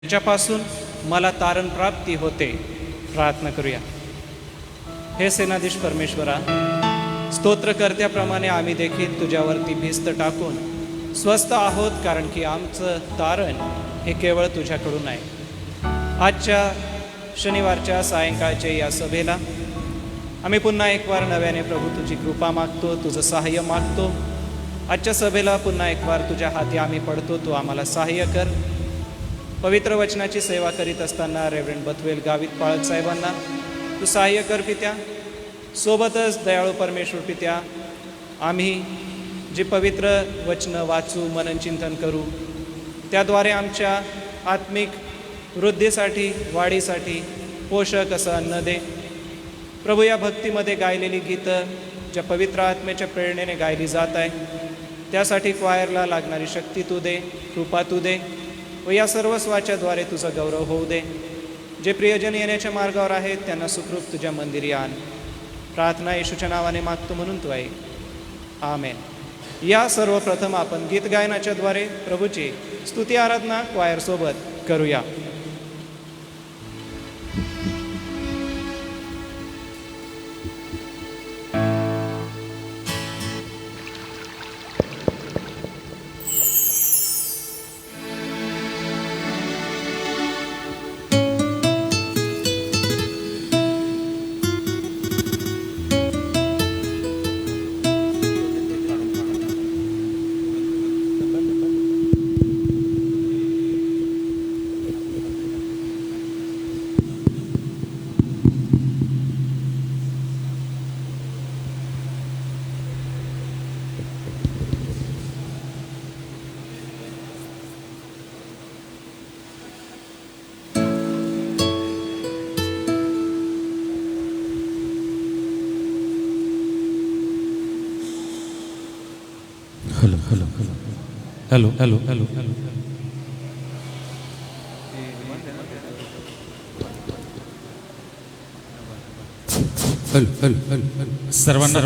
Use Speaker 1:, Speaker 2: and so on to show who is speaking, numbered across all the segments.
Speaker 1: त्याच्यापासून मला तारण प्राप्ती होते. प्रार्थना करूया. हे सेनाधीश परमेश्वरा, स्तोत्रकर्त्याप्रमाणे आम्ही देखील तुझ्यावरती भिस्त टाकून स्वस्थ आहोत, कारण की आमचं तारण हे केवळ तुझ्याकडून आहे. आजच्या शनिवारच्या सायंकाळच्या या सभेला आम्ही पुन्हा एक वार नव्याने प्रभू तुझी कृपा मागतो, तुझं सहाय्य मागतो. आजच्या सभेला पुन्हा एक वार तुझ्या हाती आम्ही पडतो, तू आम्हाला सहाय्य कर. पवित्र वचनाची सेवा करीत असताना रेव्हरंड बथवेल गावित पाळक साहेबांना तू सहाय्य कर पित्या. सोबतच दयाळू परमेश्वर पित्या, आम्ही जी पवित्र वचनं वाचू, मननचिंतन करू, त्याद्वारे आमच्या आत्मिक वृद्धीसाठी, वाढीसाठी पोषक असं अन्न दे. प्रभू, या भक्तीमध्ये गायलेली गीतं ज्या पवित्र आत्मेच्या प्रेरणेने गायली जात आहे, त्यासाठी क्वायरला लागणारी शक्ती तू दे, कृपा तू दे व या सर्व स्वाच्याद्वारे तुझा गौरव होऊ दे. जे प्रियजन येण्याच्या मार्गावर आहेत त्यांना सुखरूप तुझ्या मंदिरी आण. प्रार्थना येशूच्या नावाने मागतो म्हणून तू ऐक. आमेन. या सर्वप्रथम आपण गीत गायनाच्याद्वारे प्रभूची स्तुती आराधना क्वायरसोबत करूया.
Speaker 2: हॅलो हॅलो हॅलो हॅलो सर्वांना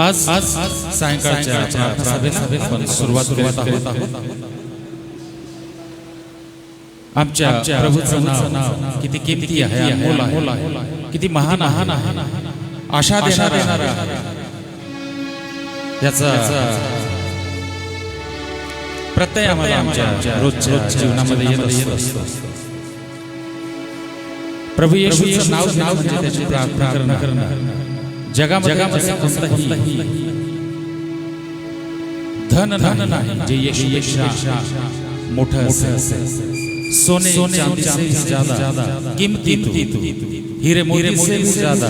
Speaker 2: आज सायंकाळच्या सभेला सुरुवात करत आहोत. आमच्या प्रभूचं नाव किती किमती आहे, अनमोल आहे, किती महान आहे, आशा देणारा, याचा प्रत्यय आम्हाला आमच्या रोजच्या जीवनामध्ये येत असतो. प्रभू येशूचं नाव म्हणजे त्याची प्रार्थना करणं. जगामध्ये कोणतंही धन नाही जे येशूपेक्षा मोठं असेल. सोने चांदी से भी ज्यादा कीमती तू, हीरे मोती से भी ज्यादा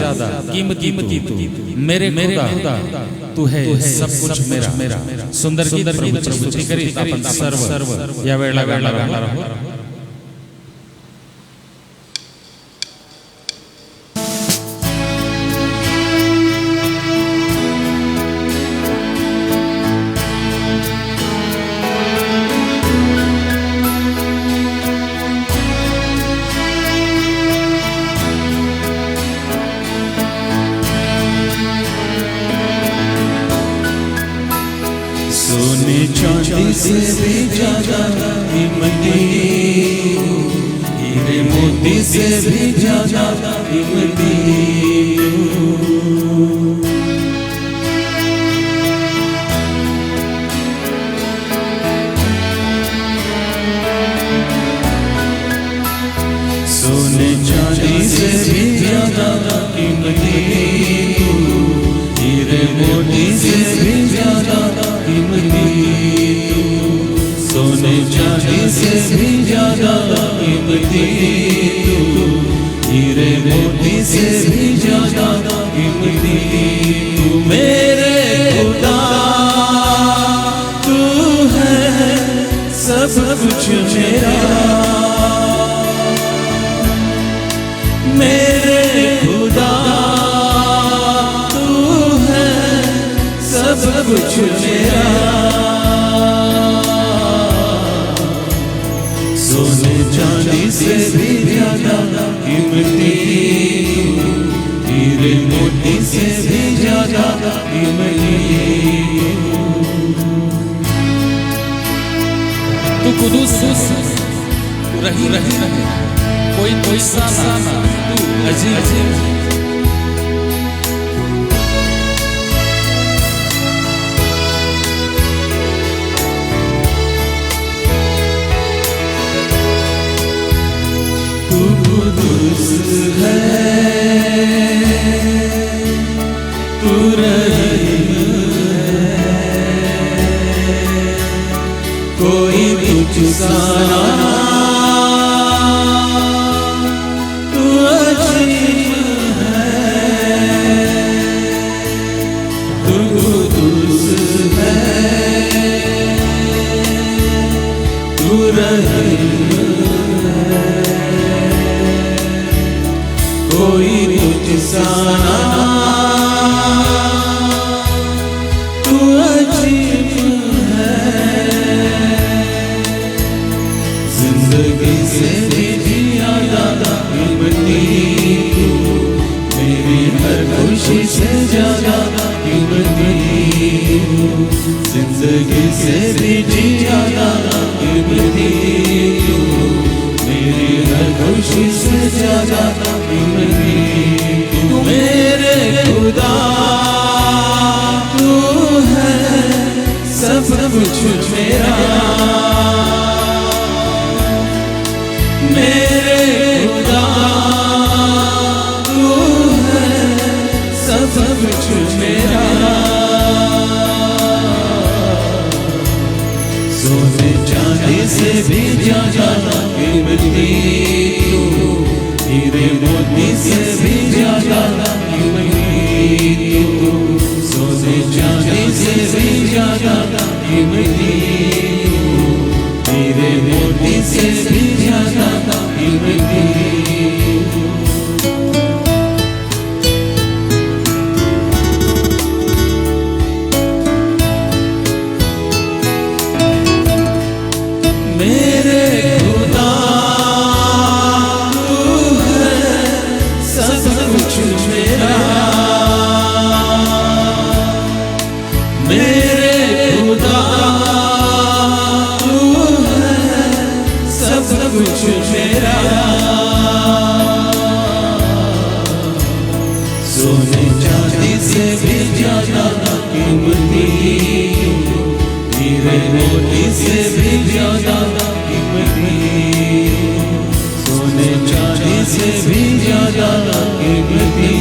Speaker 2: कीमती तू, मेरे खुदा तू है सब कुछ मेरा. सुंदर गीत प्रभूची स्तुती करीत आपण सर्व या वेळेला गाणार आहोत.
Speaker 3: चांदी से भी ज्यादा कीमती, हीरे मोती से भी ज्यादा कीमती. सोने चांदी से भी ज्यादा कीमती, हीरे मोती से भी ज्यादा कीमती. सोने चांदी से भी ज्यादा कीमती तू, हीरे मोती से भी ज्यादा कीमती तू. मेरे खुदा तू है सब कुछ मेरा. मेरे खुदा तू है सब कुछ मेरा. सोने चांदी से भी ज्यादा कीमती, हीरे मोती से भी ज्यादा कीमती.
Speaker 2: कुदूस तू रही कोई साना तू अजीब
Speaker 3: तू कुदूस है, तू रहीम है, कोई तुझसा ना, तू अजीब है, तू कुदूस है, तू रहीम है, कोई तुझसा ना, तू अजीब है। जिंदगी से भी ज्यादा कीमती तू, मेरी हर खुशी से ज्यादा कीमती तू, जिंदगी से भी ज्यादा कीमती तू, मेरी हर खुशी से ज्यादा कीमती तू, मेरे खुदा तू है सब कुछ मेरा, मेरे खुदा तू है सब कुछ मेरा। सोने चांदी से भी ज्यादा कीमती तू, हीरे मोती से भी ज्यादा कीमती तू, सोने चांदी से भी ज्यादा कीमती तू, हीरे मोती से भी ज्यादा कीमती तू। मेरे खुदा तू है सब कुछ मेरा, मेरे खुदा तू है सब कुछ मेरा। सोने चांदी से भी ज्यादा कीमती, हीरे मोती से भी ज्यादा कीमती, सोने चांदी से भी ज्यादा कीमती,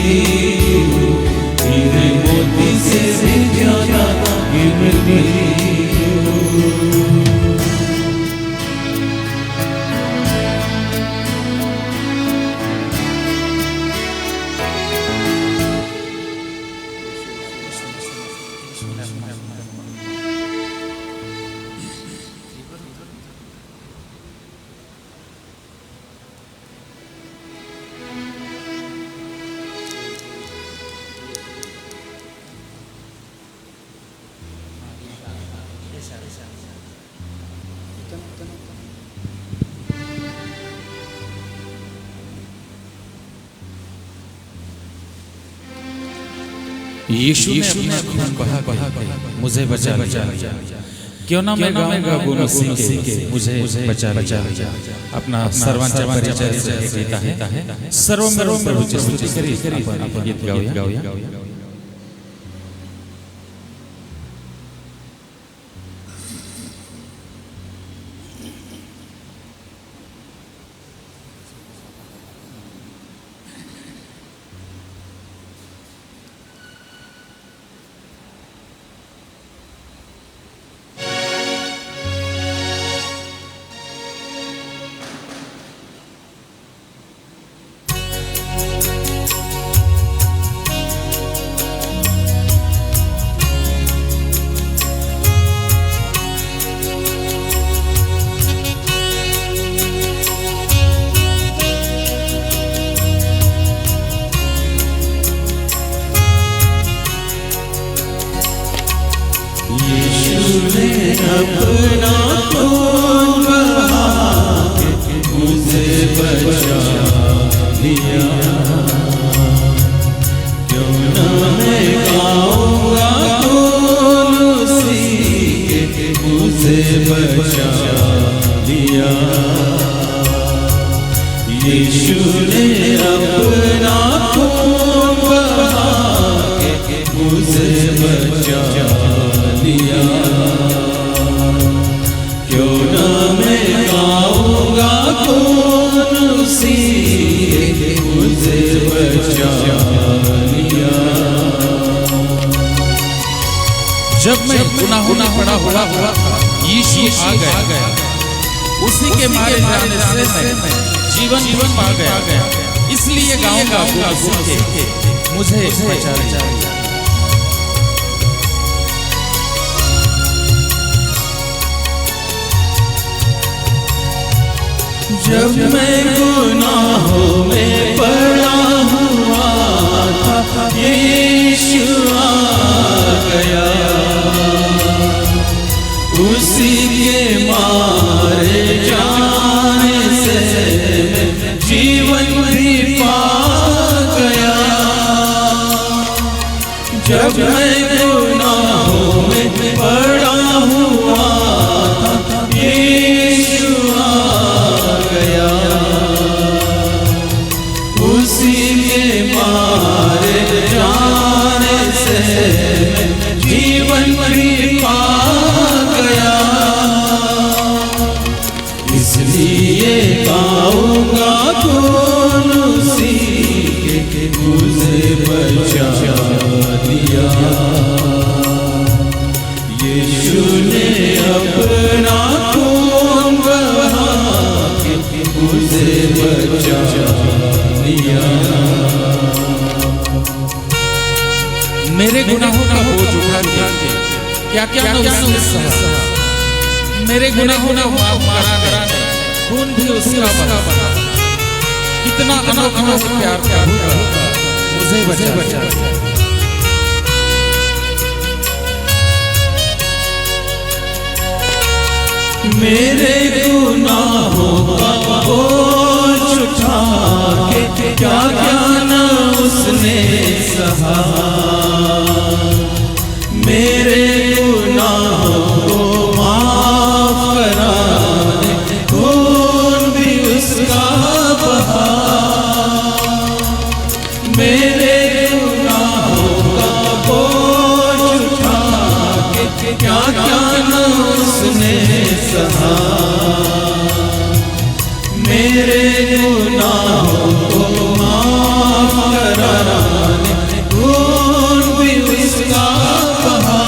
Speaker 3: हीरे मोती से भी ज्यादा कीमती।
Speaker 2: यीशु ने अपना खून बहा मुझे बचा क्यों ना मैं गाऊं उसी के मुझे बचा अपना सर्वांचा परिचय देता है सर्वम प्रभु स्तुति करी अपन गीत गाऊया। अपना खून बहा के मुझे बचा लिया, क्यों न मैं गाऊंगा खून उसी के मुझे बचा
Speaker 3: लिया। यीशु ने अपना खून बहा के मुझे बचा लिया। क्यों ना मैं गाऊंगा कौन उसी के मुझे बचा लिया।
Speaker 2: जब मैं गुनाहों में पड़ा हुआ यीशु आ गया, उसी के मारे जाने से मैं जीवन पा गया। इसलिए गाऊंगा उसी के मुझे बचा लिया।
Speaker 3: जब मैं गुनाहों में पड़ा हुआ था, यीशु आ गया। उसी के मारे जाने से मैं जीवन भी पा गया। जब मैं गुनाहों में पड़ा हुआ था, यीशु आ गया। उसी के मारे जाने से मैं जीवन भी पा गया। इसलिए गाऊंगा कौन उसी के मुझे बचा लिया। यीशु ने अपना खून बहा के मुझे बचा लिया।
Speaker 2: मेरे गुनाहों का बोझ उठा के क्या उसने सहा। मेरे गुनाहों को माफ कराने खून भी उसका बहा। कितना अनोखा प्यार का मुझे बचा।
Speaker 3: मेरे गुनाहों का बोझ उठा के क्या न उसने सहा। मेरे गुनाहों को माफ कराने खून भी उसका बहा। मेरे गुनाहों का बोझ उठा के क्या न उसने सहा। मेरे गुनाहों को माफ कराने खून भी उसका बहा।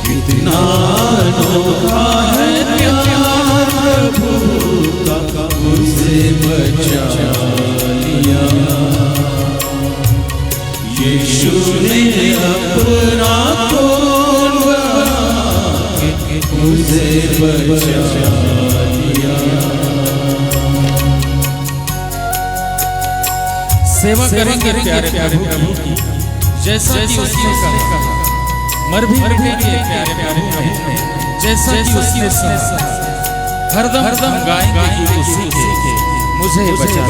Speaker 3: कितना अनोखा है प्यार प्रभु का मुझे बचा लिया। यीशु ने अपना खून बहा के मुझे बचा लिया।
Speaker 2: सेवा करेंगे प्यारे प्रभु की, जैसा कि उसने कहा। मर भी मिटेंगे प्यारे प्रभु में, जैसा कि उसने सहा। हरदम गाएंगे कि उसी के मुझे बचा।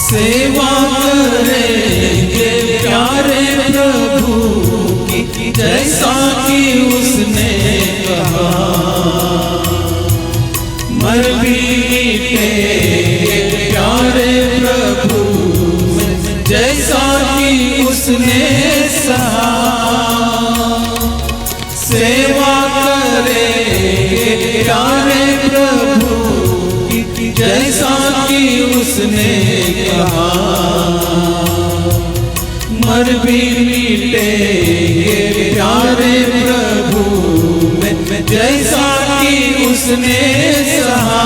Speaker 3: सेवा करेंगे प्यारे प्रभु की, जैसा कि उसने कहा। मर भी मिटेंगे प्यारे प्रभु में, जैसा कि उसने सहा। सेवा करेंगे प्यारे प्रभु की, जैसा कि उसने कहा। मर भी मिटेंगे प्यारे प्रभु में, जैसा कि उसने सहा।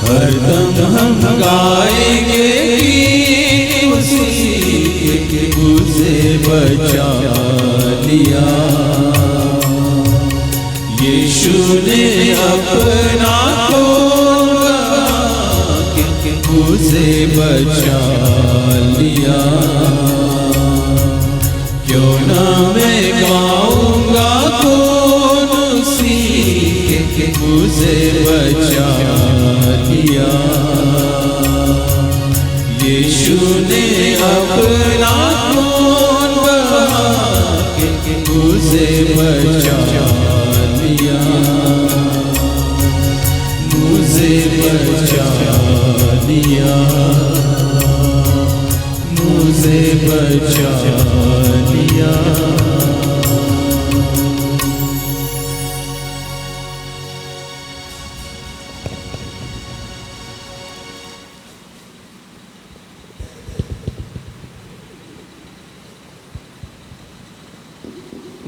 Speaker 3: हरदम हम गाएंगे कि उसी के मुझे बचा लिया। यीशु ने अपना खून बहा के मुझे बचा लिया। क्यों ना मैं गाऊंगा कौन उसी के मुझे बचा लिया। यीशु ने अपना मुझे बचा लिया, मुझे बचा लिया, मुझे बचा लिया।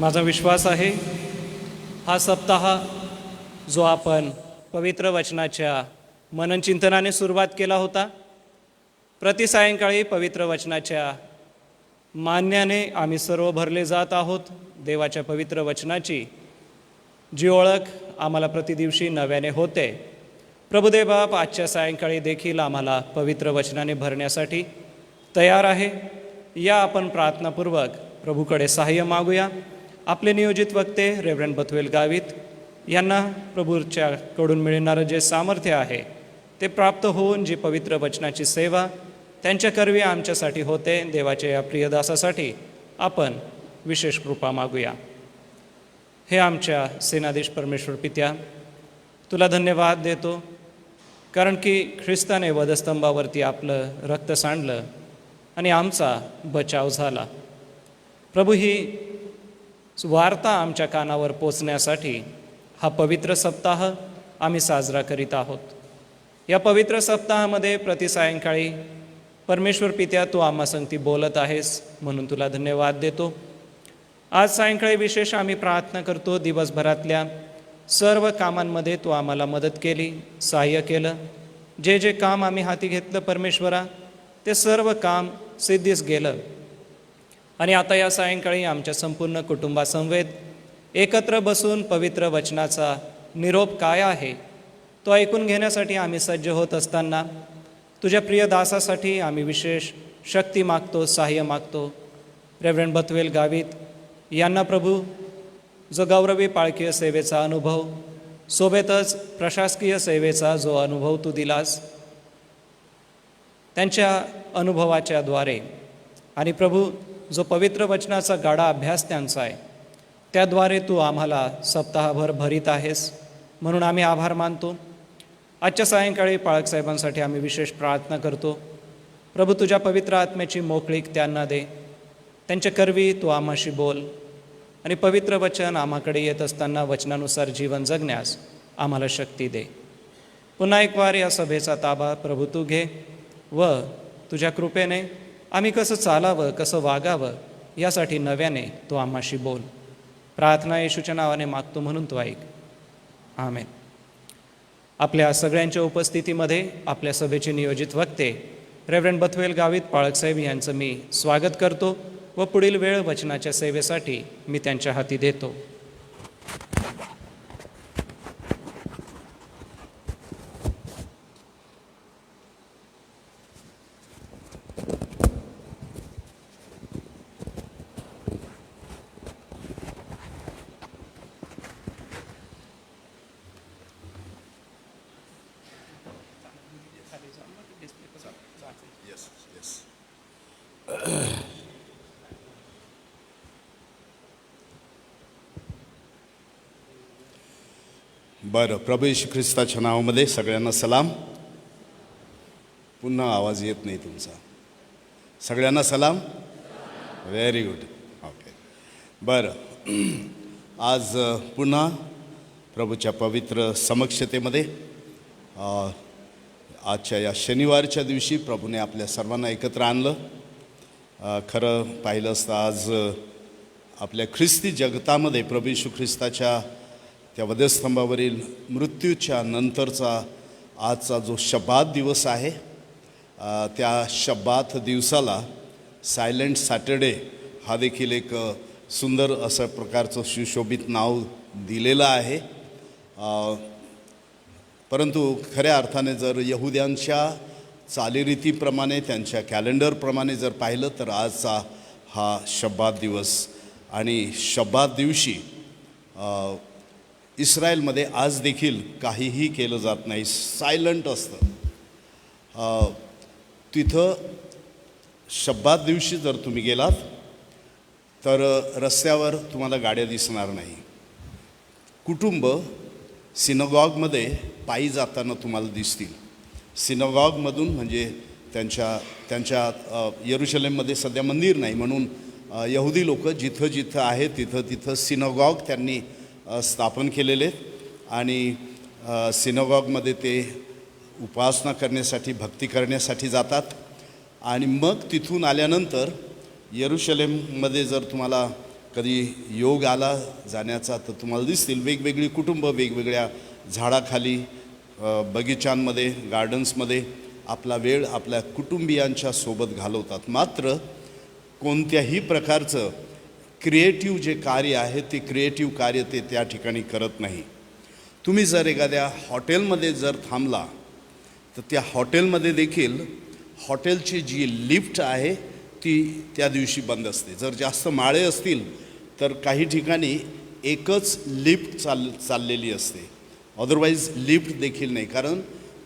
Speaker 1: माझा विश्वास आहे हा सप्ताह जो आपण पवित्र वचनाच्या मननचिंतनाने सुरुवात केला होता, प्रति सायंकाळी पवित्र वचनाच्या मान्याने आम्ही सर्व भरले जात आहोत। देवाच्या पवित्र वचनाची जी ओळख आम्हाला प्रतिदिवशी नव्याने होते, प्रभुदेव बाप आजच्या सायंकाळी देखील आम्हाला पवित्र वचनाने भरण्यासाठी तयार आहे। या आपण प्रार्थनापूर्वक प्रभूकडे सहाय्य मागूया। आपले नियोजित वक्ते रेव्हरंड बथवेल गावित यांना प्रभूच्याकडून मिळणारं जे सामर्थ्य आहे ते प्राप्त होऊन जी पवित्र वचनाची सेवा त्यांच्या करवी आमच्यासाठी होते, देवाच्या या प्रियदासासाठी आपण विशेष कृपा मागूया। हे आमच्या सेनाधीश परमेश्वर पित्या, तुला धन्यवाद देतो, कारण की ख्रिस्ताने वधस्तंभावरती आपलं रक्त सांडलं आणि आमचा बचाव झाला। प्रभू, ही वार्ता आमच्या कानावर पोचण्यासाठी हा पवित्र सप्ताह आम्ही साजरा करीत आहोत। या पवित्र सप्ताहामध्ये प्रति सायंकाळी परमेश्वर पित्या, तू आम्हा संगती बोलत आहेस म्हणून तुला धन्यवाद देतो। आज सायंकाळी विशेष आम्ही प्रार्थना करतो, दिवसभरातल्या सर्व कामांमध्ये तू आम्हाला मदत केली, सहाय्य केलं। जे जे काम आम्ही हाती घेतलं परमेश्वरा, ते सर्व काम सिद्धीस गेलं। आणि आता या सायंकाळी आमच्या संपूर्ण कुटुंबासमवेत एकत्र बसून पवित्र वचनाचा निरोप काय आहे तो ऐकून घेण्यासाठी आम्ही सज्ज होत असताना तुझ्या प्रिय दासासाठी आम्ही विशेष शक्ती मागतो, सहाय्य मागतो। रेव्हरंड बथवेल गावित यांना प्रभू, जो गौरवी पाळकीय सेवेचा अनुभव, सोबतच प्रशासकीय सेवेचा जो अनुभव तू दिलास, त्यांच्या अनुभवाच्या द्वारे आणि प्रभू जो पवित्र वचनाचा गाढा अभ्यास त्यांचा आहे त्याद्वारे तू आम्हाला सप्ताहभर भरीत आहेस, म्हणून आम्ही आभार मानतो। आजच्या सायंकाळी पाळकसाहेबांसाठी आम्ही विशेष प्रार्थना करतो। प्रभू, तुझ्या पवित्र आत्म्याची मोकळीक त्यांना दे, त्यांच्या करवी तू आम्हाशी बोल आणि पवित्र वचन आम्हाकडे येत असताना वचनानुसार जीवन जगण्यास आम्हाला शक्ती दे। पुन्हा एक वार या सभेचा ताबा प्रभू तू घे व तुझ्या कृपेने आम्ही कसं चालावं, कसं वागावं यासाठी नव्याने तू आम्हाशी बोल। प्रार्थना येशूच्या नावाने मागतो म्हणून तू ऐक, आमेन। आपल्या सगळ्यांच्या उपस्थितीमध्ये आपल्या सभेचे नियोजित वक्ते रेव्हरंड बथवेल गावित पाळकसाहेब यांचं मी स्वागत करतो व पुढील वेळ वचनाच्या सेवेसाठी मी त्यांच्या हाती देतो।
Speaker 4: बरं, प्रभू येशू ख्रिस्ताच्या नावामध्ये सगळ्यांना सलाम। पुन्हा आवाज येत नाही तुमचा। सगळ्यांना सलाम, व्हेरी गुड, ओके। बरं, आज पुन्हा प्रभूच्या पवित्र समक्षतेमध्ये आजच्या या शनिवारच्या दिवशी प्रभूने आपल्या सर्वांना एकत्र आणलं। खरं पाहिलं असतं आज आपल्या ख्रिस्ती जगतामध्ये प्रभू येशू ख्रिस्ताच्या त्या वधस्तंभावरील मृत्यूच्या नंतरचा आजचा जो शब्बात दिवस आहे, त्या शब्बात दिवसाला सायलेंट सॅटर्डे हा देखील एक सुंदर असं प्रकारचं सुशोभित नाव दिलेलं आहे। परंतु खऱ्या अर्थाने जर यहुद्यांच्या चालीरीतीप्रमाणे, त्यांच्या कॅलेंडरप्रमाणे जर पाहिलं तर आजचा हा शब्बात दिवस आणि शब्बात दिवशी इस्रायलमध्ये आज देखील काहीही केलं जात नाही, सायलंट असतं। तिथं शब्बात दिवशी जर तुम्ही गेलात तर रस्त्यावर तुम्हाला गाड्या दिसणार नाही. कुटुंब सिनगॉगमध्ये पायी जाताना तुम्हाला दिसतील. सिनगॉगमधून म्हणजे त्यांच्या यरुशलेममध्ये सध्या मंदिर नाही, म्हणून यहुदी लोक जिथं जिथं आहे तिथं सिनगॉग त्यांनी स्थापन केलेले आणि सिनगॉगमध्ये ते उपासना करण्यासाठी, भक्ती करण्यासाठी जातात. आणि मग तिथून आल्यानंतर यरुशलेममध्ये जर तुम्हाला कधी योग आला जाण्याचा तर तुम्हाला दिसतील वेगवेगळी कुटुंब वेगवेगळ्या झाडाखाली, बगीचांमध्ये, गार्डन्समध्ये आपला वेळ आपल्या कुटुंबियांच्या सोबत घालवतात. मात्र कोणत्याही प्रकारचं क्रिएटिव्ह जे कार्य आहे ते क्रिएटिव्ह कार्य ते त्या ठिकाणी करत नाही. तुम्ही जर एखाद्या हॉटेलमध्ये जर थांबला तर त्या हॉटेलमध्ये देखील हॉटेलची जी लिफ्ट आहे ती त्या दिवशी बंद असते. जर जास्त माळे असतील तर काही ठिकाणी एकच लिफ्ट चाललेली असते, अदरवाईज लिफ्ट देखील नाही. कारण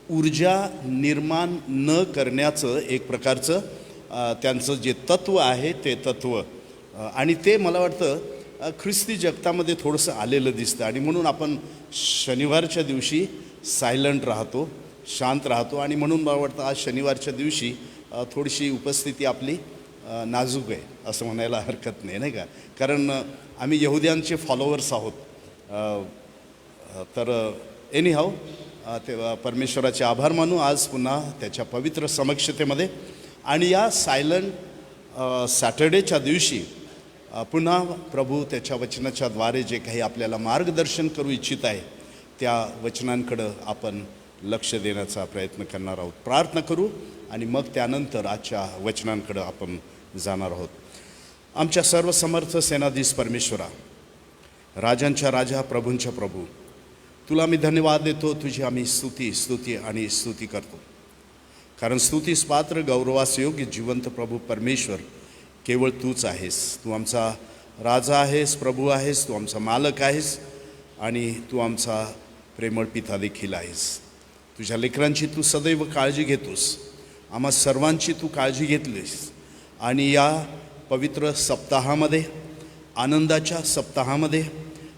Speaker 4: ऊर्जा निर्माण न करण्याचं एक प्रकारचं त्यांचं जे तत्त्व आहे ते तत्त्व, आणि ते मला वाटतं ख्रिस्ती जगतामध्ये थोडंसं आलेलं दिसतं. आणि म्हणून आपण शनिवारच्या दिवशी सायलंट राहतो, शांत राहतो. आणि म्हणून मला वाटतं आज शनिवारच्या दिवशी थोडीशी उपस्थिती आपली नाजूक आहे असं म्हणायला हरकत नाही, नाही का? कारण आम्ही यहुद्यांचे फॉलोअर्स आहोत. तर एनीहाऊ ते परमेश्वराचे आभार मानू आज पुन्हा त्याच्या पवित्र समक्षतेमध्ये. आणि या सायलंट सॅटर्डेच्या दिवशी पुन्हा प्रभू त्याच्या वचनाच्याद्वारे जे काही आपल्याला मार्गदर्शन करू इच्छित आहे त्या वचनांकडं आपण लक्ष देण्याचा प्रयत्न करणार आहोत. प्रार्थना करू आणि मग त्यानंतर आजच्या वचनांकडं आपण जाणार आहोत. आमच्या सर्व समर्थ सेनाधीश परमेश्वरा, राजांच्या राजा, प्रभूंच्या प्रभू, तुला मी धन्यवाद देतो. तुझी आम्ही स्तुती आणि स्तुती करतो. कारण स्तुतीस पात्र, गौरवास योग्य, जिवंत प्रभू परमेश्वर केवळ तूच आहेस. तू आमचा राजा आहेस, प्रभू आहेस, तू आमचा मालक आहेस आणि तू आमचा प्रेमळ पिता देखील आहेस. तुझ्या लेकरांची तू सदैव काळजी घेतोस. आम्हा सर्वांची तू काळजी घेतलीस. आणि या पवित्र सप्ताहामध्ये, आनंदाच्या सप्ताहामध्ये,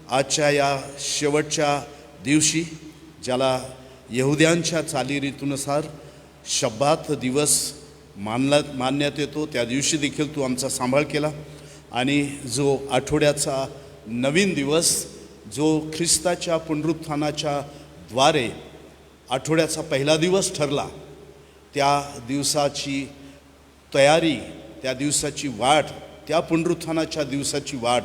Speaker 4: आजच्या या शेवटच्या दिवशी ज्याला यहुद्यांच्या चालीरीतीनुसार शब्बात दिवस मानण्यात येतो, त्या दिवशी देखील तू आमचा सांभाळ केला. आणि जो आठवड्याचा नवीन दिवस, जो ख्रिस्ताच्या पुनरुत्थानाच्या द्वारे आठवड्याचा पहिला दिवस ठरला, त्या दिवसाची तयारी, त्या दिवसाची वाट, त्या पुनरुत्थानाच्या दिवसाची वाट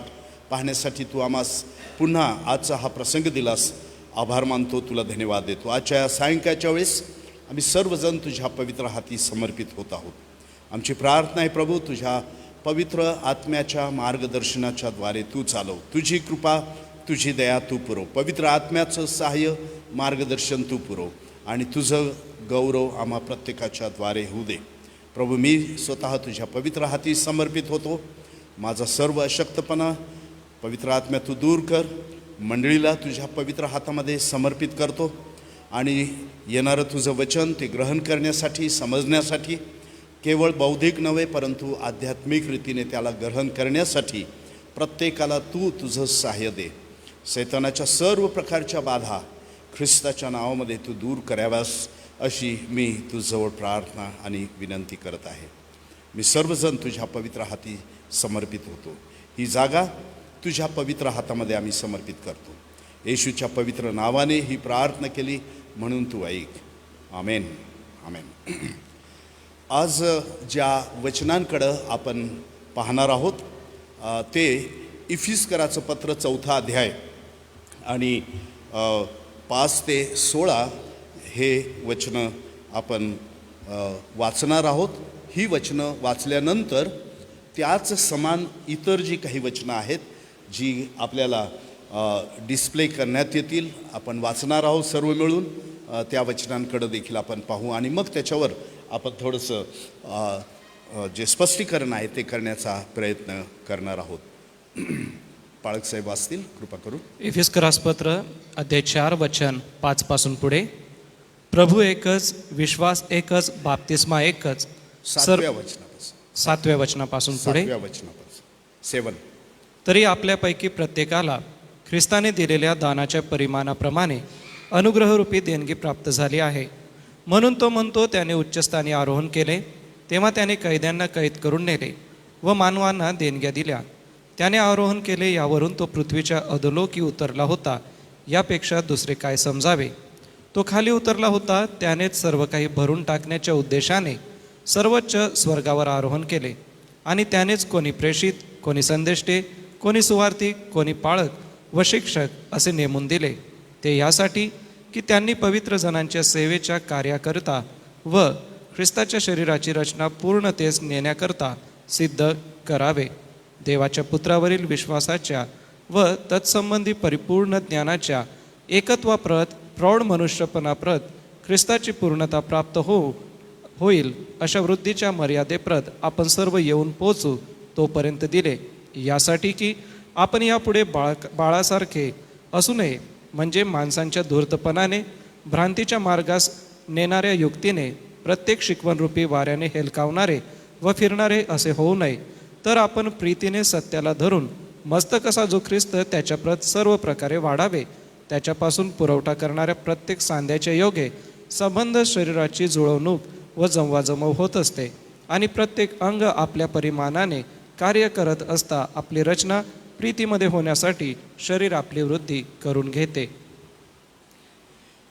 Speaker 4: पाहण्यासाठी तू आम्हास पुन्हा आजचा हा प्रसंग दिलास. आभार मानतो, तुला धन्यवाद देतो. आजच्या या सायंकाळच्या वेळेस आम्ही सर्वजण तुझ्या पवित्र हाती समर्पित होत आहोत. आमची प्रार्थना आहे प्रभू, तुझ्या पवित्र आत्म्याच्या मार्गदर्शनाच्या द्वारे तू चालव. तुझी कृपा, तुझी दया तू पुरव. पवित्र आत्म्याचं सहाय्य, मार्गदर्शन तू पुरव आणि तुझं गौरव आम्हा प्रत्येकाच्या द्वारे होऊ दे. प्रभू, मी स्वतः तुझ्या पवित्र हाती समर्पित होतो. माझा सर्व अशक्तपणा पवित्र आत्म्या तू दूर कर. मंडळीला तुझ्या पवित्र हातामध्ये समर्पित करतो आणि येणारं तुझं वचन ते ग्रहण करण्यासाठी, समजण्यासाठी, केवळ बौद्धिक नव्हे परंतु आध्यात्मिक रीतीने त्याला ग्रहण करण्यासाठी प्रत्येकाला तू तुझं सहाय्य दे. शैतानाच्या सर्व प्रकारच्या बाधा ख्रिस्ताच्या नावामध्ये तू दूर कराव्यास अशी मी तुझजवळ प्रार्थना आणि विनंती करत आहे. मी सर्वजण तुझ्या पवित्र हाती समर्पित होतो. ही जागा तुझ्या पवित्र हातामध्ये आम्ही समर्पित करतो. येशूच्या पवित्र नावाने ही प्रार्थना केली म्हणून तू ऐक. आमेन, आमेन. आज ज्या वचनांकडं आपण पाहणार आहोत ते इफिस्कराचं पत्र 4था अध्याय आणि 5 ते 16 हे वचनं आपण वाचणार आहोत. ही वचनं वाचल्यानंतर त्याच समान इतर जी काही वचनं आहेत जी आपल्याला डिस्प्ले करण्यात येतील, आपण वाचणार आहोत सर्व मिळून. त्या वचनांकडं देखील आपण पाहू आणि मग त्याच्यावर आपण थोडंसं जे स्पष्टीकरण आहे ते करण्याचा प्रयत्न करणार आहोत. पाळक साहेब वाचतील कृपा करून.
Speaker 1: इफिस्करास पत्र अध्याय 4 वचन 5 पासून पुढे. प्रभू एकच, विश्वास एकच, बाप्तिस्मा एकच.
Speaker 4: 7व्या वचनापासून.
Speaker 1: 7व्या वचनापासून पुढे.
Speaker 4: 7व्या वचनापासून. 7.
Speaker 1: तरी आपल्यापैकी प्रत्येकाला ख्रिस्ताने दिलेल्या दानाच्या परिमाणाप्रमाणे अनुग्रहरूपी देणगी प्राप्त झाली आहे. म्हणून तो म्हणतो, त्याने उच्चस्थानी आरोहण केले, तेव्हा त्याने कैद्यांना कैद करून नेले व मानवांना देणग्या दिल्या. त्याने आरोहण केले, यावरून तो पृथ्वीच्या अधोलोकी उतरला होता. यापेक्षा दुसरे काय समजावे? तो खाली उतरला होता, त्यानेच सर्व काही भरून टाकण्याच्या उद्देशाने सर्वोच्च स्वर्गावर आरोहण केले. आणि त्यानेच कोणी प्रेषित, कोणी संदेष्टे, कोणी सुवार्तिक, कोणी पाळक व शिक्षक असे नेमून दिले. ते यासाठी की त्यांनी पवित्र जनांच्या सेवेच्या कार्याकरता व ख्रिस्ताच्या शरीराची रचना पूर्णतेस नेण्याकरता सिद्ध करावे. देवाच्या पुत्रावरील विश्वासाच्या व तत्संबंधी परिपूर्ण ज्ञानाच्या एकत्वाप्रत प्रौढ मनुष्यपणाप्रत ख्रिस्ताची पूर्णता प्राप्त होईल अशा वृद्धीच्या मर्यादेप्रत आपण सर्व येऊन पोचू तोपर्यंत दिले. यासाठी की आपण यापुढे बाळासारखे असू नये, म्हणजे माणसांच्या धूर्तपणाने भ्रांतीच्या मार्गास नेणाऱ्या युक्तीने प्रत्येक शिकवणरूपी वाऱ्याने हेलकावणारे व फिरणारे असे होऊ नये. तर आपण प्रीतीने सत्याला धरून मस्तक असा जो ख्रिस्त त्याच्याप्रत सर्व प्रकारे वाढावे. त्याच्यापासून पुरवठा करणाऱ्या प्रत्येक सांध्याच्या योगे संबंध शरीराची जुळवणूक व जमवाजमव होत असते आणि प्रत्येक अंग आपल्या परिमाणाने कार्य करत असता आपली रचना प्रीतीमध्ये होण्यासाठी शरीर आपली वृद्धी करून घेते.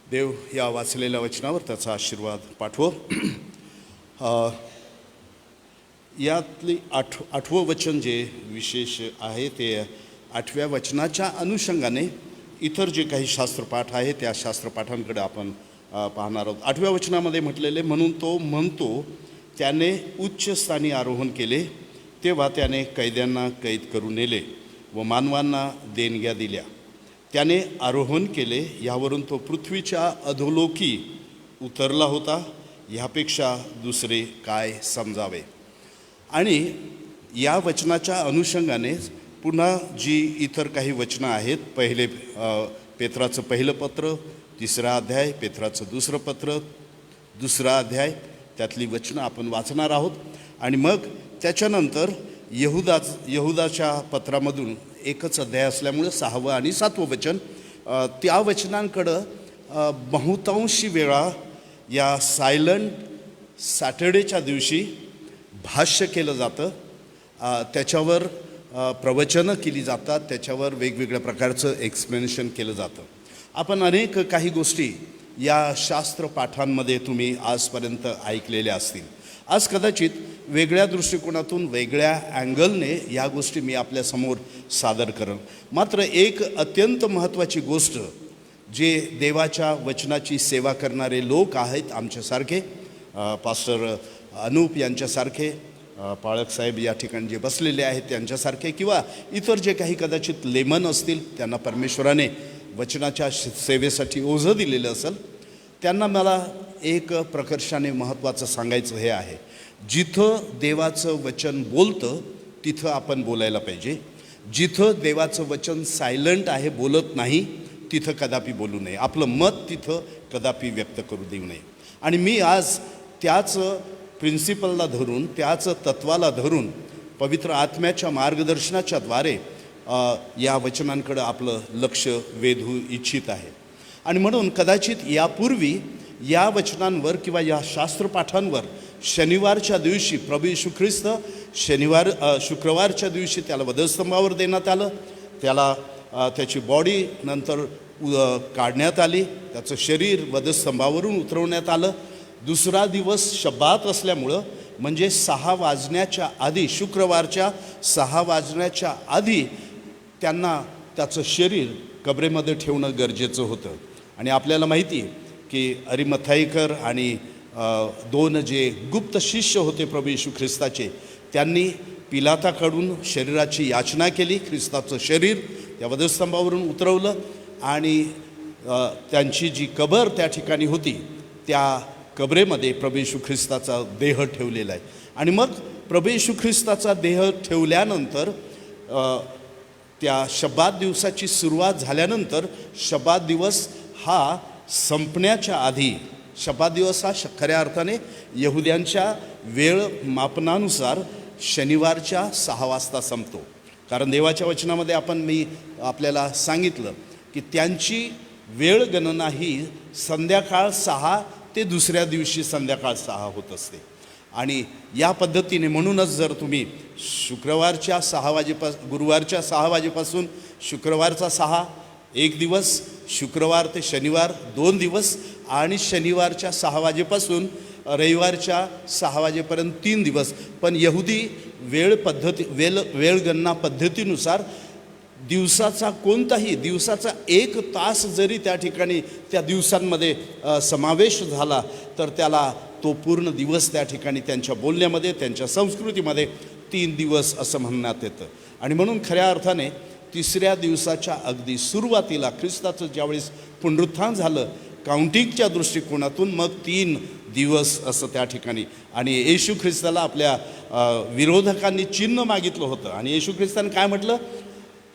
Speaker 4: देव या वाचलेल्या वचनावर त्याचा आशीर्वाद पाठवो. यातली आठवं वचन जे विशेष आहे ते 8व्या वचनाच्या अनुषंगाने इतर जे काही शास्त्रपाठ आहे त्या शास्त्रपाठांकडे आपण पाहणार आहोत. 8व्या वचनामध्ये म्हटलेले, म्हणून तो म्हणतो, त्याने उच्च स्थानी आरोहण केले, तेव्हा त्याने कैद्यांना कैद करून नेले व मानवांना देणग्या दिल्या. त्याने आरोहण केले, यावरून तो पृथ्वीच्या अधोलोकी उतरला होता. ह्यापेक्षा दुसरे काय समजावे? आणि या वचनाच्या अनुषंगाने पुन्हा जी इतर काही वचनं आहेत, पहिले पेत्राचं पहिलं पत्र, 3रा अध्याय, पेत्राचं 2रं पत्र, 2रा अध्याय, त्यातली वचनं आपण वाचणार आहोत. आणि मग त्याच्यानंतर यहुदाच्या पत्रामधून एकच अध्याय असल्यामुळे 6वं आणि 7वं वचन, त्या वचनांकडं बहुतांशी वेळा या सायलंट सॅटर्डेच्या दिवशी भाष्य केलं जातं, त्याच्यावर प्रवचनं केली जातात, त्याच्यावर वेगवेगळ्या प्रकारचं एक्सप्लेनेशन केलं जातं. आपण अनेक काही गोष्टी या शास्त्रपाठांमध्ये तुम्ही आजपर्यंत ऐकलेल्या असतील. आज कदाचित वेगळ्या दृष्टिकोनातून, वेगळ्या अँगलने या गोष्टी मी आपल्यासमोर सादर करेन. मात्र एक अत्यंत महत्त्वाची गोष्ट, जे देवाच्या वचनाची सेवा करणारे लोक आहेत आमच्यासारखे, पास्टर अनूप यांच्यासारखे, पाळकसाहेब या ठिकाणी जे बसलेले आहेत त्यांच्यासारखे, किंवा इतर जे काही कदाचित लेमन असतील, त्यांना परमेश्वराने वचनाच्या सेवेसाठी ओझं दिलेलं असेल, त्यांना मला एक प्रकर्षाने महत्त्वाचं सांगायचं हे आहे, जिथं देवाचं वचन बोलतं तिथं आपण बोलायला पाहिजे. जिथं देवाचं वचन सायलंट आहे, बोलत नाही, तिथं कदापि बोलू नये. आपलं मत तिथं कदापि व्यक्त करू देऊ नये. आणि मी आज त्याच प्रिन्सिपलला धरून, त्याच तत्वाला धरून, पवित्र आत्म्याच्या मार्गदर्शनाच्या द्वारे या वचनांकडं आपलं लक्ष वेधू इच्छित आहे. आणि म्हणून कदाचित यापूर्वी या वचनांवर किंवा या शास्त्रपाठांवर शनिवारच्या दिवशी प्रभू येशू ख्रिस्त शुक्रवारच्या दिवशी त्याला वधस्तंभावर देण्यात आलं, त्याला त्याची बॉडी नंतर काढण्यात आली, त्याचं शरीर वधस्तंभावरून उतरवण्यात आलं. दुसरा दिवस शब्बात असल्यामुळं, म्हणजे 6 वाजण्याच्या आधी, शुक्रवारच्या 6 वाजण्याच्या आधी त्यांना त्याचं शरीर कबरेमध्ये ठेवणं गरजेचं होतं. आणि आपल्याला माहिती आहे की अरिमथाईकर आणि 2 जे गुप्त शिष्य होते प्रभू येशू ख्रिस्ताचे, त्यांनी पिलाताकडून शरीराची याचना केली. ख्रिस्ताचं शरीर त्या वधस्तंभावरून उतरवलं आणि त्यांची जी कबर त्या ठिकाणी होती, त्या कबरेमध्ये प्रभू येशू ख्रिस्ताचा देह ठेवलेला आहे. आणि मग प्रभू येशू ख्रिस्ताचा देह ठेवल्यानंतर त्या शब्बात दिवसाची सुरुवात झाल्यानंतर, शब्बात दिवस हा संपण्याच्या आधी, शब्बात दिवस हा खऱ्या अर्थाने यहुद्यांच्या वेळ मापनानुसार शनिवारच्या 6 वाजता संपतो. कारण देवाच्या वचनामध्ये मी आपल्याला सांगितलं की त्यांची वेळ गणना ही संध्याकाळ 6 ते दुसऱ्या दिवशी संध्याकाळ 6 होत असते. आणि या पद्धतीने म्हणूनच जर तुम्ही शुक्रवारच्या 6 गुरुवारच्या 6 वाजेपासून शुक्रवारचा 6 1 दिवस, शुक्रवार ते शनिवार 2 दिवस आणि शनिवारच्या 6 वाजेपासून रविवारच्या 6 वाजेपर्यंत 3 दिवस. पण यहुदी वेळ गणना पद्धतीनुसार दिवसाचा कोणताही दिवसाचा 1 तास जरी त्या ठिकाणी त्या दिवसांमध्ये समावेश झाला तर त्याला तो पूर्ण दिवस त्या ठिकाणी त्यांच्या बोलण्यामध्ये त्यांच्या संस्कृतीमध्ये 3 दिवस असं म्हणण्यात येतं. आणि म्हणून खऱ्या अर्थाने 3ऱ्या दिवसाच्या अगदी सुरुवातीला ख्रिस्ताचं ज्यावेळेस पुनरुत्थान झालं काउंटिंगच्या दृष्टिकोनातून मग 3 दिवस असं त्या ठिकाणी. आणि येशू ख्रिस्ताला आपल्या विरोधकांनी चिन्ह मागितलं होतं आणि येशू ख्रिस्ताने काय म्हटलं,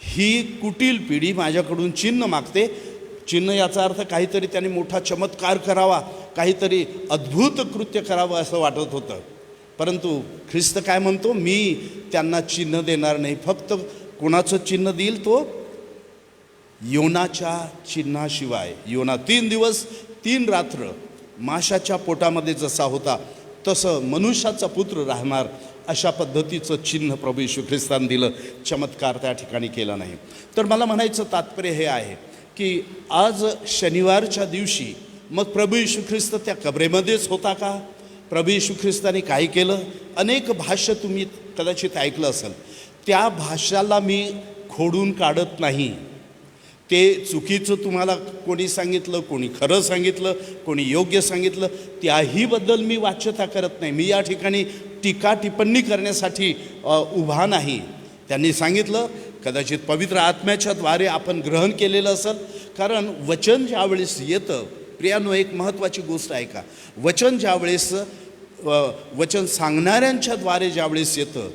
Speaker 4: ही कुटील पिढी माझ्याकडून चिन्ह मागते. चिन्ह याचा अर्थ काहीतरी त्याने मोठा चमत्कार करावा, काहीतरी अद्भुत कृत्य करावं असं वाटत होतं. परंतु ख्रिस्त काय म्हणतो, मी त्यांना चिन्ह देणार नाही. फक्त कोणाचं चिन्ह देईल, तो योनाच्या चिन्हाशिवाय. योना 3 दिवस 3 रात्र माशाच्या पोटामध्ये जसा होता तसं मनुष्याचा पुत्र राहणार, अशा पद्धतीचं चिन्ह प्रभू येशू ख्रिस्ताने दिलं. चमत्कार त्या ठिकाणी केला नाही. तर मला म्हणायचं तात्पर्य हे आहे की आज शनिवारच्या दिवशी मग प्रभू येशू ख्रिस्त त्या कबरेमध्येच होता का? प्रभू येशू ख्रिस्ताने काय केलं? अनेक भाष्य तुम्ही कदाचित ऐकलं असेल. त्या भाष्याला मी खोडून काढत नाही. ते चुकीचं तुम्हाला कोणी सांगितलं, कोणी खरं सांगितलं, कोणी योग्य सांगितलं, त्याहीबद्दल मी वाच्यता करत नाही. मी या ठिकाणी टीका टिप्पणी करण्यासाठी उभा नाही. त्यांनी सांगितलं, कदाचित पवित्र आत्म्याच्या द्वारे आपण ग्रहण केलेलं असेल. कारण वचन ज्यावेळेस येतं, प्रियानो, एक महत्त्वाची गोष्ट आहे का, वचन ज्यावेळेस वचन सांगणाऱ्यांच्या द्वारे ज्यावेळेस येतं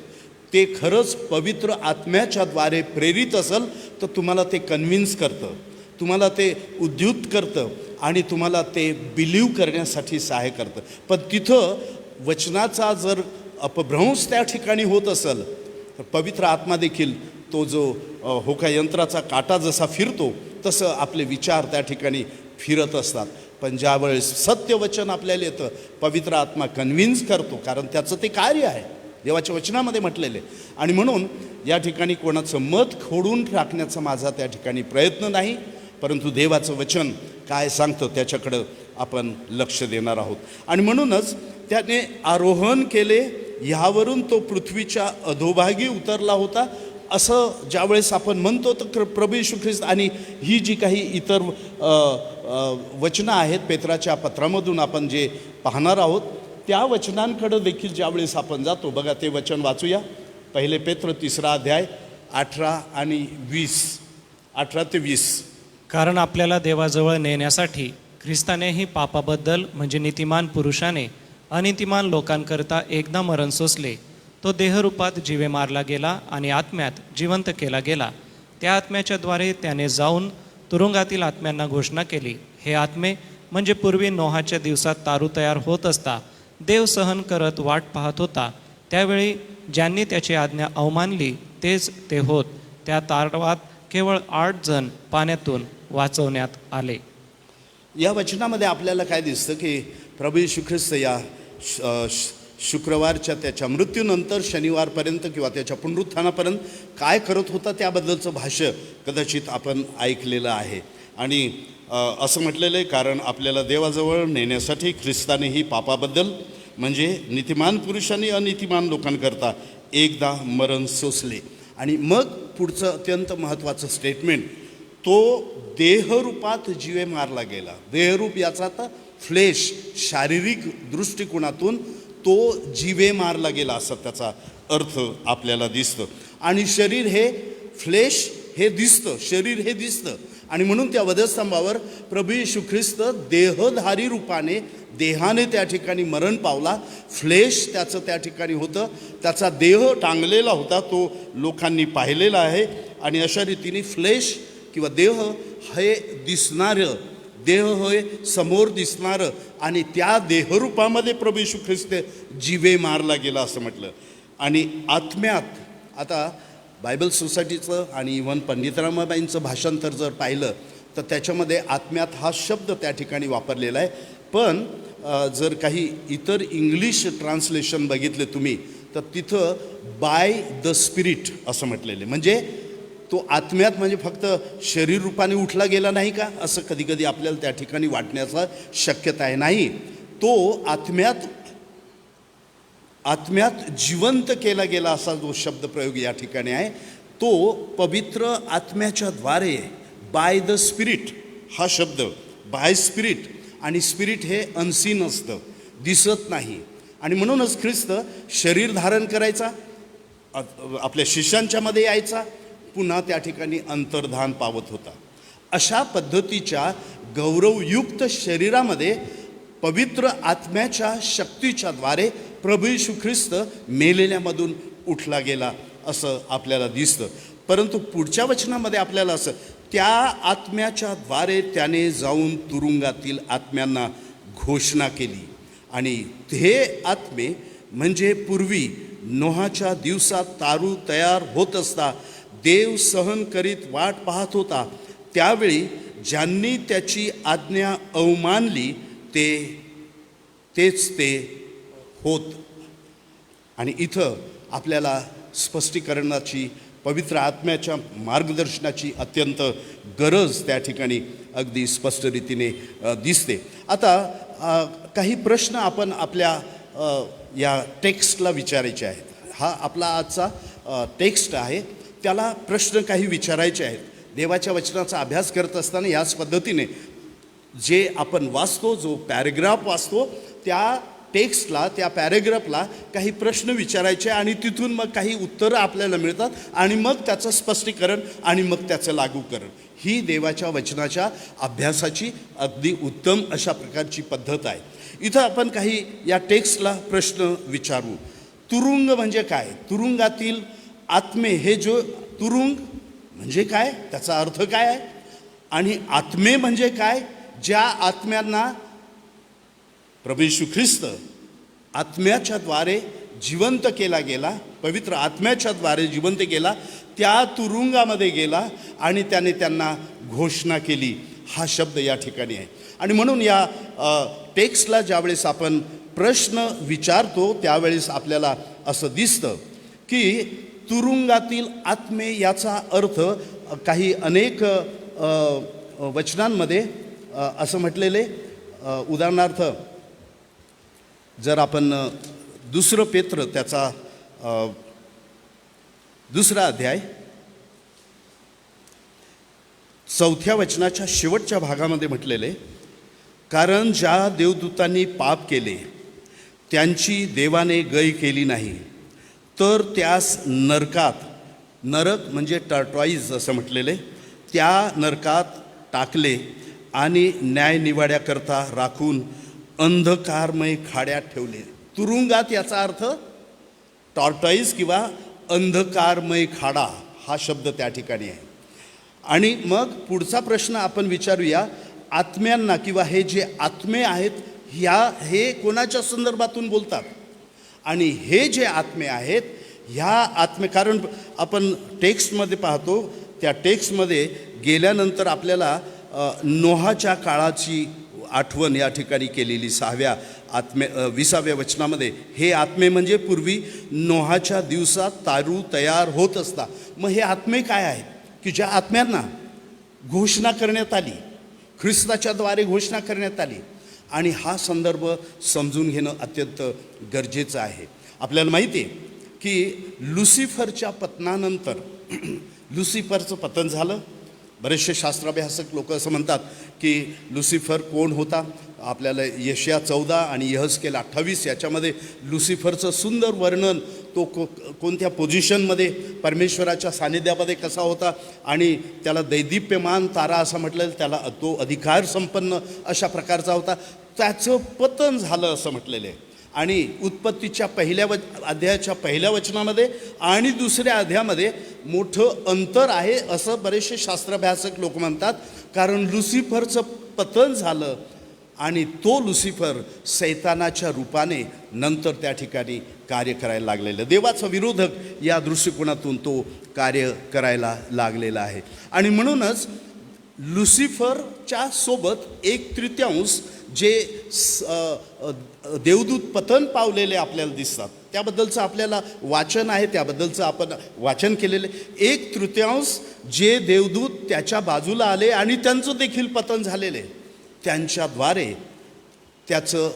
Speaker 4: ते खरंच पवित्र आत्म्याच्या द्वारे प्रेरित असेल तर तुम्हाला ते कन्व्हिन्स करतं, तुम्हाला ते उद्युक्त करतं आणि तुम्हाला ते बिलीव करण्यासाठी सहाय्य करतं. पण तिथं वचनाचा जर अपभ्रंश त्या ठिकाणी होत असेल तर पवित्र आत्मा देखील तो जो होका यंत्राचा काटा जसा फिरतो तसं आपले विचार त्या ठिकाणी फिरत असतात. पण ज्यावेळेस सत्यवचन आपल्याला येतं पवित्र आत्मा कन्व्हिन्स करतो, कारण त्याचं ते कार्य आहे, देवाच्या वचनामध्ये म्हटलेले. आणि म्हणून या ठिकाणी कोणाचं मत खोडून टाकण्याचा माझा त्या ठिकाणी प्रयत्न नाही, परंतु देवाचं वचन काय सांगतं त्याच्याकडं आपण लक्ष देणार आहोत. आणि म्हणूनच त्याने आरोहण केले, ह्यावरून तो पृथ्वीच्या अधोभागी उतरला होता असं ज्यावेळेस आपण म्हणतो तर प्रभू येशू ख्रिस्त आणि ही जी काही इतर वचनं आहेत पेत्राच्या पत्रामधून आपण जे पाहणार आहोत त्या वचनांकडं देखील ज्यावेळेस आपण जातो, बघा ते वचन वाचूया. 1 पेत्र 3 अध्याय 18 आणि 20, 18 ते 20.
Speaker 1: कारण आपल्याला देवाजवळ नेण्यासाठी ख्रिस्तानेही पापाबद्दल म्हणजे नीतिमान पुरुषाने अनितिमान लोकांकरता एकदा मरण सोसले. तो देहरूपात जीवे मारला गेला आणि आत्म्यात जिवंत केला गेला. त्या आत्म्याच्या द्वारे त्याने जाऊन तुरुंगातील आत्म्यांना घोषणा केली, हे आत्मे म्हणजे पूर्वी नोहाच्या दिवसात तारू तयार होत असता देव सहन करत वाट पाहत होता, त्यावेळी ज्यांनी त्याची आज्ञा अवमानली तेच ते होत. त्या तारवात केवळ 8 जण पाण्यातून वाचवण्यात आले.
Speaker 4: या वचनामध्ये आपल्याला काय दिसतं की प्रभू येशू ख्रिस्त या शुक्रवारच्या त्याच्या मृत्यूनंतर शनिवारपर्यंत किंवा त्याच्या पुनरुत्थानापर्यंत काय करत होता त्याबद्दलचं भाष्य कदाचित आपण ऐकलेलं आहे. आणि असं म्हटलेलं आहे, कारण आपल्याला देवाजवळ नेण्यासाठी ख्रिस्तानेही पापाबद्दल म्हणजे नीतिमान पुरुषांनी अनितिमान लोकांकरता एकदा मरण सोसले. आणि मग पुढचं अत्यंत महत्त्वाचं स्टेटमेंट, तो देहरूपात जीवे मारला गेला. देहरूप याचा आता फ्लेश, शारीरिक दृष्टिकोनातून तो जीवे मारला गेला असं त्याचा अर्थ आपल्याला दिसतं. आणि शरीर हे फ्लेश हे दिसतं, शरीर हे दिसतं. आणि म्हणून त्या वधस्तंभावर प्रभू येशू ख्रिस्त देहधारी रूपाने देहाने त्या ठिकाणी मरण पावला. फ्लेश त्याचं त्या ठिकाणी होतं, त्याचा देह टांगलेला होता, तो लोकांनी पाहिलेला आहे. आणि अशा रीतीने फ्लेश किंवा देह हे दिसणारं, देह होय समोर दिसणारं, आणि त्या देहरूपामध्ये प्रभू येशू ख्रिस्त जीवे मारला गेला असं म्हटलं. आणि आत्म्यात, आता बायबल सोसायटीचं आणि इव्हन पंडित रमाबाईंचं भाषांतर जर पाहिलं तर त्याच्यामध्ये आत्म्यात हा शब्द त्या ठिकाणी वापरलेला आहे. पण जर काही इतर इंग्लिश ट्रान्सलेशन बघितले तुम्ही तर तिथं बाय द स्पिरिट असं म्हटलेलं आहे. म्हणजे तो आत्म्यात म्हणजे फक्त शरीर रूपाने उठला गेला नाही का, असं कधीकधी आपल्याला त्या ठिकाणी वाटण्याचा शक्यता आहे. नाही, तो आत्म्यात जिवंत केला गेला असा जो शब्दप्रयोग या ठिकाणी आहे तो पवित्र आत्म्याच्या द्वारे, बाय द स्पिरिट हा शब्द, बाय स्पिरिट, आणि स्पिरिट हे अनसीन असतं, दिसत नाही. आणि म्हणूनच ख्रिस्त शरीर धारण करायचा, आपल्या शिष्यांच्या मध्ये यायचा, पुन्हा त्या ठिकाणी अंतर्धान पावत होता. अशा पद्धतीच्या गौरवयुक्त शरीरामध्ये पवित्र आत्म्याच्या शक्तीच्या द्वारे प्रभू येशू ख्रिस्त मेलेल्यामधून उठला गेला असं आपल्याला दिसतं. परंतु पुढच्या वचनामध्ये आपल्याला असं, त्या आत्म्याच्या द्वारे त्याने जाऊन तुरुंगातील आत्म्यांना घोषणा केली. आणि हे आत्मे म्हणजे पूर्वी नोहाच्या दिवसात तारू तयार होत असता देव सहन करीत वाट पाहत होता, त्यावेळी ज्यांनी त्याची आज्ञा अवमानली तेच ते होत. आणि इथं आपल्याला स्पष्टीकरणाची, पवित्र आत्म्याच्या मार्गदर्शनाची अत्यंत गरज त्या ठिकाणी अगदी स्पष्ट रीतीने दिसते. आता काही प्रश्न आपण आपल्या या टेक्स्टला विचारायचे आहेत. हा आपला आजचा टेक्स्ट आहे, त्याला प्रश्न काही विचारायचे आहेत. देवाच्या वचनाचा अभ्यास करत असताना याच पद्धतीने जे आपण वाचतो, जो पॅरेग्राफ वाचतो, त्या टेक्स्टला, त्या पॅरेग्राफला काही प्रश्न विचारायचे आणि तिथून मग काही उत्तरं आपल्याला मिळतात आणि मग त्याचं स्पष्टीकरण आणि मग त्याचं लागूकरण. ही देवाच्या वचनाच्या अभ्यासाची अगदी उत्तम अशा प्रकारची पद्धत आहे. इथं आपण काही या टेक्स्टला प्रश्न विचारू. तुरुंग म्हणजे काय? तुरुंगातील आत्मे, हे जो तुरुंग म्हणजे काय, त्याचा अर्थ काय आहे? आणि आत्मे म्हणजे काय? ज्या आत्म्यांना प्रभू येशू ख्रिस्त आत्म्याच्या द्वारे जिवंत केला गेला, पवित्र आत्म्याच्या द्वारे जिवंत केला, त्या तुरुंगामध्ये गेला आणि त्याने त्यांना घोषणा केली. हा शब्द या ठिकाणी आहे. आणि म्हणून या टेक्स्टला ज्यावेळेस आपण प्रश्न विचारतो त्यावेळेस आपल्याला असं दिसतं की तुरुंगातील आत्मे याचा अर्थ काही अनेक वचनांमध्ये असं म्हटलेले. उदाहरणार्थ जर आपण 2 पेत्र त्याचा 2रा अध्याय 4थ्या वचनाच्या शेवटच्या भागामध्ये म्हटलेले, कारण ज्या देवदूतांनी पाप केले त्यांची देवाने गय केली नाही, तर त्यास नरकात, नरक म्हणजे टर्टॉईज असं म्हटलेले, त्या नरकात टाकले आणि न्यायनिवाड्याकरता राखून अंधकारमय खाड्यात ठेवले. तुरुंगात याचा अर्थ टॉर्टॉईज किंवा अंधकारमय खाडा हा शब्द त्या ठिकाणी आहे. आणि मग पुढचा प्रश्न आपण विचारूया, आत्म्यांना किंवा हे जे आत्मे आहेत हे कोणाच्या संदर्भातून बोलतात? आणि हे जे आत्मे आहेत ह्या आत्मे, कारण आपण टेक्स्टमध्ये पाहतो, त्या टेक्स्टमध्ये गेल्यानंतर आपल्याला नोहाच्या काळाची आठवण या ठिकाणी केलेली 20व्या वचनामध्ये. हे आत्मे म्हणजे पूर्वी नोहाच्या दिवसात तारू तयार होत असता. मग हे आत्मे काय आहेत की ज्या आत्म्यांना घोषणा करण्यात आली, ख्रिस्ताच्या द्वारे घोषणा करण्यात आली. आणि हा संदर्भ समजून घेणं अत्यंत गरजेचं आहे. आपल्याला माहिती आहे की लुसिफरच्या पतनानंतर लुसिफरचं पतन झालं. बरेचसे शास्त्राभ्यासक लोक असं म्हणतात की लुसिफर कोण होता. आपल्याला यशया 14 आणि यहजकेल 28 याच्यामध्ये लुसिफरचं सुंदर वर्णन, तो कोणत्या पोझिशनमध्ये परमेश्वराच्या सानिध्यामध्ये कसा होता आणि त्याला दैदिप्यमान तारा असं म्हटलं, त्याला तो अधिकार संपन्न अशा प्रकारचा होता. त्याचं पतन झालं असं म्हटलेलं आहे. आणि उत्पत्तीच्या अध्यायाच्या पहिल्या वचनामध्ये आणि 2ऱ्या अध्यायामध्ये मोठं अंतर आहे असं बरेचसे शास्त्राभ्यासक लोक म्हणतात. कारण लुसिफरचं पतन झालं आणि तो लुसिफर सैतानाच्या रूपाने नंतर त्या ठिकाणी कार्य करायला लागलेलं, देवाचा विरोधक या दृष्टिकोनातून तो कार्य करायला लागलेला आहे. आणि म्हणूनच लुसिफरच्या सोबत 1/3 जे देवदूत पतन पावलेले आपल्याला दिसतात, त्याबद्दलचं आपल्याला वाचन आहे, त्याबद्दलचं आपण वाचन केलेलं. 1/3 जे देवदूत त्याच्या बाजूला आले आणि त्यांचं देखील पतन झालेले, त्यांच्याद्वारे त्याचं,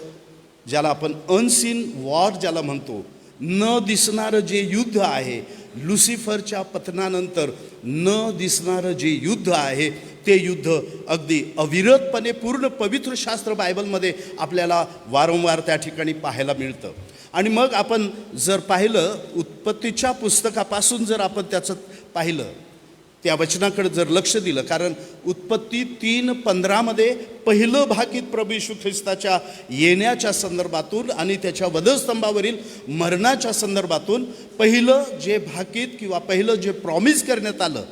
Speaker 4: ज्याला आपण अनसीन वॉर ज्याला म्हणतो, न दिसणारं जे युद्ध आहे, लुसिफरच्या पतनानंतर न दिसणारं जे युद्ध आहे ते युद्ध अगदी अविरतपणे पूर्ण पवित्र शास्त्र बायबलमध्ये आपल्याला वारंवार त्या ठिकाणी पाहायला मिळतं. आणि मग आपण जर पाहिलं, उत्पत्तीच्या पुस्तकापासून जर आपण त्याचं पाहिलं, त्या वचनाकडे जर लक्ष दिलं, कारण उत्पत्ती 3:15 पहिलं भाकीत प्रभू येशू ख्रिस्ताच्या येण्याच्या संदर्भातून आणि त्याच्या वधस्तंभावरील मरणाच्या संदर्भातून पहिलं जे भाकीत किंवा पहिलं जे प्रॉमिस करण्यात आलं,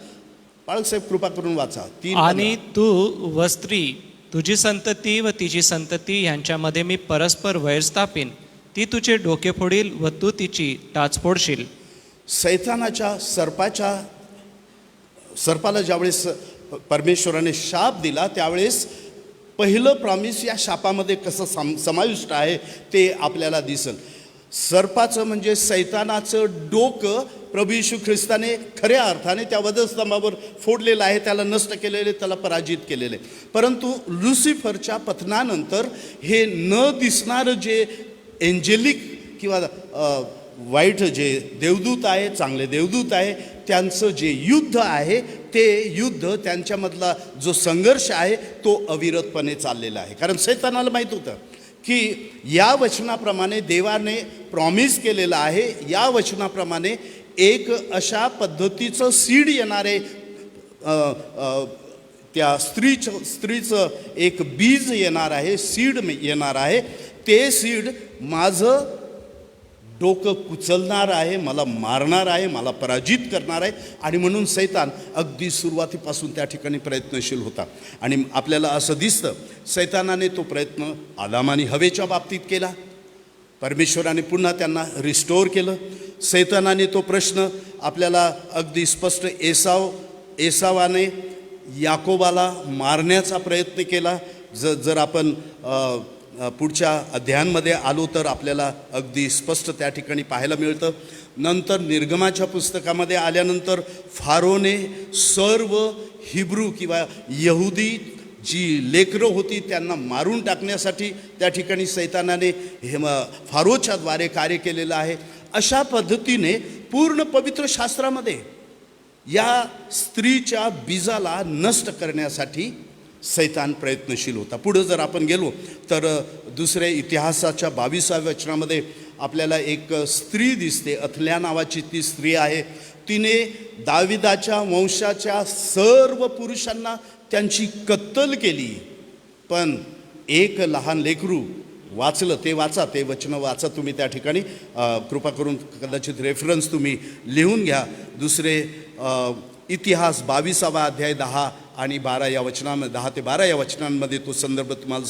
Speaker 4: बाळकसाहेब कृपा करून वाचा. 3:15.
Speaker 1: आणि तू व स्त्री, तुझी संतती व तिची संतती यांच्यामध्ये मी परस्पर वैर स्थापीन, ती तुझे डोके फोडील व तू तिची टाच फोडशील.
Speaker 4: सैतानाच्या सर्पाला ज्यावेळेस परमेश्वराने शाप दिला, त्यावेळेस पहिलं प्रॉमिस या शापामध्ये कसं समाविष्ट आहे ते आपल्याला दिसेल. सर्पाचं म्हणजे सैतानाचं डोकं प्रभू येशू ख्रिस्ताने खऱ्या अर्थाने त्या वधस्तंभावर फोडलेलं आहे, त्याला नष्ट केलेले, त्याला पराजित केलेले. परंतु लुसिफरच्या पतनानंतर हे न दिसणारं जे एंजेलिक किंवा वाईट जे देवदूत आहे, चांगले देवदूत आहे, त्यांचं जे युद्ध आहे ते युद्ध, त्यांच्यामधला जो संघर्ष आहे तो अविरतपणे चाललेला आहे. कारण सैतानाला माहीत होतं की या वचनाप्रमाणे देवाने प्रॉमिस केलेलं आहे, या वचनाप्रमाणे एक अशा पद्धतीचं सीड येणारे, त्या स्त्रीचं एक बीज येणार आहे, सीड येणार आहे. ते सीड माझं डोकं कुचलणार आहे, मला मारणार आहे, मला पराजित करणार आहे. आणि म्हणून सैतान अगदी सुरुवातीपासून त्या ठिकाणी प्रयत्नशील होता. आणि आपल्याला असं दिसतं, सैतानाने तो प्रयत्न आदाम आणि हवेच्या बाबतीत केला, परमेश्वराने पुन्हा त्यांना रिस्टोर केलं. सैतानाने तो प्रश्न आपल्याला अगदी स्पष्ट, एसावाने याकोबाला मारण्याचा प्रयत्न केला. जर आपण पुढच्या अध्यायांमध्ये आलो तर आपल्याला अगदी स्पष्ट त्या ठिकाणी पाहायला मिळतं. नंतर निर्गमाच्या पुस्तकामध्ये आल्यानंतर फारोने सर्व हिब्रू किंवा यहुदी जी लेकरं होती त्यांना मारून टाकण्यासाठी त्या ठिकाणी सैतानाने फारोच्या द्वारे कार्य केलेलं आहे. अशा पद्धतीने पूर्ण पवित्र शास्त्रामध्ये या स्त्रीच्या बीजाला नष्ट करण्यासाठी सैतान प्रयत्नशील होता. पुढं जर आपण गेलो तर दुसऱ्या इतिहासाच्या 22व्या वचनामध्ये आपल्याला एक स्त्री दिसते, अथल्या नावाची ती स्त्री आहे. तिने दाविदाच्या वंशाच्या सर्व पुरुषांना त्यांची कत्तल केली. पण एक लहान लेकरू वाचलं, ते वाचा, ते वचन वाचा तुम्ही त्या ठिकाणी, कृपा करून कदाचित रेफरन्स तुम्ही लिहून घ्या. दुसरे इतिहास 22वा अध्याय 10 आणि 12 या वचनामध्ये, 10 ते 12 या वचनांमध्ये तो संदर्भ तुम्हाला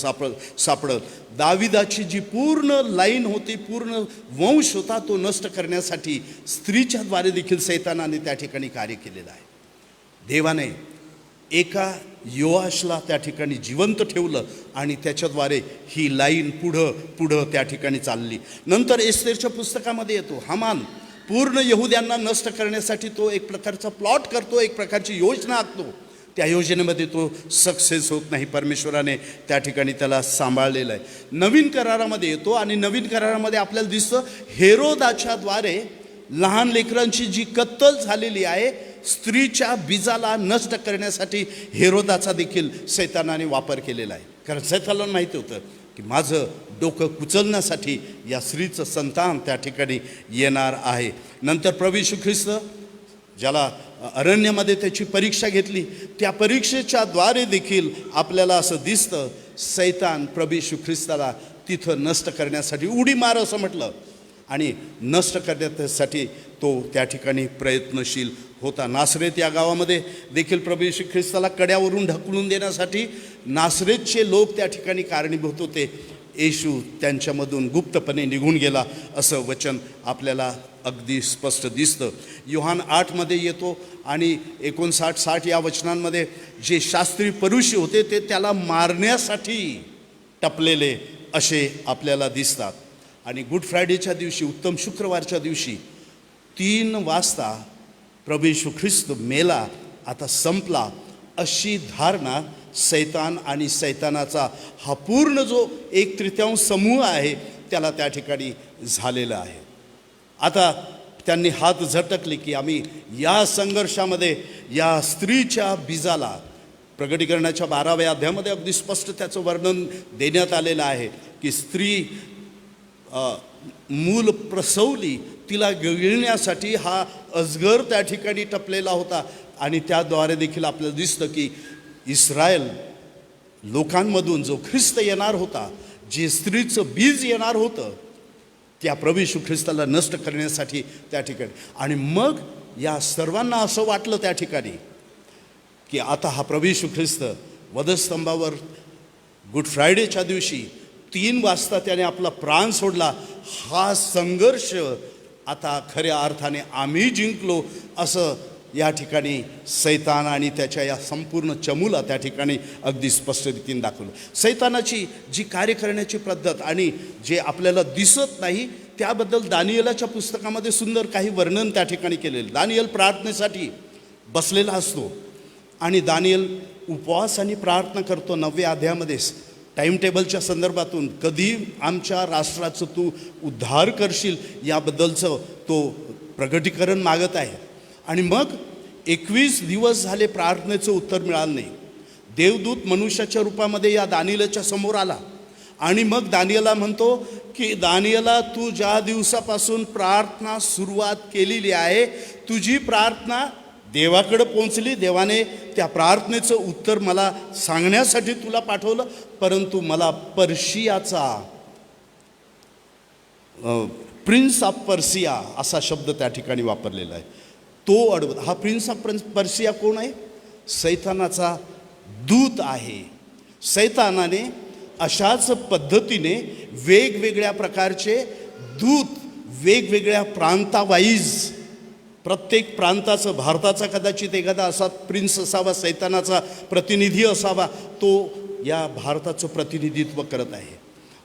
Speaker 4: सापडत. दाविदाची जी पूर्ण लाईन होती, पूर्ण वंश होता, तो नष्ट करण्यासाठी स्त्रीच्या द्वारे देखील सैतानाने त्या ठिकाणी कार्य केलेलं आहे. देवाने एका योआशला त्या ठिकाणी जिवंत ठेवलं आणि त्याच्याद्वारे ही लाईन पुढं त्या ठिकाणी चालली. नंतर एस्तेरच्या पुस्तकामध्ये येतो, हामान पूर्ण यहुद्यांना नष्ट करण्यासाठी तो एक प्रकारचा प्लॉट करतो, एक प्रकारची योजना आखतो. त्या योजनेमध्ये तो सक्सेस होत नाही. परमेश्वराने त्या ठिकाणी त्याला सांभाळलेलं आहे. नवीन करारामध्ये येतो आणि नवीन करारामध्ये आपल्याला दिसतं हेरोदाच्या द्वारे लहान लेकरांची जी कत्तल झालेली आहे, स्त्रीच्या बीजाला नष्ट करण्यासाठी हेरोदाचा देखील सैतानाने वापर केलेला आहे. कारण सैतानाला माहिती होतं की माझं डोकं कुचलण्यासाठी या स्त्रीचं संतान त्या ठिकाणी येणार आहे. नंतर प्रभू येशू ख्रिस्त ज्याला अरण्यामध्ये त्याची परीक्षा घेतली, त्या परीक्षेच्या द्वारे देखील आपल्याला असं दिसतं सैतान प्रभू येशू ख्रिस्ताला तिथं नष्ट करण्यासाठी उडी मार असं म्हटलं. आणि नष्ट करण्यासाठी तो त्या ठिकाणी प्रयत्नशील होता. नासरेत या गावामध्ये देखील प्रभू येशू ख्रिस्ताला कड्यावरून ढकलून देण्यासाठी नासरेतचे लोक त्या ठिकाणी कारणीभूत होते. येशू त्यांच्यामधून गुप्तपणे निघून गेला असं वचन आपल्याला अगदी स्पष्ट दिसतं. योहान 8मध्ये येतो आणि 59-60 या वचनांमध्ये जे शास्त्री परुषी होते ते त्याला मारण्यासाठी टपलेले असे आपल्याला दिसतात. आणि गुड फ्रायडेच्या दिवशी, उत्तम शुक्रवारच्या दिवशी 3 वाजता प्रभू येशू ख्रिस्त मेला, आता संपला, अशी धारणा सैतान आणि सैतानाचा हा पूर्ण जो 1/3 समूह आहे त्याला त्या ठिकाणी झालेला आहे. आता त्यांनी हात झटकले की आम्ही या संघर्षामध्ये या स्त्रीच्या बीजाला, प्रगटीकरणाच्या 12व्या अध्यायामध्ये अगदी स्पष्ट त्याचं वर्णन देण्यात आलेलं आहे की स्त्री मूल प्रसवली, तिला गिळण्यासाठी हा अजगर त्या ठिकाणी टपलेला होता. आणि त्याद्वारे देखील आपल्याला दिसतं की इस्रायल लोकांमधून जो ख्रिस्त येणार होता, जे स्त्रीचं बीज येणार होतं, त्या प्रभू येशू ख्रिस्ताला नष्ट करण्यासाठी त्या ठिकाणी. आणि मग या सर्वांना असं वाटलं त्या ठिकाणी की आता हा प्रभू येशू ख्रिस्त वधस्तंभावर गुड फ्रायडेच्या दिवशी 3 वाजता त्याने आपला प्राण सोडला. हा संघर्ष आता खऱ्या अर्थाने आम्ही जिंकलो असं या ठिकाणी सैतान आणि त्याच्या या संपूर्ण चमूला त्या ठिकाणी अगदी स्पष्ट रीतीने दाखवलं. सैतानाची जी कार्य करण्याची पद्धत आणि जे आपल्याला दिसत नाही त्याबद्दल दानियेलाच्या पुस्तकामध्ये सुंदर काही वर्णन त्या ठिकाणी केलेलं. दानियल प्रार्थनेसाठी बसलेला असतो आणि दानियल उपवास आणि प्रार्थना करतो. 9व्या अध्यायामध्ये टाईम टेबलच्या संदर्भातून कधी आमच्या राष्ट्राचं तू उद्धार करशील याबद्दलचं तो प्रगटीकरण मागत आहे. आणि मग 21 दिवस झाले प्रार्थनेचं उत्तर मिळालं नाही. देवदूत मनुष्याच्या रूपामध्ये या दानियेलाच्या समोर आला आणि मग दानियेला म्हणतो की दानियेला, तू ज्या दिवसापासून प्रार्थना सुरुवात केलेली आहे, तुझी प्रार्थना देवाकडे पोहोचली, देवाने त्या प्रार्थनेचं उत्तर मला सांगण्यासाठी तुला पाठवलं, परंतु मला पर्शियाचा प्रिन्स ऑफ पर्सिया असा शब्द त्या ठिकाणी वापरलेला आहे. तो अडवत. हा प्रिन्स ऑफ पर्सिया कोण आहे? सैतानाचा दूत आहे. सैतानाने अशाच पद्धतीने वेगवेगळ्या प्रकारचे दूत वेगवेगळ्या प्रांतावाईज, प्रत्येक प्रांताचं, भारताचा कदाचित एखादा असा प्रिन्स असावा, सैतानाचा प्रतिनिधी असावा, तो या भारताचं प्रतिनिधित्व करत आहे.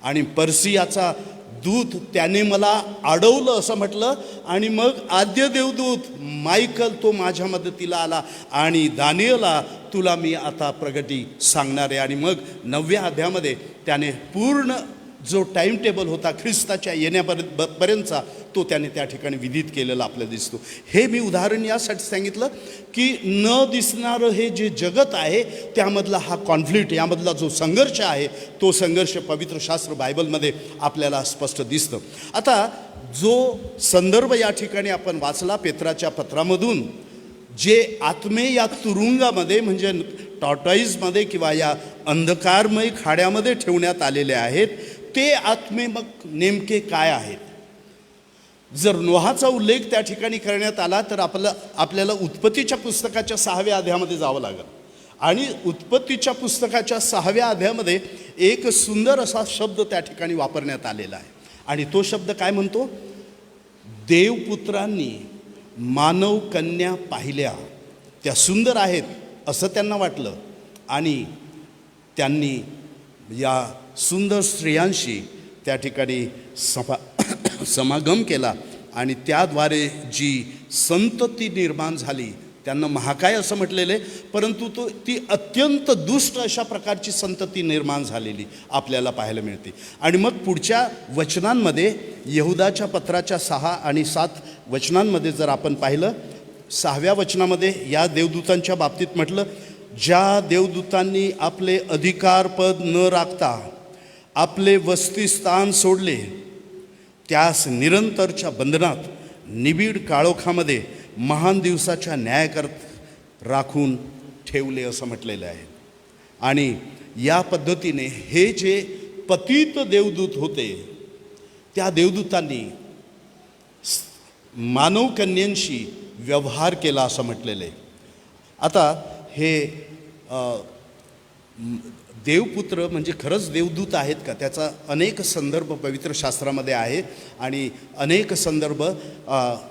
Speaker 4: आणि पर्सियाचा दूत त्याने मला अडवलं असं म्हटलं. आणि मग आद्य देवदूत मायकल तो माझ्या मदतीला आला आणि दानियेला, तुला मी आता प्रगती सांगणार आहे. आणि मग 9व्या अध्यायामध्ये त्याने पूर्ण जो टाईम टेबल होता ख्रिस्ताच्या येण्यापर्यंतचा तो त्याने त्या ठिकाणी विधित केलेला आपल्याला दिसतो. हे मी उदाहरण यासाठी सांगितलं की न दिसणारं हे जे जगत आहे त्यामधला हा कॉन्फ्लिक्ट, यामधला जो संघर्ष आहे तो संघर्ष पवित्र शास्त्र बायबलमध्ये आपल्याला स्पष्ट दिसतं. आता जो संदर्भ या ठिकाणी आपण वाचला पेत्राच्या पत्रामधून, जे आत्मे या तुरुंगामध्ये म्हणजे टॉर्टॉईजमध्ये किंवा या अंधकारमय खाड्यामध्ये ठेवण्यात आलेले आहेत, ते आत्मे मग नेमके काय आहेत? जर नोहाचा उल्लेख त्या ठिकाणी करण्यात आला तर आपल्याला उत्पत्तीच्या पुस्तकाच्या 6व्या अध्यायामध्ये जावं लागेल. आणि उत्पत्तीच्या पुस्तकाच्या 6व्या अध्यायामध्ये एक सुंदर असा शब्द त्या ठिकाणी वापरण्यात आलेला आहे. आणि तो शब्द काय म्हणतो? देवपुत्रांनी मानव कन्या पाहिल्या, त्या सुंदर आहेत असं त्यांना वाटलं आणि त्यांनी या सुंदर स्त्रियांशी त्या ठिकाणी समागम केला आणि त्याद्वारे जी संतती निर्माण झाली, त्यांना महाकाय असं म्हटलेलं आहे, परंतु ती अत्यंत दुष्ट अशा प्रकारची संतती निर्माण झालेली आपल्याला पाहायला मिळते. आणि मग पुढच्या वचनांमध्ये यहुदाच्या पत्राच्या 6 आणि 7 वचनांमध्ये जर आपण पाहिलं, 6व्या वचनामध्ये या देवदूतांच्या बाबतीत म्हटलं, ज्या देवदूतांनी आपले अधिकारपद न राखता आपले वसतिस्थान सोडले, त्यास निरंतरच्या बंधनात निबिड काळोखामध्ये महान दिवसाच्या न्यायाकरता राखून ठेवले असं म्हटलेलं आहे. आणि या पद्धतीने हे जे पतित देवदूत होते त्या देवदूतांनी मानवकन्यांशी व्यवहार केला असं म्हटलेलं आहे. आता हे देवपुत्र म्हणजे खरंच देवदूत आहेत का, त्याचा अनेक संदर्भ पवित्र शास्त्रामध्ये आहे. आणि अनेक संदर्भ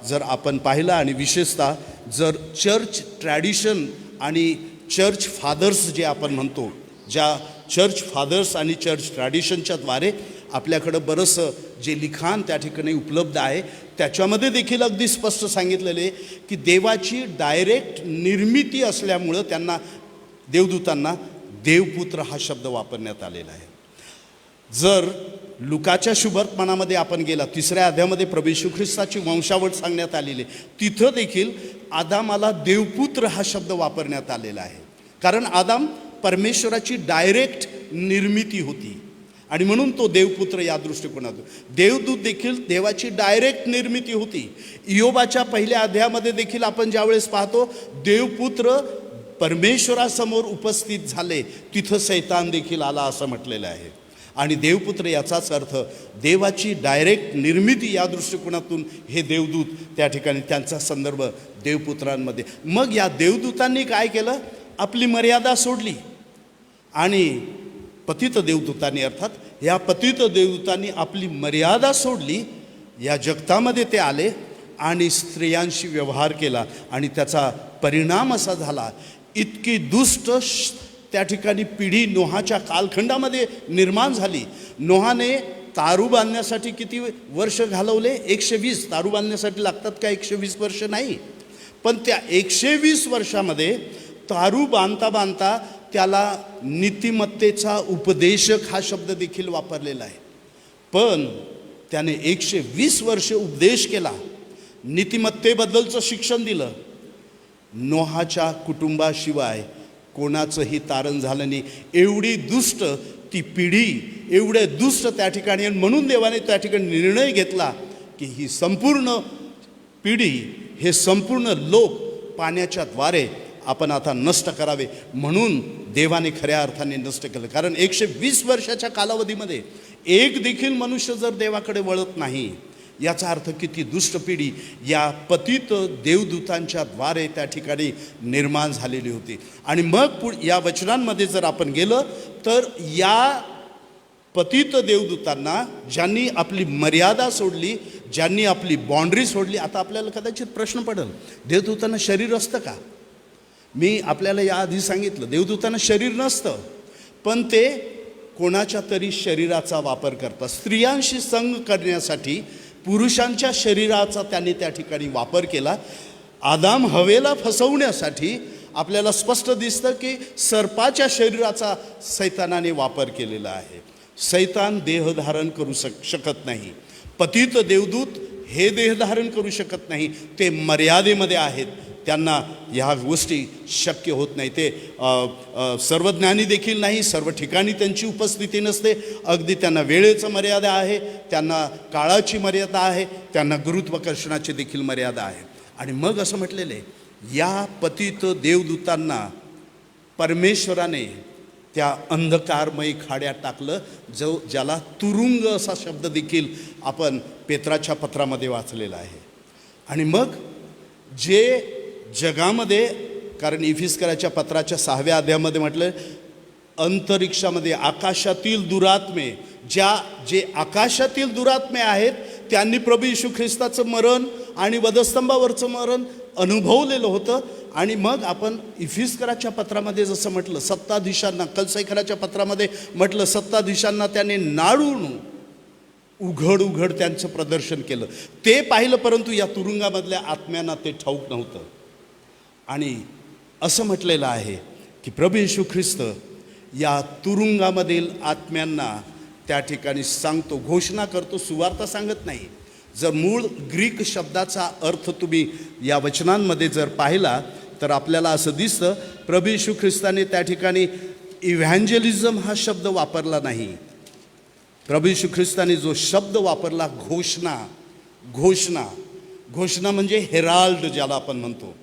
Speaker 4: जर आपण पाहिला आणि विशेषतः जर चर्च ट्रॅडिशन आणि चर्च फादर्स जे आपण म्हणतो, ज्या चर्च फादर्स आणि चर्च ट्रॅडिशनच्या द्वारे आपल्याकडं बरंचसं जे लिखाण त्या ठिकाणी उपलब्ध आहे, त्याच्यामध्ये देखील अगदी स्पष्ट सांगितलेले आहे की देवाची डायरेक्ट निर्मिती असल्यामुळं त्यांना देवदूतांना देवपुत्र हा शब्द वापरण्यात आलेला आहे. जर लुकाच्या शुभवर्तमानामध्ये आपण गेला 3ऱ्या अध्यायामध्ये प्रभू येशू ख्रिस्ताची वंशावळ सांगण्यात आलेली, तिथं देखील आदामाला देवपुत्र हा शब्द वापरण्यात आलेला आहे. कारण आदाम परमेश्वराची डायरेक्ट निर्मिती होती आणि म्हणून तो देवपुत्र या दृष्टिकोनातून. देवदूत देखील देवाची डायरेक्ट निर्मिती होती. इयोबाच्या पहिल्या अध्यायामध्ये देखील आपण ज्यावेळेस पाहतो देवपुत्र परमेश्वरासमोर उपस्थित झाले, तिथं सैतान देखील आला असं म्हटलेलं आहे. आणि देवपुत्र याचाच अर्थ देवाची डायरेक्ट निर्मिती या दृष्टिकोनातून हे देवदूत त्या ठिकाणी त्यांचा संदर्भ देवपुत्रांमध्ये. मग या देवदूतांनी काय केलं, आपली मर्यादा सोडली आणि पतित देवदूतांनी अर्थात या पतित देवदूतांनी आपली मर्यादा सोडली, या जगतामध्ये ते आले आणि स्त्रियांशी व्यवहार केला आणि त्याचा परिणाम असा झाला, इतकी दुष्ट त्या ठिकाणी पिढी नोहाच्या कालखंडामध्ये निर्माण झाली. नोहाने तारू बांधण्यासाठी किती वर्ष घालवले, 120. तारू बांधण्यासाठी लागतात का 120 वर्ष? नाही. पण त्या 120 वर्षामध्ये तारू बांधता बांधता त्याला नीतिमत्तेचा उपदेशक हा शब्द देखील वापरलेला आहे. पण त्याने 120 वर्ष उपदेश केला, नीतिमत्तेबद्दलचं शिक्षण दिलं. नोहाच्या कुटुंबाशिवाय कोणाचंही तारण झालं नाही. एवढी दुष्ट ती पिढी, एवढे दुष्ट त्या ठिकाणी. आणि म्हणून देवाने त्या ठिकाणी निर्णय घेतला की ही संपूर्ण पिढी, हे संपूर्ण लोक पाण्याच्या द्वारे आपण आता नष्ट करावे. म्हणून देवाने खऱ्या अर्थाने नष्ट केलं. कारण 120 वर्षाच्या कालावधीमध्ये एक देखील मनुष्य जर देवाकडे वळत नाही, याचा अर्थ किती दुष्ट पिढी या पतित देवदूतांच्या द्वारे त्या ठिकाणी निर्माण झालेली होती. आणि मग या वचनांमध्ये जर आपण गेलं तर या पतित देवदूतांना ज्यांनी आपली मर्यादा सोडली, ज्यांनी आपली बाउंड्री सोडली. आता आपल्याला कदाचित प्रश्न पडेल, देवदूतांना शरीर असतं का? मी आपल्याला याआधी सांगितलं, देवदूतांना शरीर नसतं, पण ते कोणाच्या तरी शरीराचा वापर करतात. स्त्रियांशी संग करण्यासाठी पुरुषांच्या शरीराचा त्यांनी त्या ठिकाणी वापर केला. आदाम हवेला फसवण्यासाठी आपल्याला स्पष्ट दिसतं की सर्पाच्या शरीराचा सैतानाने वापर केलेला आहे. सैतान देहधारण करू शकत नाही. पतित देवदूत हे देहधारण करू शकत नाही. ते मर्यादेमध्ये आहेत, त्यांना ह्या गोष्टी शक्य होत नाही. ते सर्वज्ञानी देखील नाही, सर्व ठिकाणी त्यांची उपस्थिती नसते. अगदी त्यांना वेळेचं मर्यादा आहे, त्यांना काळाची मर्यादा आहे, त्यांना गुरुत्वाकर्षणाची देखील मर्यादा आहे. आणि मग असं म्हटलेलं आहे, या पतित देवदूतांना परमेश्वराने त्या अंधकारमयी खाड्यात टाकलं, ज्याला तुरुंग असा शब्द देखील आपण पेत्राच्या पत्रामध्ये वाचलेला आहे. आणि मग जे जगामध्ये, कारण इफिस्कराच्या पत्राच्या 6व्या अध्यायामध्ये म्हटलं, अंतरिक्षामध्ये आकाशातील दुरात्मे, जे आकाशातील दुरात्मे आहेत त्यांनी प्रभू येशू ख्रिस्ताचं मरण आणि वधस्तंभावरचं मरण अनुभवलेलं होतं. आणि मग आपण इफिस्कराच्या पत्रामध्ये जसं म्हटलं, सत्ताधीशांना, कलसैखराच्या पत्रामध्ये म्हटलं, सत्ताधीशांना त्याने नाडून उघड त्यांचं प्रदर्शन केलं. ते पाहिलं, परंतु या तुरुंगामधल्या आत्म्यांना ते ठाऊक नव्हतं. आणि असं म्हटलेलं आहे की प्रभू येशू ख्रिस्त या तुरुंगामधील आत्म्यांना त्या ठिकाणी सांगतो, घोषणा करतो, सुवार्ता सांगत नाही. जर मूळ ग्रीक शब्दाचा अर्थ तुम्ही या वचनांमध्ये जर पाहिला तर आपल्याला असं दिसतं, प्रभू येशू ख्रिस्ताने त्या ठिकाणी इव्हँजेलिझम हा शब्द वापरला नाही. प्रभू येशू ख्रिस्ताने जो शब्द वापरला, घोषणा म्हणजे हेराल्ड, ज्याला आपण म्हणतो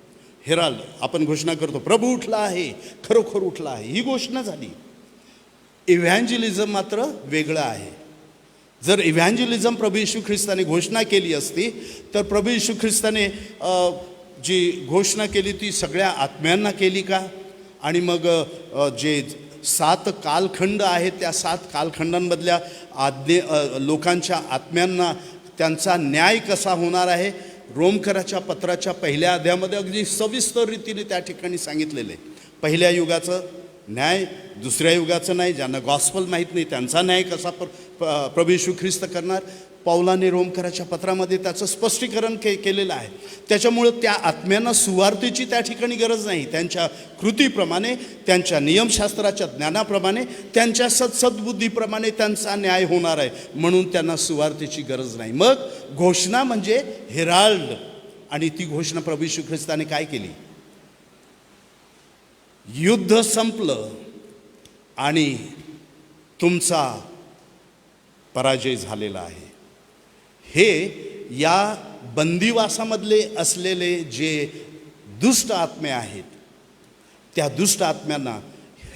Speaker 4: हेराल्ड. आपण घोषणा करतो प्रभू उठला आहे, खरोखर उठला आहे, ही घोषणा झाली. इव्हँजेलिझम मात्र वेगळं आहे. जर इव्हँजलिझम प्रभू येशू ख्रिस्ताने घोषणा केली असती तर प्रभू येशू ख्रिस्ताने जी घोषणा केली ती सगळ्या आत्म्यांना केली का? आणि मग जे 7 कालखंड आहेत त्या 7 कालखंडांमधल्या लोकांच्या आत्म्यांना त्यांचा न्याय कसा होणार आहे, रोमकराच्या पत्राच्या पहिल्या अध्यायामध्ये अगदी सविस्तर रीतीने त्या ठिकाणी सांगितलेलं आहे. पहिल्या युगाचं न्याय, दुसऱ्या युगाचं नाही, ज्यांना गॉस्पल माहीत नाही त्यांचा न्याय कसा प्रभू येशू ख्रिस्त करणार. पौलाने रोमकराच्या पत्रामध्ये त्याचं स्पष्टीकरण केलेलं आहे. त्याच्यामुळं त्या आत्म्यांना सुवार्तेची त्या ठिकाणी गरज नाही. त्यांच्या कृतीप्रमाणे, त्यांच्या नियमशास्त्राच्या ज्ञानाप्रमाणे, त्यांच्या सद्बुद्धीप्रमाणे त्यांचा न्याय होणार आहे, म्हणून त्यांना सुवार्तेची गरज नाही. मग घोषणा म्हणजे हेराल्ड, आणि ती घोषणा प्रभू येशू ख्रिस्ताने काय केली? युद्ध संपलं आणि तुमचा पराजय झालेला आहे. हे या बंदिवासामधले असलेले जे दुष्ट आत्मे आहेत त्या दुष्ट आत्म्यांना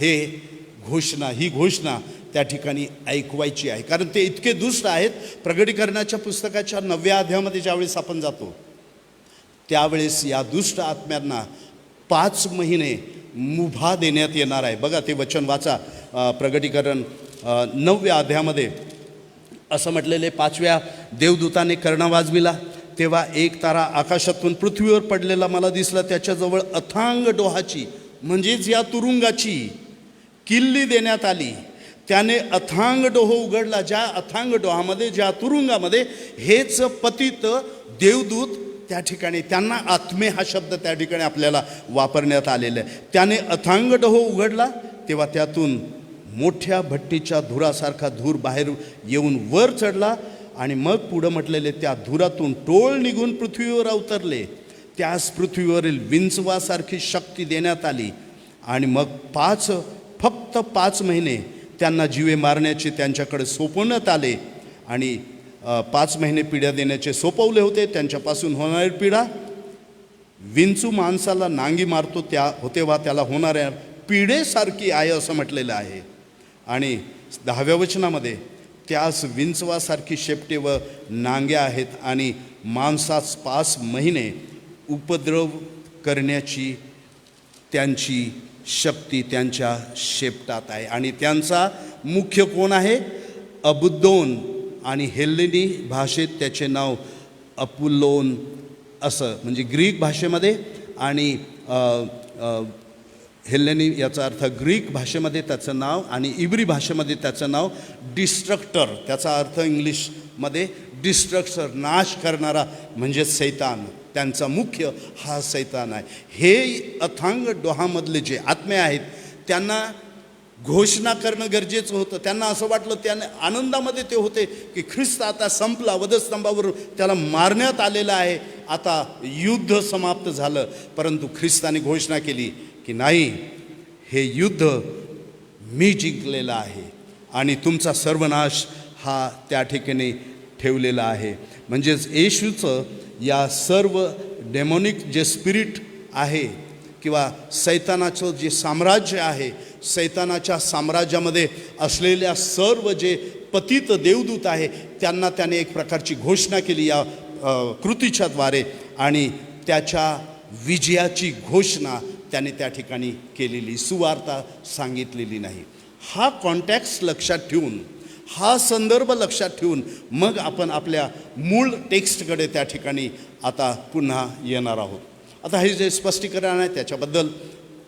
Speaker 4: ही घोषणा त्या ठिकाणी ऐकवायची आहे. कारण ते इतके दुष्ट आहेत. प्रगटीकरणाच्या पुस्तकाच्या 9व्या अध्यायामध्ये ज्यावेळेस आपण जातो त्यावेळेस या दुष्ट आत्म्यांना 5 महिने मुभा देण्यात येणार आहे. बघा ते वचन वाचा, प्रगटीकरण 9व्या अध्यायामध्ये असं म्हटलेले, 5व्या देवदूताने कर्ण वाजविला तेव्हा एक तारा आकाशातून पृथ्वीवर पडलेला मला दिसला. त्याच्याजवळ अथांग डोहाची म्हणजेच या तुरुंगाची किल्ली देण्यात आली. त्याने अथांग डोह उघडला. ज्या अथांग डोहामध्ये, ज्या तुरुंगामध्ये हेच पतित देवदूत त्या ठिकाणी, त्यांना आत्मे हा शब्द त्या ठिकाणी आपल्याला वापरण्यात आलेला आहे. त्याने अथांग डोह उघडला तेव्हा त्यातून मोठ्या भट्टीच्या धुरासारखा धूर बाहेर येऊन वर चढला. आणि मग पुढं म्हटलेले, त्या धुरातून टोळ निघून पृथ्वीवर अवतरले. त्यास पृथ्वीवरील विंचवासारखी शक्ती देण्यात आली. आणि मग फक्त 5 महिने त्यांना जीवे मारण्याचे त्यांच्याकडे सोपवण्यात आले. आणि 5 महिने पिढ्या देण्याचे सोपवले होते. त्यांच्यापासून होणारी पिढा, विंचू माणसाला नांगी मारतो तेव्हा त्याला होणाऱ्या पिढेसारखी आहे असं म्हटलेलं आहे. आणि 10व्या वचनामध्ये त्यास विंचवासारखी शेपटे व नांग्या आहेत आणि माणसास 5 महिने उपद्रव करण्याची त्यांची शक्ती त्यांच्या शेपटात आहे. आणि त्यांचा मुख्य कोण आहे? अबुद्दोन, आणि हेल्लेनी भाषेत त्याचे नाव अपुल्लोन असं, म्हणजे ग्रीक भाषेमध्ये, आणि हेल्लेनी याचा अर्थ ग्रीक भाषेमध्ये त्याचं नाव, आणि इब्री भाषेमध्ये त्याचं नाव डिस्ट्रक्टर, त्याचा अर्थ इंग्लिशमध्ये डिस्ट्रक्टर, नाश करणारा म्हणजे सैतान. त्यांचा मुख्य हा सैतान आहे. हे अथांग डोहामधले जे आत्मे आहेत त्यांना घोषणा करणं गरजेचं होतं. त्यांना असं वाटलं, त्याने आनंदामध्ये ते होते की ख्रिस्त आता संपला, वधस्तंभावर त्याला मारण्यात आलेला आहे, आता युद्ध समाप्त झालं. परंतु ख्रिस्ताने घोषणा केली की नाही, हे युद्ध मी जिंकलेलं आहे आणि तुमचा सर्वनाश हा त्या ठिकाणी ठेवलेला आहे. म्हणजेच येशूचं या सर्व डेमोनिक जे स्पिरिट आहे किंवा सैतानाचं जे साम्राज्य आहे, सैतानाच्या साम्राज्यामध्ये असलेल्या सर्व जे पतित देवदूत आहे त्यांना त्याने एक प्रकारची घोषणा केली या कृतीच्या द्वारे, आणि त्याच्या विजयाची घोषणा त्याने त्या ठिकाणी केलेली, सुवार्ता सांगितलेली नाही. हा कॉन्टॅक्स्ट लक्षात ठेवून, हा संदर्भ लक्षात ठेवून मग आपण आपल्या मूळ टेक्स्टकडे त्या ठिकाणी आता पुन्हा येणार आहोत. आता हे जे स्पष्टीकरण आहे त्याच्याबद्दल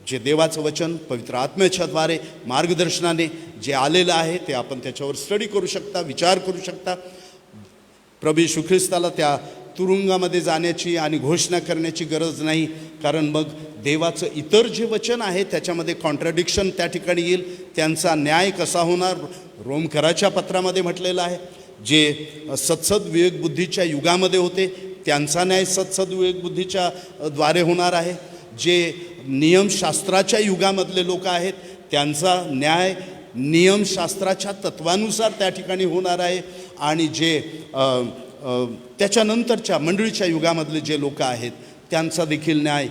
Speaker 4: जे देवाचं वचन पवित्र आत्म्याच्या द्वारे मार्गदर्शनाने जे आलेलं आहे ते आपण त्याच्यावर स्टडी करू शकता, विचार करू शकता. प्रभू येशू ख्रिस्ताला त्या तुरुंगामध्ये जाण्याची आणि घोषणा करण्याची गरज नाही, कारण मग देवाचं इतर जे वचन आहे त्याच्यामध्ये कॉन्ट्राडिक्शन त्या ठिकाणी येईल. त्यांचा न्याय कसा होणार? रोमकराच्या पत्रामध्ये म्हटलेलं आहे, जे सत्सद विवेक बुद्धीच्या युगामध्ये होते त्यांचा न्याय सत्सद विवेक बुद्धीच्या द्वारे होणार आहे. जे नियमशास्त्राच्या युगामधले लोक आहेत त्यांचा न्याय नियमशास्त्राच्या तत्वानुसार त्या ठिकाणी होणार आहे. आणि जे त्याच्यानंतरच्या मंडळीच्या युगामधले जे लोक आहेत त्यांचा देखील न्याय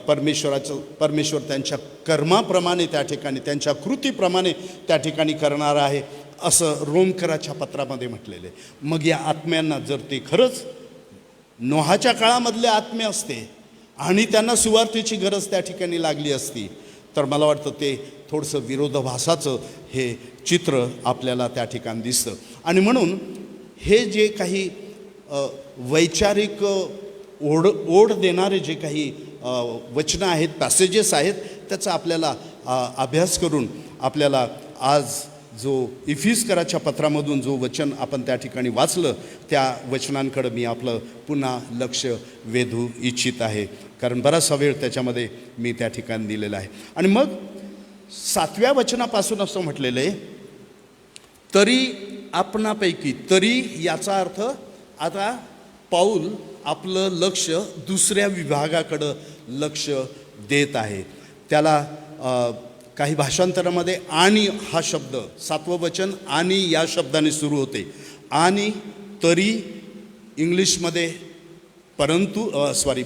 Speaker 4: परमेश्वर त्यांच्या कर्माप्रमाणे त्या ठिकाणी, त्यांच्या कृतीप्रमाणे त्या ठिकाणी करणार आहे असं रोमकराच्या पत्रामध्ये म्हटलेलं आहे. मग या आत्म्यांना जर ते खरंच नोहाच्या काळामधले आत्मे असते आणि त्यांना सुवार्थेची गरज त्या ठिकाणी लागली असती, तर मला वाटतं ते थोडंसं विरोधाभासाचं हे चित्र आपल्याला त्या ठिकाणी दिसतं. आणि म्हणून हे जे काही वैचारिक ओढ देणारे जे काही वचनं आहेत, पॅसेजेस आहेत, त्याचा आपल्याला अभ्यास करून आपल्याला आज जो इफिसकराच्या पत्रामधून जो वचन आपण त्या ठिकाणी वाचलं, त्या वचनांकडं मी आपलं पुन्हा लक्ष वेधू इच्छित आहे, कारण बराचसा वेळ त्याच्यामध्ये मी त्या ठिकाणी दिलेला आहे. आणि मग 7व्या वचनापासून असं म्हटलेलं आहे, तरी आपणापैकी, तरी याचा अर्थ आता पाऊल आपलं लक्ष दुसऱ्या विभागाकडं लक्ष देत आहे. त्याला काही भाषांतरामध्ये आणि हा शब्द, 7वं वचन आणि या शब्दाने सुरू होते. आणि तरी इंग्लिशमध्ये परंतु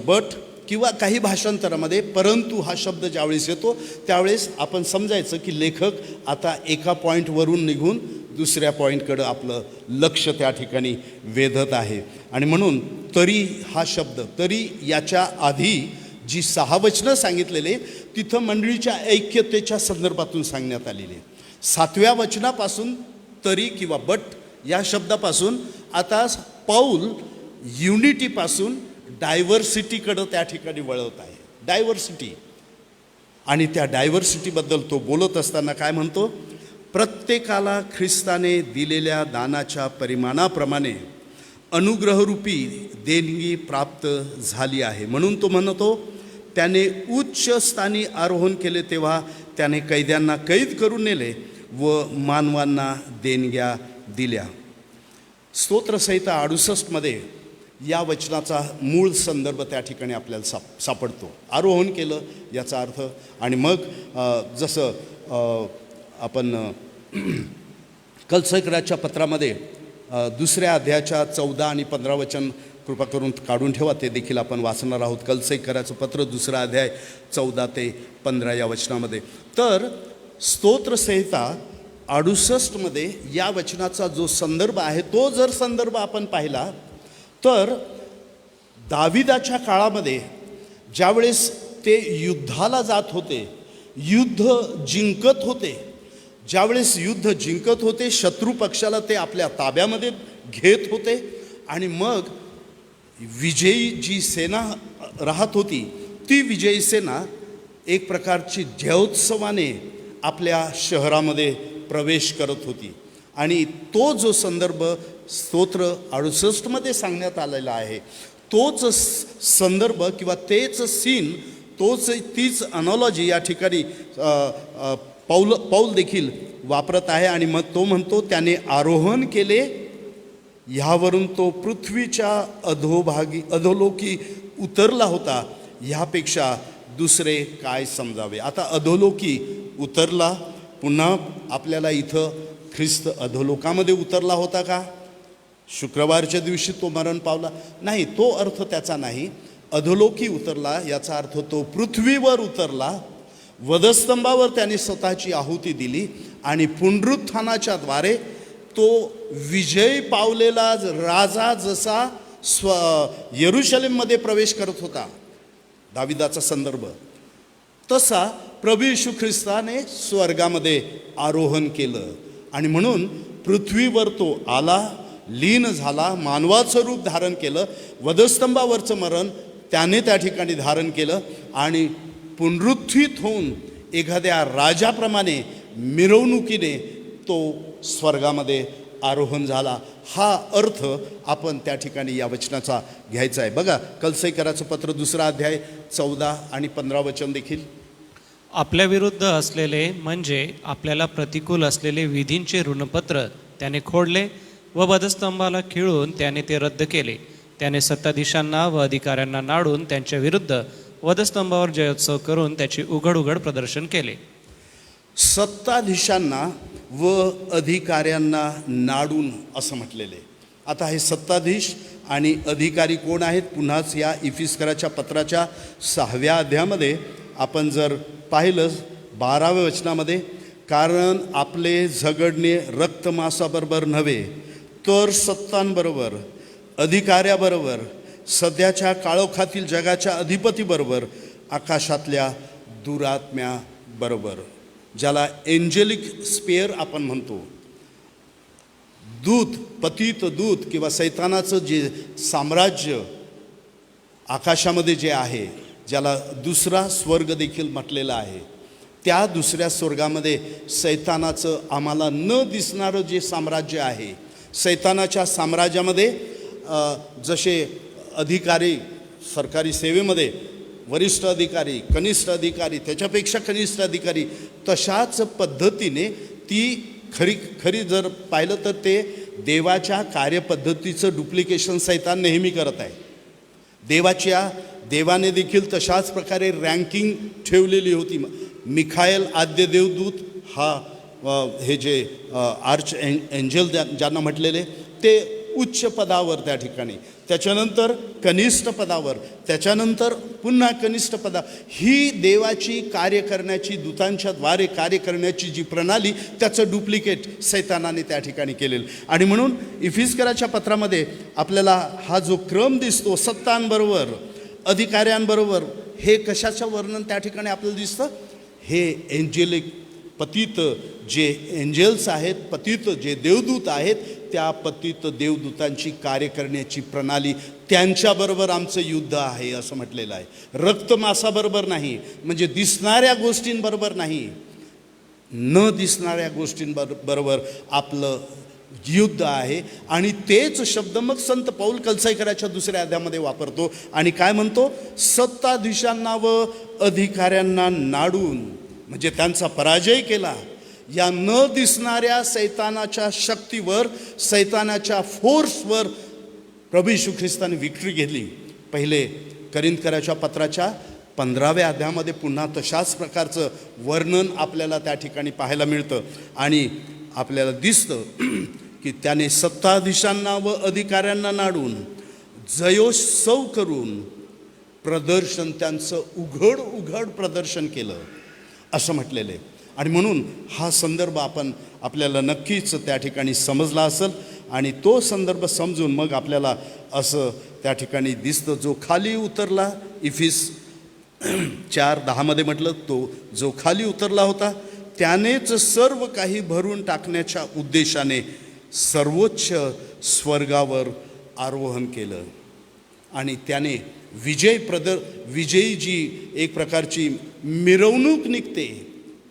Speaker 4: बट, किंवा काही भाषांतरामध्ये परंतु हा शब्द ज्यावेळेस येतो त्यावेळेस आपण समजायचं की लेखक आता एका पॉईंटवरून निघून दुसऱ्या पॉईंटकडं आपलं लक्ष त्या ठिकाणी वेधत आहे. आणि म्हणून तरी हा शब्द, तरी याच्या आधी जी 6 वचनं सांगितलेले तिथं मंडळीच्या ऐक्यतेच्या संदर्भातून सांगण्यात आलेले. 7व्या वचनापासून तरी किंवा बट या शब्दापासून आता पाऊल युनिटीपासून डायव्हर्सिटीकडं त्या ठिकाणी वळवत आहे. डायव्हर्सिटी, आणि त्या डायव्हर्सिटीबद्दल तो बोलत असताना काय म्हणतो, प्रत्येकाला ख्रिस्ताने दिलेल्या दानाच्या परिमाणाप्रमाणे अनुग्रहरूपी देणगी प्राप्त झाली आहे. म्हणून तो म्हणतो, त्याने उच्च स्थानी आरोहण केले तेव्हा त्याने कैद्यांना कैद करून नेले व मानवांना देणग्या दिल्या. स्तोत्रसंहिता 68मध्ये या वचनाचा मूळ संदर्भ त्या ठिकाणी आपल्याला सापडतो. आरोहण केलं याचा अर्थ. आणि मग जसं आपण कलसकराच्या पत्रामध्ये 2ऱ्या अध्यायाच्या 14 आणि 15 वचन कृपा करून काढून ठेवा, ते देखील आपण वाचणार आहोत. कलसकराचं पत्र 2रा अध्याय 14 ते 15 या वचनामध्ये. तर स्तोत्रसंहिता 68मध्ये या वचनाचा जो संदर्भ आहे तो जर संदर्भ आपण पाहिला तर दाविदाच्या काळामध्ये ज्यावेळेस ते युद्धाला जात होते, युद्ध जिंकत होते, ज्यावेळेस युद्ध जिंकत होते, शत्रू पक्षाला ते आपल्या ताब्यामध्ये घेत होते, आणि मग विजयी जी सेना राहत होती ती विजयी सेना एक प्रकारची जयोत्सवाने आपल्या शहरामध्ये प्रवेश करत होती. आणि तो जो संदर्भ स्तोत्र 68मध्ये सांगण्यात आलेला आहे, तोच संदर्भ किंवा तेच सीन, तीच अनॉलॉजी या ठिकाणी पाऊल देखील वापरत आहे. आणि मग तो म्हणतो, त्याने आरोहण केले, ह्यावरून तो पृथ्वीच्या अधोलोकी उतरला होता, ह्यापेक्षा दुसरे काय समजावे. आता अधोलोकी उतरला, पुन्हा आपल्याला इथं ख्रिस्त अधोलोकामध्ये उतरला होता का? शुक्रवारच्या दिवशी तो मरण पावला? नाही, तो अर्थ त्याचा नाही. अधोलोकी उतरला याचा अर्थ तो पृथ्वीवर उतरला, वधस्तंभावर त्याने स्वतःची आहुती दिली, आणि पुनरुत्थानाच्या द्वारे तो विजय पावलेला राजा जसा यरूशलेममध्ये प्रवेश करत होता, दाविदाचा संदर्भ, तसा प्रभू येशू ख्रिस्ताने स्वर्गामध्ये आरोहण केलं. आणि म्हणून पृथ्वीवर तो आला, लीन झाला, मानवाचं रूप धारण केलं, वधस्तंभावरचं मरण त्याने त्या ठिकाणी धारण केलं, आणि पुनरुत्थित होऊन एखाद्या राजाप्रमाणे मिरवणुकीने तो स्वर्गामध्ये आरोहण झाला. हा अर्थ आपण त्या ठिकाणी या वचनाचा घ्यायचा आहे. बघा, कलसकराचं पत्र 2रा अध्याय 14 आणि 15 वचन देखील.
Speaker 1: आपल्या विरुद्ध असलेले म्हणजे आपल्याला प्रतिकूल असलेले विधींचे ऋणपत्र त्याने खोडले व वधस्तंभाला खिळून त्याने ते रद्द केले. त्याने सत्ताधीशांना व अधिकाऱ्यांना नाडून त्यांच्या विरुद्ध वधस्तंभावर जयोत्सव करून त्याचे उघड उघड प्रदर्शन केले.
Speaker 4: सत्ताधीशांना व अधिकाऱ्यांना नाडून असं म्हटलेले. आता हे सत्ताधीश आणि अधिकारी कोण आहेत? पुन्हाच या इफिसकराच्या पत्राच्या 6व्या अध्यायामध्ये आपण जर पाहिलं 12व्या वचनामध्ये, कारण आपले झगडणे रक्तमांसाबरोबर नव्हे, तर सत्तांबरोबर, अधिकाऱ्याबरोबर, सध्याच्या काळोखातील जगाच्या अधिपतीबरोबर, आकाशातल्या दुरात्म्याबरोबर, ज्याला एंजेलिक स्पेअर आपण म्हणतो. दूत, पतित दूत किंवा सैतानाचं जे साम्राज्य आकाशामध्ये जे आहे, ज्याला दुसरा स्वर्ग देखील म्हटलेला आहे, त्या दुसऱ्या स्वर्गामध्ये सैतानाचं आम्हाला न दिसणारं जे साम्राज्य आहे, सैतानाच्या साम्राज्यामध्ये जसे अधिकारी सरकारी सेवेमध्ये वरिष्ठ अधिकारी, कनिष्ठ अधिकारी, त्याच्यापेक्षा कनिष्ठ अधिकारी, तशाच पद्धतीने ती खरी जर पाहिलं तर ते देवाच्या कार्यपद्धतीचं डुप्लिकेशन सैतान नेहमी करत आहे. देवाने देखील तशाच प्रकारे रँकिंग ठेवलेली होती. मिखायल आद्य देवदूत हा हे जे आर्च एंजल ज्यांना म्हटलेले, ते उच्च पदावर त्या ठिकाणी, त्याच्यानंतर कनिष्ठ पदावर, त्याच्यानंतर पुन्हा कनिष्ठ पदा. ही देवाची कार्य करण्याची, दूतांच्या द्वारे कार्य करण्याची जी प्रणाली, त्याचं डुप्लिकेट सैतानाने त्या ठिकाणी केलेलं. आणि म्हणून इफिस्कराच्या पत्रामध्ये आपल्याला हा जो क्रम दिसतो, सत्तांबरोबर, अधिकाऱ्यांबरोबर, हे कशाचं वर्णन त्या ठिकाणी आपल्याला दिसतं? हे एंजेलिक पतित जे एंजल्स आहेत, पतित जे देवदूत आहेत, त्या पतित देवदूतांची कार्य करण्याची प्रणाली, त्यांच्याबरोबर आमचं युद्ध आहे असं म्हटलेलं आहे. रक्तमांसाबरोबर नाही, म्हणजे दिसणाऱ्या गोष्टींबरोबर नाही, न दिसणाऱ्या गोष्टींबरोबर आपलं युद्ध आहे. आणि तेच शब्द मग संत पौल कलसाईकराच्या दुसऱ्या अध्यायामध्ये वापरतो आणि काय म्हणतो? सत्ताधीशांना व अधिकाऱ्यांना नाडून, म्हणजे त्यांचा पराजय केला, या न दिसणाऱ्या सैतानाच्या शक्तीवर, सैतानाच्या फोर्सवर प्रभू येशू ख्रिस्ताने विक्ट्री घेतली. पहिले करिंथकराच्या पत्राच्या 15व्या अध्यायामध्ये पुन्हा तशाच प्रकारचं वर्णन आपल्याला त्या ठिकाणी पाहायला मिळतं. आणि आपल्याला दिसतं की त्याने सत्ताधीशांना व अधिकाऱ्यांना नाडून जयोत्सव करून प्रदर्शन, त्यांचं उघड प्रदर्शन केलं असं म्हटलेलं आहे. आणि म्हणून हा संदर्भ आपल्याला नक्कीच त्या ठिकाणी समजला असेल. आणि तो संदर्भ समजून मग आपल्याला असं त्या ठिकाणी दिसतं, जो खाली उतरला, इफिस 4:10 म्हटलं, तो जो खाली उतरला होता त्यानेच सर्व काही भरून टाकण्याच्या उद्देशाने सर्वोच्च स्वर्गावर आरोहण केलं. आणि त्याने विजयी जी एक प्रकारची मिरवणूक निघते,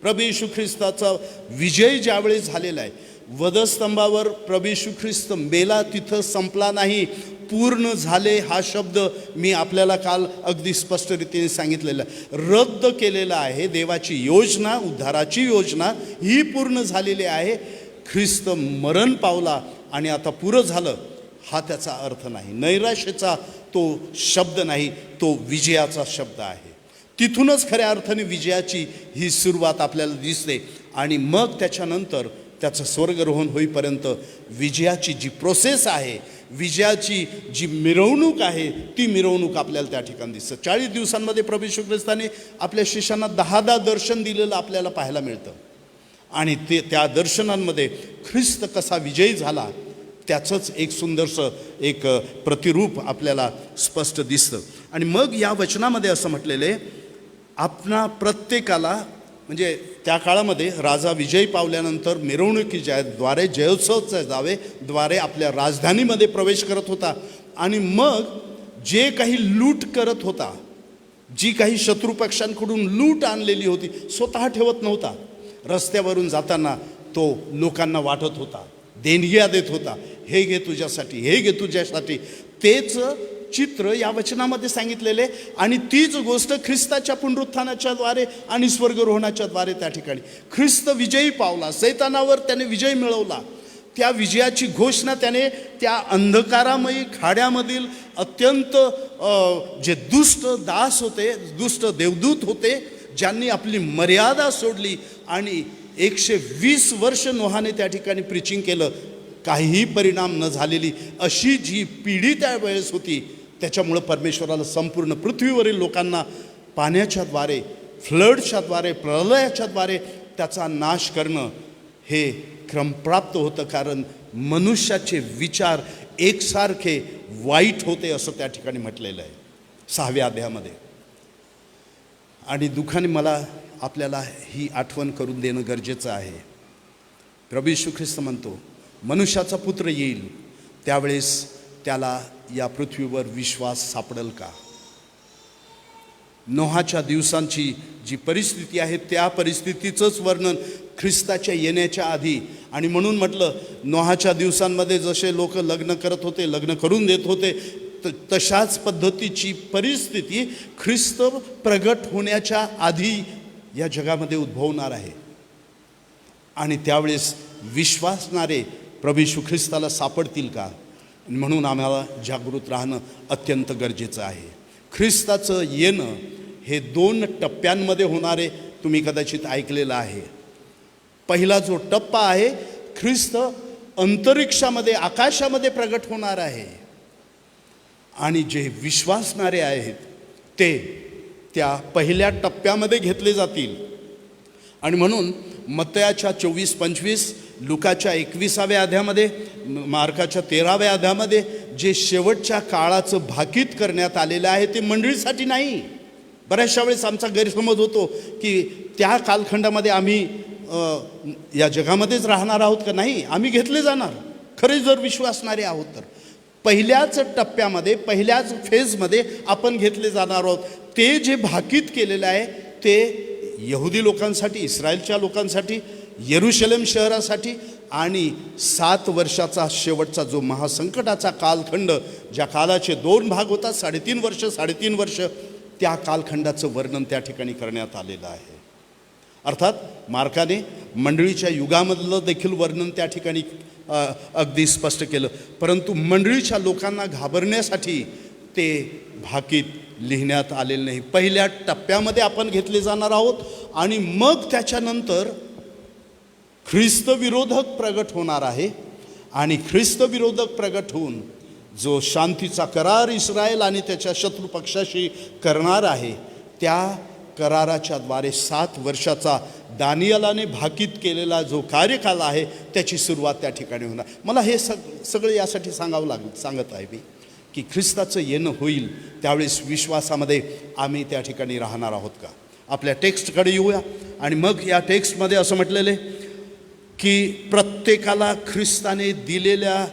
Speaker 4: प्रभू येशू ख्रिस्ताचा विजय ज्यावेळी झालेला आहे, वधस्तंभावर प्रभू येशू ख्रिस्त मेला, तिथं संपला नाही, पूर्ण झाले हा शब्द मी आपल्याला काल अगदी स्पष्टरीतीने सांगितलेला आहे. रद्द केलेला आहे. देवाची योजना, उद्धाराची योजना ही पूर्ण झालेली आहे. ख्रिस्त मरण पावला आणि आता पुरं झालं, हा त्याचा अर्थ नाही. नैराश्याचा तो शब्द नाही, तो विजयाचा शब्द आहे. तिथूनच खऱ्या अर्थाने विजयाची ही सुरुवात आपल्याला दिसते. आणि मग त्याच्यानंतर त्याचं स्वर्गरोहण होईपर्यंत विजयाची जी प्रोसेस आहे, विजयाची जी मिरवणूक आहे, ती मिरवणूक आपल्याला त्या ठिकाणी दिसतं. 40 दिवसांमध्ये प्रभू येशू ख्रिस्ताने आपल्या शिष्यांना 10 दर्शन दिलेलं आपल्याला पाहायला मिळतं. आणि त्या दर्शनांमध्ये ख्रिस्त कसा विजयी झाला त्याचंच एक सुंदरसं एक प्रतिरूप आपल्याला स्पष्ट दिसतं. आणि मग या वचनामध्ये असं म्हटलेलं आहे, आपणा प्रत्येकाला, म्हणजे त्या काळामध्ये राजा विजयी पावल्यानंतर मिरवणुकीच्या द्वारे, जयोत्सवच्या द्वारे आपल्या राजधानीमध्ये प्रवेश करत होता. आणि मग जे काही लूट करत होता, जी काही शत्रुपक्षांकडून लूट आणलेली होती, स्वतः ठेवत नव्हता. रस्त्यावरून जाताना तो लोकांना वाटत होता, देणग्या देत होता, हे घे तुझ्यासाठी, हे घे तुझ्यासाठी. तेच चित्र या वचनामध्ये सांगितलेले. आणि तीच गोष्ट ख्रिस्ताच्या पुनरुत्थानाच्या द्वारे आणि स्वर्गरोहणाच्या द्वारे त्या ठिकाणी ख्रिस्त विजयी पावला, सैतानावर त्याने विजय मिळवला. त्या विजयाची घोषणा त्याने त्या अंधकारामयी खाड्यामधील अत्यंत जे दुष्ट दास होते, दुष्ट देवदूत होते, ज्यांनी आपली मर्यादा सोडली आणि 120 वर्ष नोहाने त्या ठिकाणी प्रीचिंग केलं, काहीही परिणाम न झालेली अशी जी पिढी त्यावेळेस होती, त्याच्यामुळं परमेश्वराला संपूर्ण पृथ्वीवरील लोकांना पाण्याच्या द्वारे, फ्लडच्या द्वारे, प्रलयाच्या द्वारे त्याचा नाश करणं हे क्रमप्राप्त होतं, कारण मनुष्याचे विचार एकसारखे वाईट होते असं त्या ठिकाणी म्हटलेलं आहे 6व्या अध्यायामध्ये. आणि दुःखाने मला आपल्याला ही आठवण करून देणं गरजेचं आहे. प्रभू येशू ख्रिस्त म्हणतो मनुष्याचा पुत्र येईल त्यावेळेस त्याला या पृथ्वीवर विश्वास सापडेल का? नोहाच्या दिवसांची जी परिस्थिती आहे त्या परिस्थितीचंच वर्णन ख्रिस्ताच्या येण्याच्या आधी. आणि म्हणून म्हटलं नोहाच्या दिवसांमध्ये जसे लोक लग्न करत होते, लग्न करून देत होते, तशाच पद्धतीची परिस्थिती ख्रिस्त प्रगट होण्याच्या आधी या जगामध्ये उद्भवणार आहे. आणि त्यावेळेस विश्वासणारे प्रभू येशू ख्रिस्ताला सापडतील का? म्हणून आम्हाला जागृत राहणं अत्यंत गरजेचं आहे. ख्रिस्ताचं येणं हे 2 टप्प्यांमध्ये होणारे तुम्ही कदाचित ऐकलेलं आहे. पहिला जो टप्पा आहे, ख्रिस्त अंतरिक्षामध्ये आकाशामध्ये प्रगट होणार आहे. आणि जे विश्वासणारे आहेत ते त्या पहिल्या टप्प्यामध्ये घेतले जातील. आणि म्हणून मत्तयाच्या 24-25, लुकाच्या 21व्या अध्यायामध्ये, मार्काच्या 13व्या अध्यायामध्ये जे शेवटच्या काळाचं भाकीत करण्यात आलेलं आहे ते मंडळीसाठी नाही. बऱ्याचशा वेळेस आमचा गैरसमज होतो की त्या कालखंडामध्ये आम्ही या जगामध्येच राहणार आहोत का? नाही, आम्ही घेतले जाणार खरे जर विश्वासणारे आहोत तर. पहिल्याच टप्प्यामध्ये, पहिल्याच फेजमध्ये आपण घेतले जाणार आहोत. ते जे भाकीत केलेलं आहे ते यहुदी लोकांसाठी, इस्रायलच्या लोकांसाठी, येरुशलेम शहरासाठी आणि 7 वर्षाचा शेवटचा जो महासंकटाचा कालखंड, ज्या कालाचे 2 भाग होतात, 3.5 वर्ष 3.5 वर्ष, त्या कालखंडाचं वर्णन त्या ठिकाणी करण्यात आलेलं आहे. अर्थात मार्काने मंडळीच्या युगामधलं देखील वर्णन त्या ठिकाणी अगदी स्पष्ट केलं, परंतु मंडळीच्या लोकांना घाबरण्यासाठी ते भाकीत लिहिण्यात आलेलं नाही. पहिल्या टप्प्यामध्ये आपण घेतले जाणार आहोत आणि मग त्याच्यानंतर ख्रिस्त विरोधक प्रगट होणार आहे. आणि ख्रिस्त विरोधक प्रगट होऊन जो शांतीचा करार इस्रायल आणि त्याच्या शत्रू पक्षाशी करणार आहे, त्या कराराच्या द्वारे 7 वर्षाचा दानियेलाने भाकीत केलेला जो कार्यकाल आहे त्याची सुरुवात त्या ठिकाणी होणार. मला हे सगळं यासाठी सांगत आहे मी की ख्रिस्ताचं येणं होईल त्यावेळेस विश्वासामध्ये आम्ही त्या ठिकाणी राहणार आहोत का? आपल्या टेक्स्टकडे येऊया. आणि मग या टेक्स्टमध्ये असं म्हटलेलं आहे की प्रत्येकाला ख्रिस्ताने दिलेल्या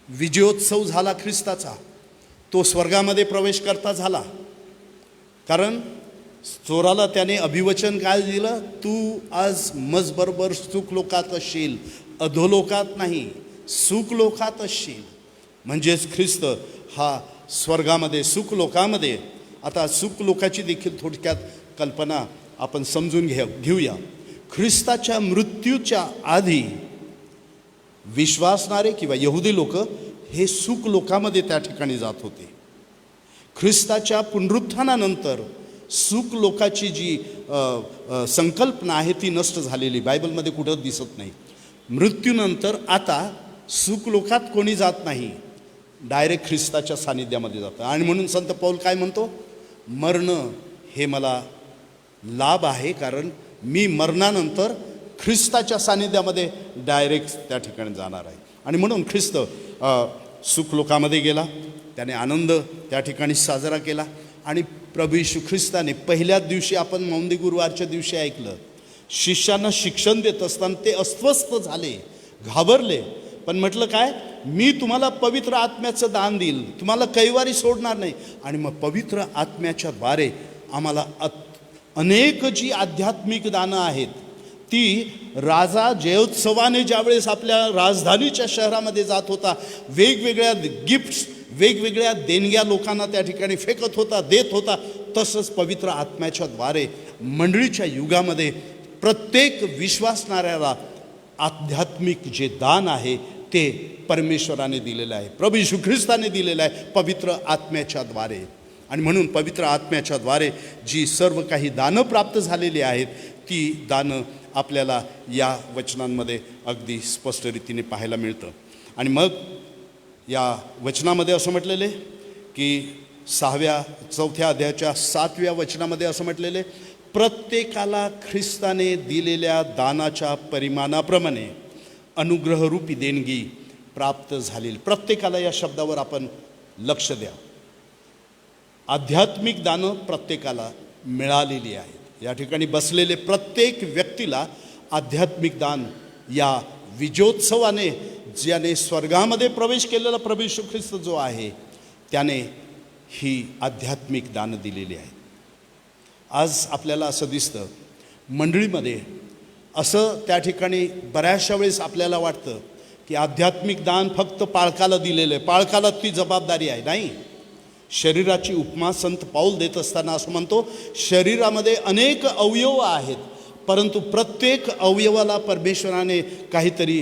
Speaker 4: विजयोत्सव झाला ख्रिस्ताचा, तो स्वर्गामध्ये प्रवेश करता झाला. कारण चोराला त्याने अभिवचन काय दिलं? तू आज मजबरोबर सुखलोकात असशील, अधोलोकात नाही, सुखलोकात असशील. म्हणजेच ख्रिस्त हा स्वर्गामध्ये, सुखलोकामध्ये. आता सुखलोकाची देखील थोडक्यात कल्पना आपण समजून घेऊया. ख्रिस्ताच्या मृत्यूच्या आधी विश्वासणारे किंवा यहुदी लोक हे सुखलोकामध्ये त्या ठिकाणी जात होते. ख्रिस्ताच्या पुनरुत्थानानंतर सुखलोकाची जी संकल्पना आहे ती नष्ट झालेली बायबलमध्ये कुठं दिसत नाही. मृत्यूनंतर आता सुखलोकात कोणी जात नाही, डायरेक्ट ख्रिस्ताच्या सानिध्यामध्ये जातं. आणि म्हणून संत पौल काय म्हणतो? मरणं हे मला लाभ आहे, कारण मी मरणानंतर ख्रिस्ताच्या सानिध्यामध्ये डायरेक्ट त्या ठिकाणी जाणार आहे. आणि म्हणून ख्रिस्त सुखलोकामध्ये गेला, त्याने आनंद त्या ठिकाणी साजरा केला. आणि प्रभू येशू ख्रिस्ताने पहिल्याच दिवशी, आपण मौंदी गुरुवारच्या दिवशी ऐकलं, शिष्यांना शिक्षण देत असताना ते अस्वस्थ झाले, घाबरले. पण म्हटलं काय? मी तुम्हाला पवित्र आत्म्याचं दान देईल, तुम्हाला कैवारी सोडणार नाही. आणि मग पवित्र आत्म्याच्या द्वारे आम्हाला अनेक जी आध्यात्मिक दानं आहेत ती राजा जयोत्सवाने ज्यावेळेस आपल्या राजधानीच्या शहरामध्ये जात होता, वेगवेगळ्या गिफ्ट्स, वेगवेगळ्या देणग्या लोकांना त्या ठिकाणी फेकत होता, देत होता, तसंच पवित्र आत्म्याच्या द्वारे मंडळीच्या युगामध्ये प्रत्येक विश्वासणाऱ्याला आध्यात्मिक जे दान आहे ते परमेश्वराने दिलेलं आहे, प्रभू येशू ख्रिस्ताने दिलेलं आहे पवित्र आत्म्याच्या द्वारे. आणि म्हणून पवित्र आत्म्याच्या द्वारे जी सर्व काही दानं प्राप्त झालेली आहेत ती दानं आपल्याला या वचनांमध्ये अगदी स्पष्ट रीतीने पाहायला मिळतं. आणि मग या वचनामध्ये असं म्हटलेलं आहे की 4व्या अध्यायाच्या 7व्या वचनामध्ये असं म्हटलेलं आहे, प्रत्येकाला ख्रिस्ताने दिलेल्या दानाच्या परिमाणाप्रमाणे अनुग्रहरूपी देणगी प्राप्त झालेली. प्रत्येकाला या शब्दावर आपण लक्ष द्या. आध्यात्मिक दानं प्रत्येकाला मिळालेली आहेत. या ठिकाणी बसलेले प्रत्येक व्यक्तीला आध्यात्मिक दान या विजयोत्सवाने, ज्याने स्वर्गामध्ये प्रवेश केलेला प्रभू येशू ख्रिस्त जो आहे, त्याने ही आध्यात्मिक दानं दिलेली आहेत. आज आपल्याला असं दिसतं मंडळीमध्ये, असं त्या ठिकाणी बऱ्याचशा वेळेस आपल्याला वाटतं की आध्यात्मिक दान फक्त पाळकाला दिलेलं आहे, पाळकाला ती जबाबदारी आहे. नाही, शरीराची उपमा संत पाऊल देत असताना असं म्हणतो, शरीरामध्ये अनेक अवयव आहेत, परंतु प्रत्येक अवयवाला परमेश्वराने काहीतरी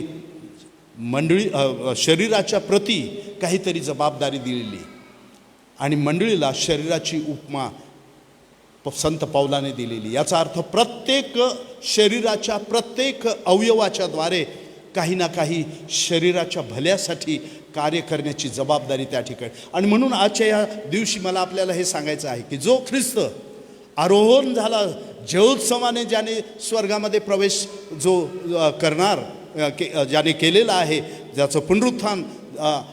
Speaker 4: शरीराच्या प्रती काहीतरी जबाबदारी दिलेली, आणि मंडळीला शरीराची उपमा संत पाऊलाने दिलेली. याचा अर्थ प्रत्येक शरीराच्या प्रत्येक अवयवाच्या द्वारे काही ना काही शरीराच्या भल्यासाठी कार्य करण्याची जबाबदारी त्या ठिकाणी. आणि म्हणून आजच्या या दिवशी मला आपल्याला हे सांगायचं आहे की जो ख्रिस्त आरोहण झाला, जयोत्सवाने ज्याने स्वर्गामध्ये प्रवेश जो करणार ज्याने केलेला आहे, ज्याचं पुनरुत्थान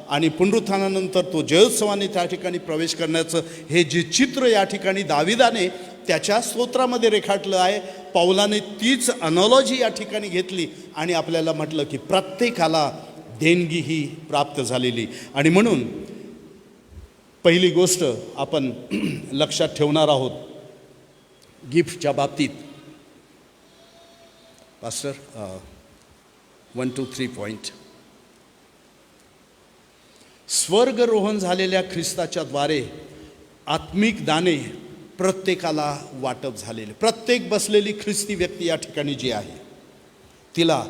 Speaker 4: आणि पुनरुत्थानानंतर तो जयोत्सवाने त्या ठिकाणी प्रवेश करण्याचं हे जे चित्र या ठिकाणी दाविदाने त्याच्या स्तोत्रामध्ये रेखाटलं आहे, पाऊलाने तीच अनॉलॉजी या ठिकाणी घेतली आणि आपल्याला म्हटलं की प्रत्येकाला देणगी ही प्राप्त झालेली. आणि म्हणून पहिली गोष्ट आपण लक्षात ठेवणार आहोत गिफ्टच्या बाबतीत. Pastor 1 2 3 point. स्वर्गरोहण झालेल्या ख्रिस्ताच्या द्वारे आत्मिक दाने प्रत्येकाला वाटप झालेले. प्रत्येक बसलेली ख्रिस्ती व्यक्ती या ठिकाणी जी आहे तिला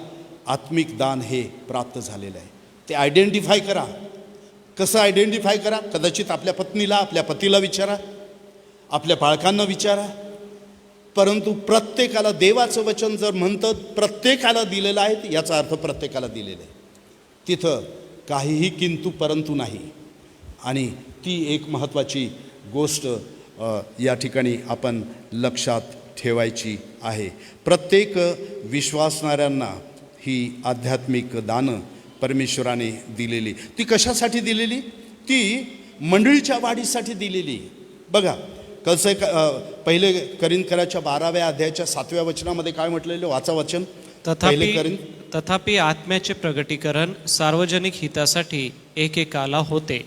Speaker 4: आत्मिक दान हे प्राप्त झालेलं आहे. ते आयडेंटिफाय करा. कसं आयडेंटिफाय करा? कदाचित आपल्या पत्नीला, आपल्या पतीला विचारा, आपल्या बाळकांना विचारा, परंतु प्रत्येकाला देवाचं वचन जर म्हणतं प्रत्येकाला दिलेलं आहे, याचा अर्थ प्रत्येकाला दिलेलं आहे. तिथं काहीही किंतु परंतु नाही. आणि ती एक महत्त्वाची गोष्ट या ठिकाणी आपण लक्षात ठेवायची आहे. प्रत्येक विश्वासणाऱ्यांना ही आध्यात्मिक दानं परमेश्वराने दिलेली. ती कशासाठी दिलेली? ती मंडळीच्या वाढीसाठी दिलेली. बघा कसं पहिले करिंथकराच्या 12व्या अध्यायाच्या 7व्या वचनामध्ये काय म्हटलेलं? वाचा वचन.
Speaker 1: तथापि आत्म्याचे प्रगटीकरण सार्वजनिक हितासाठी एकेकाला होते.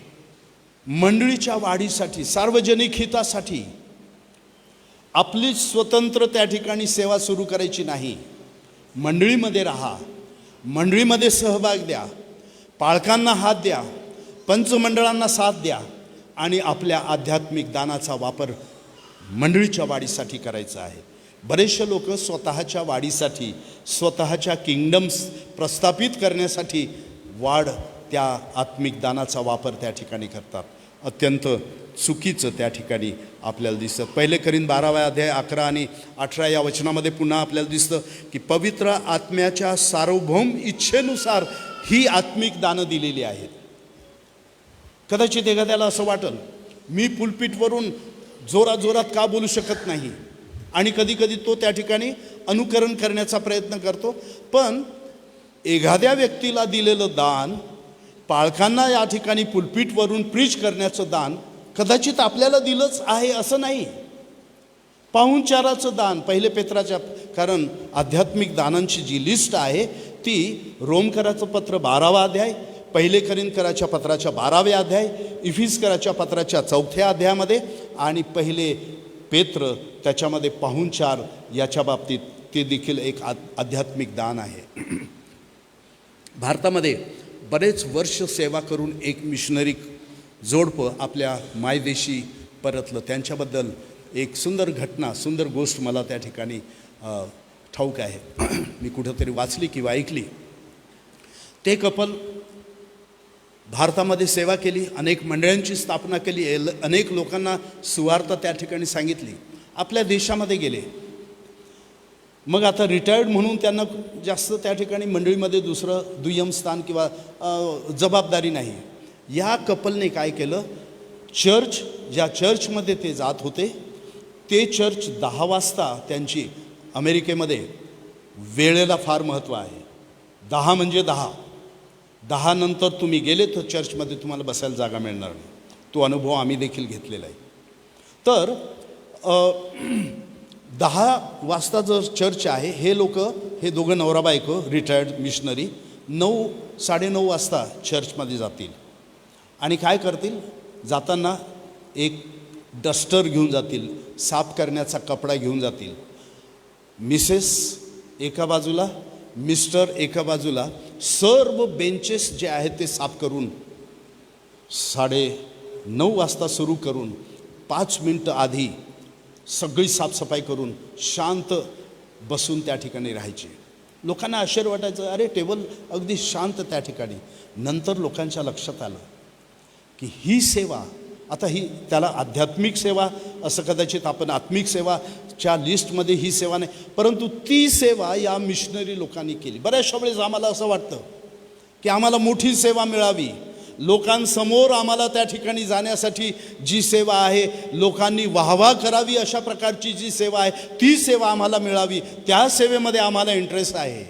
Speaker 4: मंडळीच्या वाढीसाठी, सार्वजनिक हितासाठी. आपली स्वतंत्र त्या ठिकाणी सेवा सुरू करायची नाही. मंडळीमध्ये राहा, मंडळीमध्ये सहभाग द्या, पाळकांना हात द्या, पंचमंडळांना साथ द्या आणि आपल्या आध्यात्मिक दानाचा वापर मंडळीच्या वाढीसाठी करायचा आहे. बरेचसे लोक स्वतःच्या वाढीसाठी, स्वतःच्या किंगडम्स प्रस्थापित करण्यासाठी त्या आत्मिक दानाचा वापर त्या ठिकाणी करतात. अत्यंत चुकीचं त्या ठिकाणी आपल्याला दिसतं. पहिले करीन 12व्या अध्याय 11 आणि 18 या वचनामध्ये पुन्हा आपल्याला दिसतं की पवित्र आत्म्याच्या सार्वभौम इच्छेनुसार ही आत्मिक दानं दिलेली आहेत. कदाचित एखाद्याला असं वाटेल मी पुलपीटवरून जोरात का बोलू शकत नाही, आणि कधी तो त्या ठिकाणी अनुकरण करण्याचा प्रयत्न करतो. पण एखाद्या व्यक्तीला दिलेलं दान, पाळकांना या ठिकाणी पुलपीटवरून प्रीच करण्याचं दान कदाचित आपल्याला दिलंच आहे असं नाही. पाहुणचाराचं दान, पहिले पेत्राच्या, कारण आध्यात्मिक दानांची जी लिस्ट आहे ती रोमकराचं पत्र 12वा अध्याय, पहिले करिंथकराच्या पत्राच्या 12व्या अध्याय, इफिसकराच्या पत्राच्या 4थ्या अध्यायामध्ये आणि पहिले पेत्र त्याच्यामध्ये पाहुणचार याच्या बाबतीत ते देखील एक आध्यात्मिक दान आहे. भारतामध्ये बरेच वर्ष सेवा करून एक मिशनरी जोडपं आपल्या मायदेशी परतलं. त्यांच्याबद्दल एक सुंदर घटना, सुंदर गोष्ट मला त्या ठिकाणी ठाऊक आहे. मी कुठंतरी वाचली किंवा ऐकली. ते कपल भारतामध्ये सेवा केली, अनेक मंडळांची स्थापना केली, अनेक लोकांना सुवार्थ त्या ठिकाणी सांगितली, आपल्या देशामध्ये गेले. मग आता रिटायर्ड म्हणून त्यांना जास्त त्या ठिकाणी मंडळीमध्ये दुय्यम स्थान किंवा जबाबदारी नाही. या कपलने काय केलं, ज्या चर्चमध्ये ते जात होते ते चर्च 10 वाजता त्यांची अमेरिकेमध्ये वेळेला फार महत्त्व आहे. 10 म्हणजे 10 नंतर तुम्ही गेले तर चर्चमध्ये तुम्हाला बसायला जागा मिळणार नाही. तो अनुभव आम्ही देखील घेतलेला आहे. तर 10 वाजता जर चर्च आहे, हे लोक, हे दोघं नवरा बायको रिटायर्ड मिशनरी 9-9:30 वाजता चर्चमध्ये जातील आणि काय करतील, जाताना एक डस्टर घेऊन जातील, साफ करण्याचा कपडा घेऊन जातील. मिसेस एका बाजूला, मिस्टर एका बाजूला, सर्व बेंचेस जे आहेत ते साफ करून 9:30 वाजता सुरू करून 5 मिनटं आधी सगळी साफसफाई करून शांत बसून त्या ठिकाणी राहायची. लोकांना आश्चर्य वाटायचं, अरे टेबल अगदी शांत त्या ठिकाणी. नंतर लोकांच्या लक्षात आलं की ही सेवा, आता ही त्याला आध्यात्मिक सेवा असं कदाचित आपण आत्मिक सेवाच्या लिस्टमध्ये ही सेवा नाही, परंतु ती सेवा या मिशनरी लोकांनी केली. बऱ्याचशा वेळेस आम्हाला असं वाटतं की आम्हाला मोठी सेवा मिळावी, लोकांसमोर आम्हाला त्या ठिकाणी जाण्यासाठी जी सेवा आहे, लोकांनी वाहवा करावी अशा प्रकारची जी सेवा आहे, ती सेवा आम्हाला मिळावी, त्या सेवेमध्ये आम्हाला इंटरेस्ट आहे.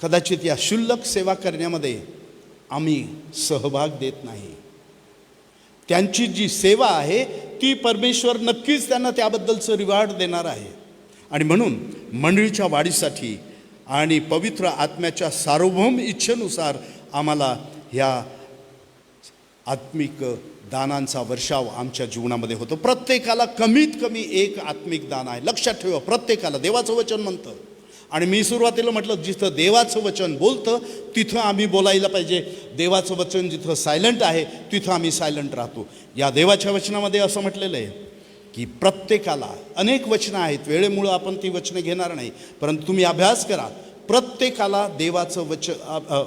Speaker 4: कदाचित या क्षुल्लक सेवा करण्यामध्ये आम्ही सहभाग देत नाही. त्यांची जी सेवा आहे ती परमेश्वर नक्कीच त्यांना त्याबद्दलचं रिवॉर्ड देणार आहे. आणि म्हणून मंडळीच्या वाढीसाठी आणि पवित्र आत्म्याच्या सार्वभौम इच्छेनुसार आम्हाला ह्या आत्मिक दानांचा वर्षाव आमच्या जीवनामध्ये होतो. प्रत्येकाला कमीत कमी एक आत्मिक दान आहे. लक्षात ठेवा, प्रत्येकाला. देवाचं वचन म्हणतं, आणि मी सुरुवातीला म्हटलं, जिथं देवाचं वचन बोलतं तिथं आम्ही बोलायला पाहिजे. देवाचं वचन जिथं सायलंट आहे तिथं आम्ही सायलंट राहतो. या देवाच्या वचनामध्ये असं म्हटलेलं आहे की प्रत्येकाला, अनेक वचनं आहेत, वेळेमुळं आपण ती वचनं घेणार नाही, परंतु तुम्ही अभ्यास करा. प्रत्येकाला देवाचं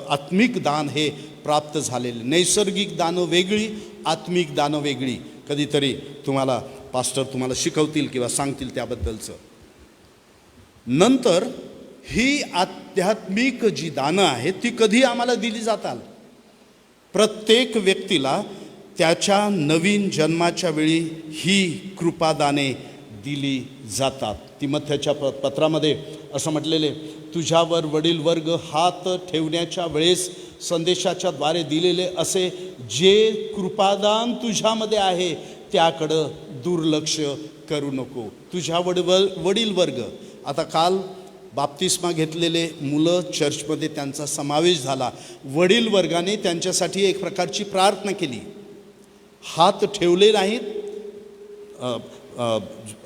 Speaker 4: आत्मिक दान हे प्राप्त झालेले. नैसर्गिक दानं वेगळी, आत्मिक दानं वेगळी. कधीतरी तुम्हाला पास्टर तुम्हाला शिकवतील किंवा सांगतील त्याबद्दलचं. नंतर ही आध्यात्मिक जी दानं आहेत ती कधी आम्हाला दिली जातात, प्रत्येक व्यक्तीला त्याच्या नवीन जन्माच्या वेळी ही कृपादाने दिली जातात. तिमोथेच्या पत्रामध्ये असं म्हटलेले, तुझ्यावर वडील वर्ग हात ठेवण्याच्या वेळेस संदेशाच्या द्वारे दिलेले असे जे कृपादान तुझ्यामध्ये आहे त्याकडं दुर्लक्ष करू नको. तुझ्या वडील वर्ग, आता काल बाप्तिस्मा घेतलेले मुलं चर्चमध्ये त्यांचा समावेश झाला. वडील वर्गाने त्यांच्यासाठी एक प्रकारची प्रार्थना केली. हात ठेवले नाहीत.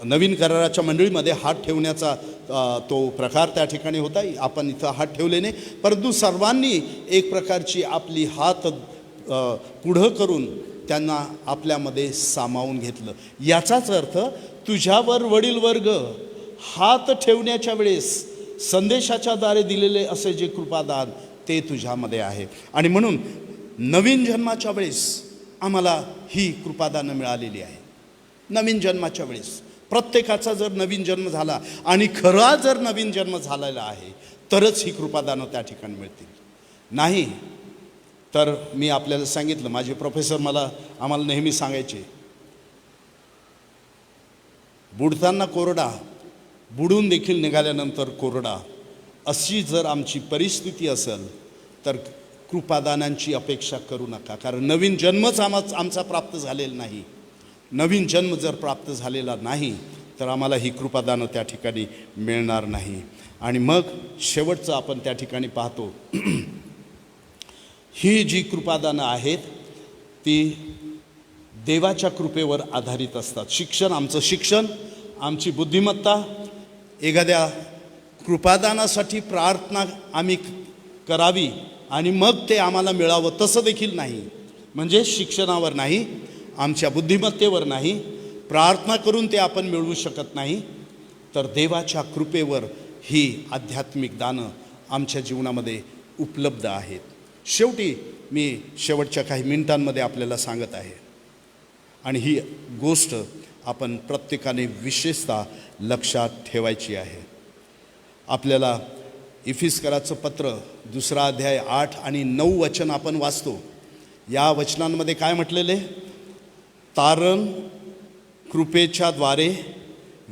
Speaker 4: नवीन कराराच्या मंडळीमध्ये हात ठेवण्याचा तो प्रकार त्या ठिकाणी होता. आपण इथं हात ठेवले नाही, परंतु सर्वांनी एक प्रकारची आपली हात पुढं करून त्यांना आपल्यामध्ये सामावून घेतलं. याचाच अर्थ तुझ्यावर वडील वर्ग हात ठेवण्याच्या वेळेस संदेशाच्या द्वारे दिलेले असे जे कृपादान ते तुझ्यामध्ये आहे. आणि म्हणून नवीन जन्माच्या वेळेस आम्हाला ही कृपादानं मिळालेली आहे. नवीन जन्माच्या वेळेस प्रत्येकाचा जर नवीन जन्म झाला आणि खरा जर नवीन जन्म झालेला आहे तरच ही कृपादानं त्या ठिकाणी मिळतील. नाही तर मी आपल्याला सांगितलं, माझे प्रोफेसर आम्हाला नेहमी सांगायचे, बुडताना कोरडा, बुडून देखील निघाल्यानंतर कोरडा. अशी जर आमची परिस्थिती असेल तर कृपादानांची अपेक्षा करू नका, कारण नवीन जन्मच आमचा प्राप्त झालेला नाही. नवीन जन्म जर प्राप्त झालेला नाही तर आम्हाला ही कृपादानं त्या ठिकाणी मिळणार नाही. आणि मग शेवटचं आपण त्या ठिकाणी पाहतो, ही जी कृपादानं आहेत ती देवाच्या कृपेवर आधारित असतात. आमचं शिक्षण, आमची बुद्धिमत्ता, एखाद्या कृपादानासाठी प्रार्थना आम्ही करावी आणि मग ते आम्हाला मिळावं तसं देखील नाही. म्हणजे शिक्षणावर नाही, आमच्या बुद्धिमत्तेवर नाही, प्रार्थना करून ते आपण मिळवू शकत नाही, तर देवाच्या कृपेवर ही आध्यात्मिक दानं आमच्या जीवनामध्ये उपलब्ध आहेत. शेवटी मी शेवटच्या काही मिनिटांमध्ये आपल्याला सांगत आहे, आणि ही गोष्ट आपण प्रत्येकाने विशेषतः लक्षात ठेवायची आहे. आपल्याला इफिस्कराचं पत्र 2 अध्याय 8 आणि 9 वचन आपण वाचतो. या वचनांमध्ये काय म्हटलेले? तारण कृपेच्या द्वारे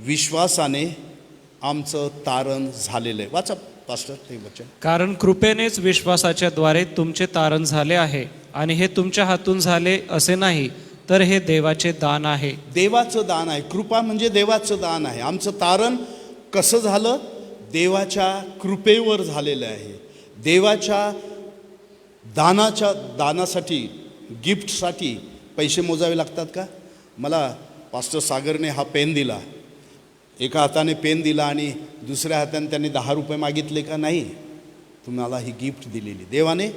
Speaker 4: विश्वासाने आमचं तारण झालेलं आहे. वाचा पास्टर ते वचन.
Speaker 1: कारण कृपेनेच विश्वासाच्या द्वारे तुमचे तारण झाले आहे, आणि हे तुमच्या हातून झाले असे नाही, तर हे देवाचे दान आहे.
Speaker 4: देवाचं दान आहे. कृपा म्हणजे देवाचं दान आहे. आमचं तारण कसं झालं? देवाच्या कृपेवर झालेलं आहे. देवाच्या दानासाठी, गिफ्टसाठी पैसे मोजावे लागतात का? मला पास्टर सागरने हा पेन दिला, एका हाताने पेन दिला आणि दुसऱ्या हाताने त्यांनी 10 रुपये मागितले का? नाही. तुम्हाला ही गिफ्ट दिलेली, देवाने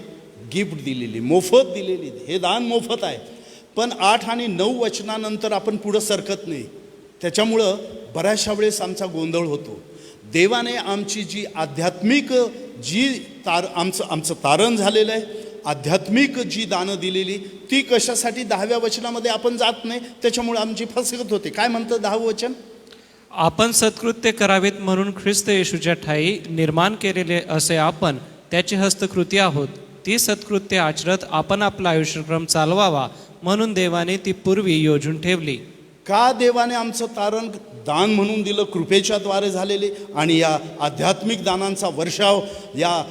Speaker 4: गिफ्ट दिलेली, मोफत दिलेली. हे दान मोफत आहे. पण 8 आणि 9 वचनानंतर आपण पुढं सरकत नाही. त्याच्यामुळं बऱ्याचशा वेळेस आमचा गोंधळ होतो. देवाने आमची जी आध्यात्मिक आमचं तारण झालेलं आहे, आध्यात्मिक जी दानं दिलेली, ती कशासाठी 10व्या वचनामध्ये आपण जात नाही. त्याच्यामुळे आमची फसगत होते. काय म्हणतं 10वं वचन?
Speaker 1: आपण सत्कृत्य करावेत म्हणून ख्रिस्त येशूच्या ठायी निर्माण केलेले असे आपण त्याची हस्तकृती आहोत. ती सत्कृत्य आचरत आपण आपला आयुष्यक्रम चालवावा म्हणून देवाने ती पूर्वी योजून ठेवली.
Speaker 4: का देवाने आमचं तारण दान म्हणून दिलं? कृपेच्या द्वारे झालेले. आणि या आध्यात्मिक दानांचा वर्षाव या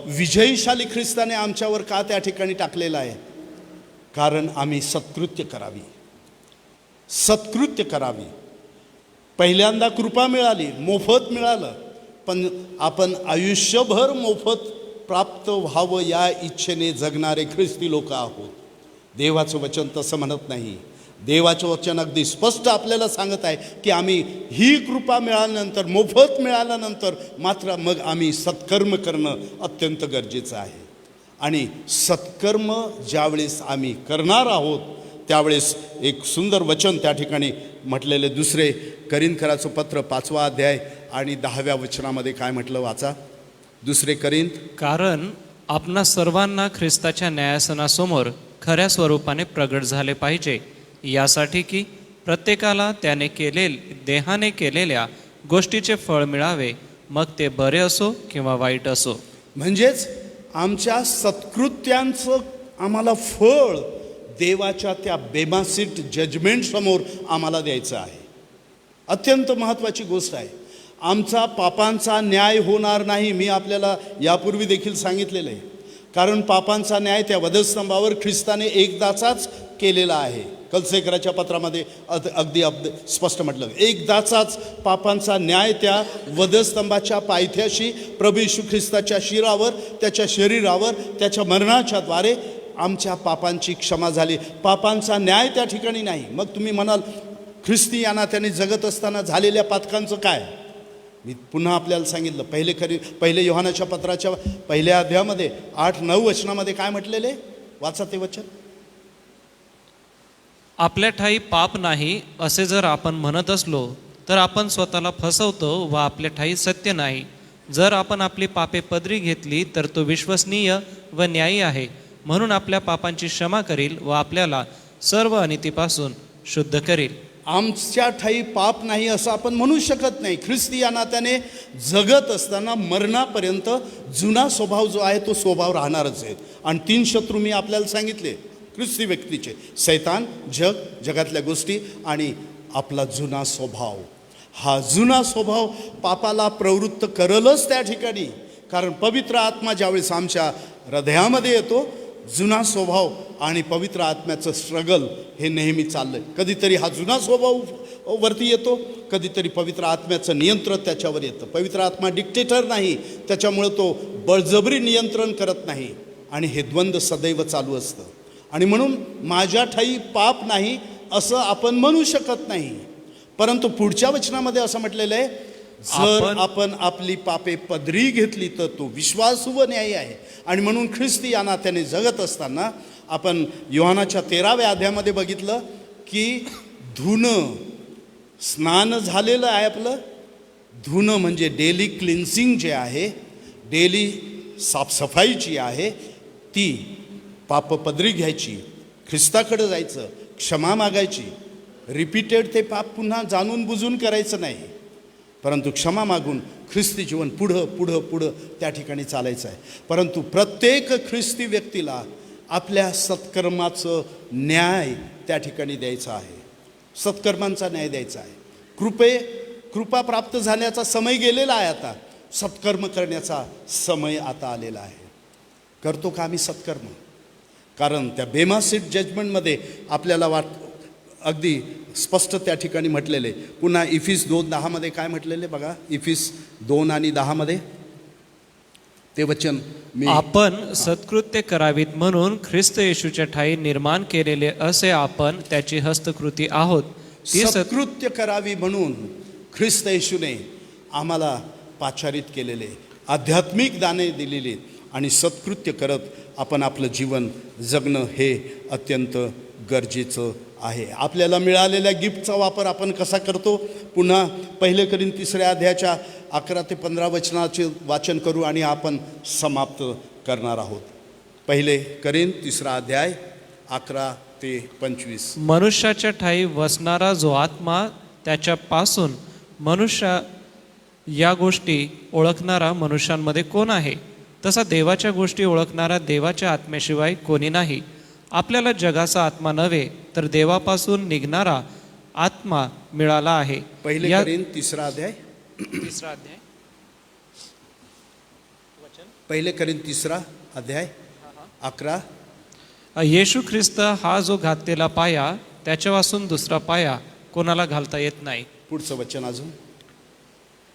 Speaker 4: विजयशाली ख्रिस्ताने आमच्यावर का त्या ठिकाणी टाकलेला आहे? कारण आम्ही सत्कृत्य करावी. पहिल्यांदा कृपा मिळाली, मोफत मिळालं, पण आपण आयुष्यभर मोफत प्राप्त व्हावं या इच्छेने जगणारे ख्रिस्ती लोक आहोत. देवाचं वचन तसं म्हणत नाही. देवाचं वचन अगदी स्पष्ट आपल्याला सांगत आहे की आम्ही ही कृपा मिळाल्यानंतर, मोफत मिळाल्यानंतर मात्र मग आम्ही सत्कर्म करणं अत्यंत गरजेचं आहे. आणि सत्कर्म ज्यावेळेस आम्ही करणार आहोत त्यावेळेस एक सुंदर वचन त्या ठिकाणी म्हटलेले, 2 करिंथराचं पत्र 5वा अध्याय आणि 10व्या वचनामध्ये काय म्हटलं? वाचा. 2 करिंथ.
Speaker 1: कारण आपणा सर्वांना ख्रिस्ताच्या न्यायासनासमोर खऱ्या स्वरूपाने प्रगट झाले पाहिजे, यासाठी की प्रत्येकाला त्याने देहाने केलेल्या गोष्टीचे फळ मिळावे, मग ते बरे असो किंवा वाईट असो.
Speaker 4: म्हणजेच आमच्या सत्कृत्यांचं आम्हाला फळ देवाच्या त्या बेमासीट जजमेंट समोर आम्हाला द्यायचं आहे. अत्यंत महत्त्वाची गोष्ट आहे. आमचा पापांचा न्याय होणार नाही. मी आपल्याला यापूर्वी देखील सांगितलेलं आहे. कारण पापांचा न्याय त्या वधस्तंभावर ख्रिस्ताने एकदाचाच केलेला आहे. कलसेकराच्या पत्रामध्ये अगदी स्पष्ट म्हटलं, एकदाचाच पापांचा न्याय त्या वधस्तंभाच्या पायथ्याशी प्रभू येशू ख्रिस्ताच्या शिरावर, त्याच्या शरीरावर, त्याच्या मरणाच्या द्वारे आमच्या पापांची क्षमा झाली. पापांचा न्याय त्या ठिकाणी नाही. मग तुम्ही म्हणाल, ख्रिस्ती या नात्याने जगत असताना झालेल्या पातकांचं काय? मी पुन्हा आपल्याला सांगितलं. पहिले योहानाच्या पत्राच्या 1 अध्यायामध्ये 8-9 वचनामध्ये काय म्हटलेले? वाचा ते वचन.
Speaker 1: आपल्या ठाई पाप नाही असे जर आपण म्हणत असलो तर आपण स्वतःला फसवतो व आपल्या ठाई सत्य नाही. जर आपण आपली पापे पदरी घेतली तर तो विश्वसनीय व न्यायी आहे, म्हणून आपल्या पापांची क्षमा करील व आपल्याला सर्व अनितीपासून शुद्ध करील.
Speaker 4: आमच्या ठाई पाप नाही असं आपण म्हणू शकत नाही. ख्रिस्ती या नात्याने जगत असताना मरणापर्यंत जुना स्वभाव जो आहे तो स्वभाव राहणारच आहे. आणि 3 शत्रू मी आपल्याला सांगितले ख्रिस्ती व्यक्तीचे: सैतान, जगातल्या गोष्टी आणि आपला जुना स्वभाव. हा जुना स्वभाव पापाला प्रवृत्त करलच त्या ठिकाणी. कारण पवित्र आत्मा ज्यावेळेस आमच्या हृदयामध्ये येतो, जुना स्वभाव आणि पवित्र आत्म्याचं स्ट्रगल हे नेहमी चाललंय. कधीतरी हा जुना स्वभाव वरती येतो, कधीतरी पवित्र आत्म्याचं नियंत्रण त्याच्यावर येतं. पवित्र आत्मा डिक्टेटर नाही, त्याच्यामुळं तो बळजबरी नियंत्रण करत नाही. आणि हे द्वंद्व सदैव चालू असतं. आणि म्हणून माझ्या ठाई पाप नाही असं आपण म्हणू शकत नाही. परंतु पुढच्या वचनामध्ये असं म्हटलेलं आहे, जर आपण आपली पापे पदरी घेतली तर तो विश्वासू व न्यायी आहे. आणि म्हणून ख्रिस्ती या नात्याने जगत असताना आपण योहानाच्या 13व्या अध्यायामध्ये बघितलं की धुणं, स्नान झालेलं आहे आपलं. धुणं म्हणजे डेली क्लिन्सिंग जे आहे, डेली साफसफाई जी आहे, ती पाप पदरी घ्यायची, ख्रिस्ताकडे जायचं, क्षमा मागायची. रिपीटेड ते पाप पुन्हा जाणून बुजून करायचं नाही, परंतु क्षमा मागून ख्रिस्ती जीवन पुढं पुढं पुढं त्या ठिकाणी चालायचं आहे. परंतु प्रत्येक ख्रिस्ती व्यक्तीला आपल्या सत्कर्माचं न्याय त्या ठिकाणी द्यायचा आहे. सत्कर्मांचा न्याय द्यायचा आहे. कृपा प्राप्त झाल्याचा समय गेलेला आहे. आता सत्कर्म करण्याचा समय आता आलेला आहे. करतो का आम्ही सत्कर्म? कारण त्या बेमा सीट जजमेंटमध्ये आपल्याला अगदी स्पष्ट त्या ठिकाणी म्हटलेले. पुन्हा इफिस 2:10 काय म्हटलेले बघा, इफिस 2 आणि 10 ते वचन मी
Speaker 1: आपण सत्कृत्य करावीत म्हणून ख्रिस्त येशूच्या ठाई निर्माण केलेले असे आपण त्याची हस्तकृती आहोत. ती
Speaker 4: सत्कृत्य करावी म्हणून ख्रिस्त येशूने आम्हाला पाचारित केलेले, आध्यात्मिक दाने दिलेली आणि सत्कृत्य करत आपण आपलं जीवन जगणं हे अत्यंत गरजेचं आहे. आपल्याला मिळालेल्या गिफ्टचा वापर आपण कसा करतो? पुन्हा 1 कोरिंथी 3 11 ते 15 वचनाचे वाचन करू आणि आपण समाप्त करणार आहोत. 1 कोरिंथी 3 11 ते 25.
Speaker 1: मनुष्याच्या ठाई वसणारा जो आत्मा त्याच्यापासून मनुष्य या गोष्टी ओळखणारा मनुष्यांमध्ये कोण आहे? तसा देवाच्या गोष्टी ओळखणारा देवाच्या आत्म्याशिवाय कोणी नाही. आपल्याला जगाचा आत्मा नव्हे तर देवापासून निघणारा आत्मा मिळाला आहे.
Speaker 4: 1 कोरिंथी 3 अध्याय 1 कोरिंथी 3 अध्याय 11.
Speaker 1: येशू ख्रिस्त हा जो घातलेला पाया त्याच्यापासून दुसरा पाया कोणाला घालता येत नाही.
Speaker 4: पुढचं वचन अजून.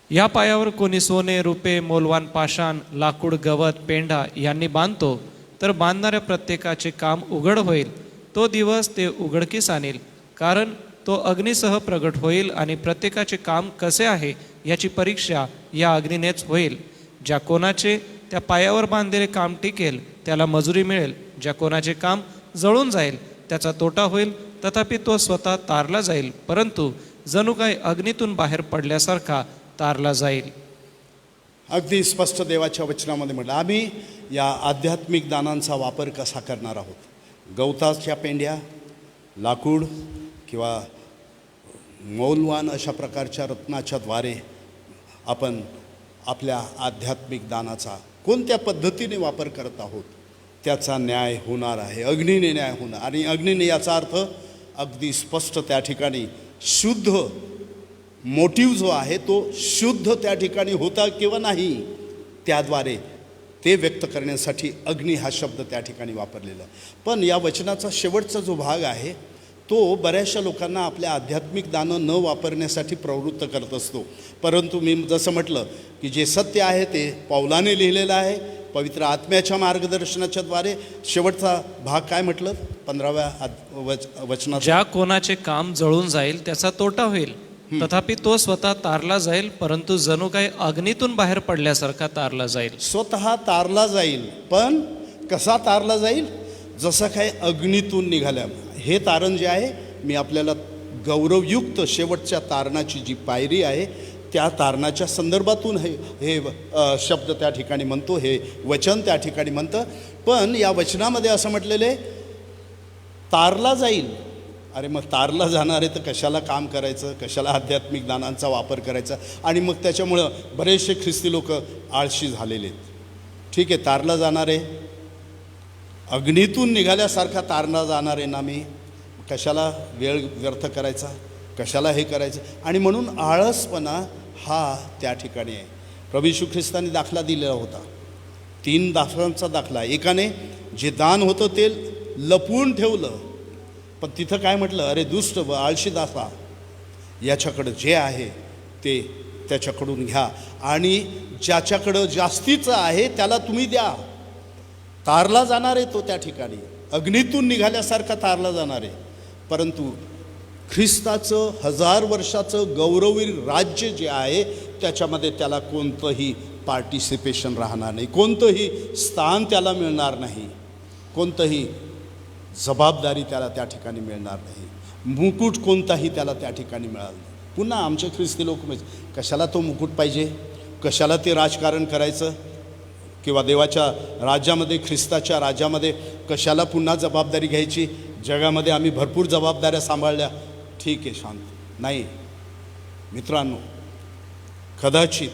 Speaker 1: या पायावर कोणी सोने रुपे मौल्यवान पाषाण लाकूड गवत पेंढा यांनी बांधतो तर बांधणाऱ्या प्रत्येकाचे काम उघड होईल. तो दिवस ते उघडकीस आणेल, कारण तो अग्नीसह प्रगट होईल आणि प्रत्येकाचे काम कसे आहे याची परीक्षा या अग्नीनेच होईल. ज्या कोणाचे त्या पायावर बांधलेले काम टिकेल त्याला मजुरी मिळेल. ज्या कोणाचे काम जळून जाईल त्याचा तोटा होईल. तथापि तो स्वतः तारला जाईल, परंतु जणू काही अग्नीतून बाहेर पडल्यासारखा तारला जाईल.
Speaker 4: अगदी स्पष्ट देवाच्या वचनामध्ये म्हटलं. आम्ही या आध्यात्मिक दानांचा वापर कसा करणार आहोत? गवताच्या पेंड्या, लाकूड किंवा मौल्यवान अशा प्रकारच्या रत्नाच्या द्वारे आपण आपल्या आध्यात्मिक दानाचा कोणत्या पद्धतीने वापर करत आहोत त्याचा न्याय होणार आहे. अग्नीने न्याय होणार. आणि अग्नीने याचा अर्थ अगदी स्पष्ट त्या ठिकाणी शुद्ध मोटिव्ह जो आहे तो शुद्ध त्या ठिकाणी होता किंवा नाही त्याद्वारे ते व्यक्त करण्यासाठी अग्नी हा शब्द त्या ठिकाणी वापरलेला. पण या वचनाचा शेवटचा जो भाग आहे तो बऱ्याचशा लोकांना आपल्या आध्यात्मिक दानं न वापरण्यासाठी प्रवृत्त करत असतो. परंतु मी जसं म्हटलं की जे सत्य आहे ते पौलाने लिहिलेलं आहे पवित्र आत्म्याच्या मार्गदर्शनाच्या द्वारे. शेवटचा भाग काय म्हटलं 15व्या वचनात?
Speaker 1: ज्या कोणाचे काम जळून जाईल त्याचा तोटा होईल. तथापि तो स्वतः तारला जाईल, परंतु जणू काही अग्नीतून बाहेर पडल्यासारखा तारला जाईल.
Speaker 4: स्वतः तारला जाईल, पण कसा तारला जाईल? जसं काही अग्नीतून निघाल्या. हे तारण जे आहे मी आपल्याला गौरवयुक्त शेवटच्या तारणाची जी पायरी आहे त्या तारणाच्या संदर्भातून हे शब्द त्या ठिकाणी म्हणतो, हे वचन त्या ठिकाणी म्हणतं. पण या वचनामध्ये असं म्हटलेले तारला जाईल. अरे मग तारला जाणार आहे तर कशाला काम करायचं, कशाला आध्यात्मिक दानांचा वापर करायचा? आणि मग त्याच्यामुळं बरेचसे ख्रिस्ती लोक आळशी झालेले आहेत. ठीक आहे, तारला जाणार आहे, अग्नीतून निघाल्यासारखा तारला जाणार आहे ना, मी कशाला वेळ व्यर्थ करायचा, कशाला हे करायचं? आणि म्हणून आळसपणा हा त्या ठिकाणी आहे. प्रभू येशू ख्रिस्तांनी दाखला दिलेला होता, 3 दाखलांचा दाखला. एकाने जे दान होतं ते लपवून ठेवलं, पण तिथं काय म्हटलं? अरे दुष्ट व आळशी दासा, याच्याकडं जे आहे ते त्याच्याकडून घ्या आणि ज्याच्याकडं जास्तीचं आहे त्याला तुम्ही द्या. तारला जाणार आहे तो त्या ठिकाणी, अग्नीतून निघाल्यासारखा तारला जाणार आहे. परंतु ख्रिस्ताचं 1000 वर्षाचं गौरवी राज्य जे आहे त्याच्यामध्ये त्याला कोणतंही पार्टिसिपेशन राहणार नाही, कोणतंही स्थान त्याला मिळणार नाही, कोणतंही जबाबदारी त्याला त्या ठिकाणी मिळणार नाही, मुकुट कोणताही त्याला त्या ठिकाणी मिळालं नाही. पुन्हा आमचे ख्रिस्ती लोक कशाला तो मुकुट पाहिजे, कशाला ते राजकारण करायचं, किंवा देवाच्या राज्यामध्ये ख्रिस्ताच्या राज्यामध्ये कशाला पुन्हा जबाबदारी घ्यायची? जगामध्ये आम्ही भरपूर जबाबदाऱ्या सांभाळल्या, ठीक आहे, शांत. नाही मित्रांनो, कदाचित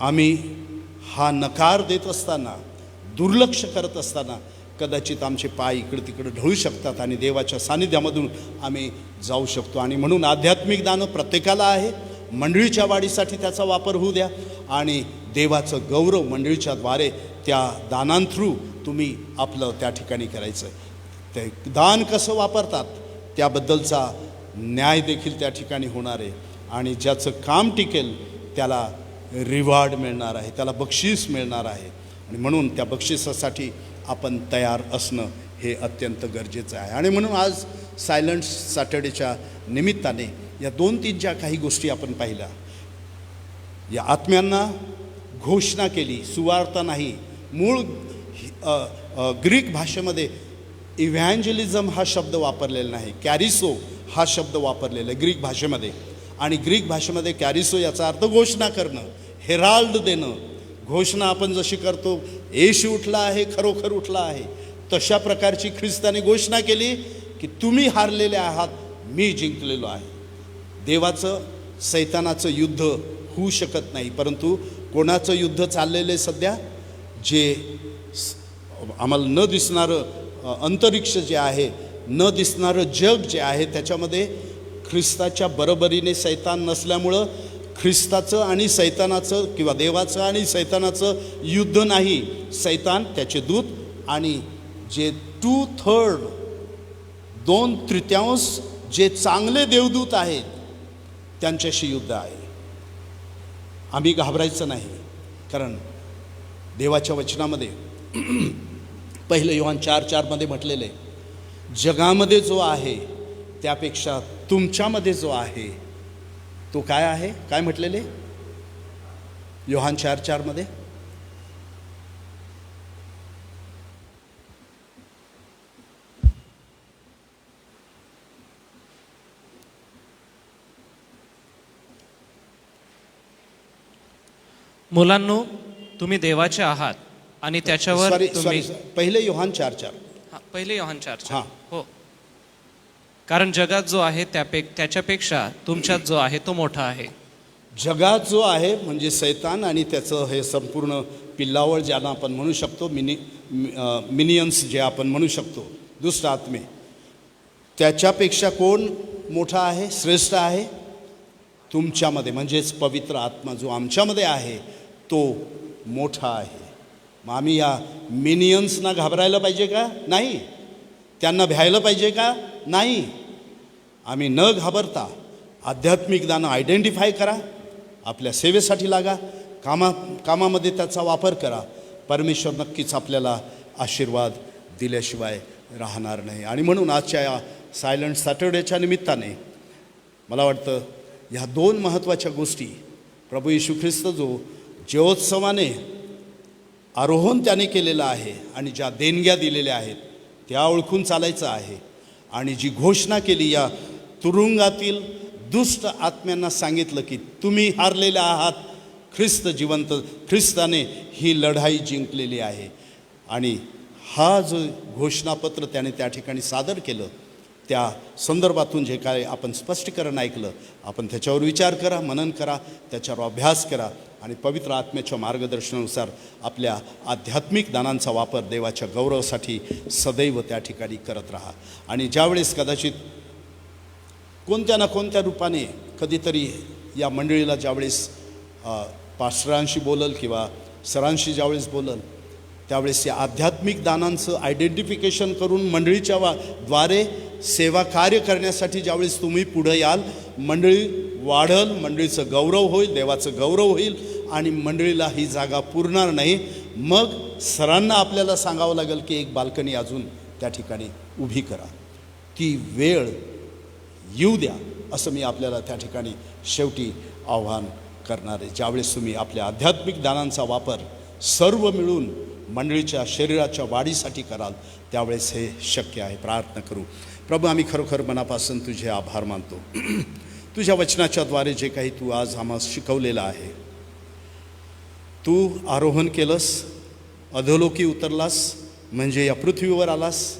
Speaker 4: आम्ही हा नकार देत असताना, दुर्लक्ष करत असताना कदाचित आमचे पाय इकडं तिकडं ढळू शकतात आणि देवाच्या सानिध्यामधून आम्ही जाऊ शकतो. आणि म्हणून आध्यात्मिक दानं प्रत्येकाला आहे, मंडळीच्या वाढीसाठी त्याचा वापर होऊ द्या आणि देवाचं गौरव मंडळीच्या द्वारे त्या दानांथ्रू तुम्ही आपलं त्या ठिकाणी करायचं. ते दान कसं वापरतात त्याबद्दलचा न्याय देखील त्या ठिकाणी होणार आहे आणि ज्याचं काम टिकेल त्याला रिवॉर्ड मिळणार आहे, त्याला बक्षीस मिळणार आहे. आणि म्हणून त्या बक्षिसासाठी आपण तयार असणं हे अत्यंत गरजेचं आहे. आणि म्हणून आज सायलंट सॅटर्डेच्या निमित्ताने या 2-3 ज्या काही गोष्टी आपण पाहिल्या, या आत्म्यांना घोषणा केली, सुवार्ता नाही. मूळ ग्रीक भाषेमध्ये इव्हँजलिझम हा शब्द वापरलेला नाही, कॅरिसो हा शब्द वापरलेला आहे ग्रीक भाषेमध्ये. आणि ग्रीक भाषेमध्ये कॅरिसो याचा अर्थ घोषणा करणं, हेराल्ड देणं. घोषणा आपण जशी करतो, येशू उठला आहे, खरोखर उठला आहे, तशा प्रकारची ख्रिस्ताने घोषणा केली की तुम्ही हारलेले आहात, मी जिंकलेलो आहे. देवाचं सैतानाचं युद्ध होऊ शकत नाही, परंतु कोणाचं युद्ध चाललेलं आहे सध्या? जे आम्हाला न दिसणारं अंतरिक्ष जे आहे, न दिसणारं जग जे आहे, त्याच्यामध्ये ख्रिस्ताच्या बरोबरीने सैतान नसल्यामुळं ख्रिस्ताचं आणि सैतानाचं किंवा देवाचं आणि सैतानाचं युद्ध नाही. सैतान, त्याचे दूत आणि जे 2/3 जे चांगले देवदूत आहेत त्यांच्याशी युद्ध आहे. आम्ही घाबरायचं नाही, कारण देवाच्या वचनामध्ये 1 योहान 4:4 म्हटलेलं आहे, जगामध्ये जो आहे त्यापेक्षा तुमच्यामध्ये जो आहे तो काय आहे? काय म्हटलेले योहान 4:4?
Speaker 1: मुलांनो, तुम्ही देवाचे आहात आणि त्याच्यावर तुम्ही
Speaker 4: 1 योहान 4:4.
Speaker 1: 1 योहान 4:4.
Speaker 4: हां.
Speaker 1: हो, कारण जगात जो आहे त्याच्यापेक्षा तुमच्यात जो आहे तो मोठा आहे.
Speaker 4: जगात जो आहे म्हणजे सैतान आणि त्याचं हे संपूर्ण पिल्लावळ ज्यांना आपण म्हणू शकतो, मिनियन्स जे आपण म्हणू शकतो, दुष्ट आत्मे, त्याच्यापेक्षा कोण मोठा आहे, श्रेष्ठ आहे? तुमच्यामध्ये, म्हणजेच पवित्र आत्मा जो आमच्यामध्ये आहे तो मोठा आहे. मग आम्ही या मिनियन्सना घाबरायला पाहिजे का? नाही. त्यांना भ्यायला पाहिजे का? नाही. आम्ही न घाबरता आध्यात्मिक दान आयडेंटिफाय करा, आपल्या सेवेसाठी लागा, कामामध्ये त्याचा वापर करा. परमेश्वर नक्कीच आपल्याला आशीर्वाद दिल्याशिवाय राहणार नाही. आणि म्हणून आजच्या या सायलंट सॅटर्डेच्या निमित्ताने मला वाटतं ह्या 2 महत्त्वाच्या गोष्टी, प्रभू येशू ख्रिस्त जो जयोत्सवाने आरोहण त्याने केलेलं आहे आणि ज्या देणग्या दिलेल्या आहेत त्या ओळखून चालायचं आहे. आणि जी घोषणा केली, या तुरुंगातील दुष्ट आत्म्यांना सांगितलं की तुम्ही हारलेले आहात, ख्रिस्त जिवंत, ख्रिस्ताने ही लढाई जिंकलेली आहे. आणि हा जो घोषणापत्र त्याने त्या ठिकाणी सादर केलं, त्या संदर्भातून जे काय आपण स्पष्टीकरण ऐकलं, आपण त्याच्यावर विचार करा, मनन करा, त्याच्यावर अभ्यास करा आणि पवित्र आत्म्याच्या मार्गदर्शनानुसार आपल्या आध्यात्मिक दानांचा वापर देवाच्या गौरवासाठी सदैव त्या ठिकाणी करत राहा. आणि ज्यावेळेस कदाचित कोणत्या ना कोणत्या रूपाने कधीतरी या मंडळीला ज्यावेळेस पास्टरांशी बोलल किंवा सरांशी ज्यावेळेस बोलल, त्यावेळेस या आध्यात्मिक दानांचं आयडेंटिफिकेशन करून मंडळीच्या द्वारे सेवा कार्य करण्यासाठी ज्यावेळेस तुम्ही पुढे याल, मंडळी वाढल, मंडळीचं गौरव होईल, देवाचं गौरव होईल आणि मंडळीला ही जागा पुरणार नाही. मग सरांना आपल्याला सांगावं लागेल की एक बाल्कनी अजून त्या ठिकाणी उभी करा. ती वेळ येऊ द्या, असं मी आपल्याला त्या ठिकाणी शेवटी आव्हान करणार आहे. ज्यावेळेस तुम्ही आपल्या आध्यात्मिक दानांचा वापर सर्व मिळून मंडळीच्या शरीराच्या वाढीसाठी कराल, त्यावेळेस हे शक्य आहे. प्रार्थना करू. प्रभू, आम्ही खरोखर मनापासून तुझे आभार मानतो. तुझ्या वचनाच्याद्वारे जे काही तू आज आम्हाला शिकवलेलं आहे, तू आरोहण केलंस, अधोलोकी उतरलास, म्हणजे या पृथ्वीवर आलास,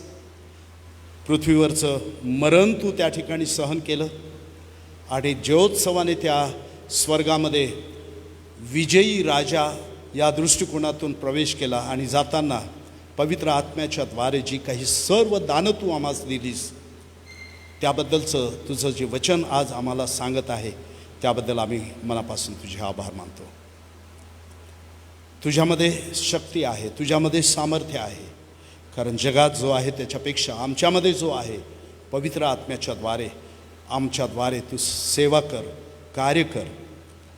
Speaker 4: पृथ्वीवरचं मरण तू त्या ठिकाणी सहन केलं आणि जयोत्सवाने त्या स्वर्गामध्ये विजयी राजा या दृष्टिकोनातून प्रवेश केला. आणि जाताना पवित्र आत्म्याच्या द्वारे जी काही सर्व दानं तू आम्हाला दिलीस, त्याबद्दलचं तुझं जे वचन आज आम्हाला सांगत आहे, त्याबद्दल आम्ही मनापासून तुझे आभार मानतो. तुझ्यामध्ये शक्ती आहे, तुझ्यामध्ये सामर्थ्य आहे, कारण जगात जो आहे त्याच्यापेक्षा आमच्यामध्ये जो आहे पवित्र आत्म्याच्याद्वारे आमच्याद्वारे तू सेवा कर, कार्य कर,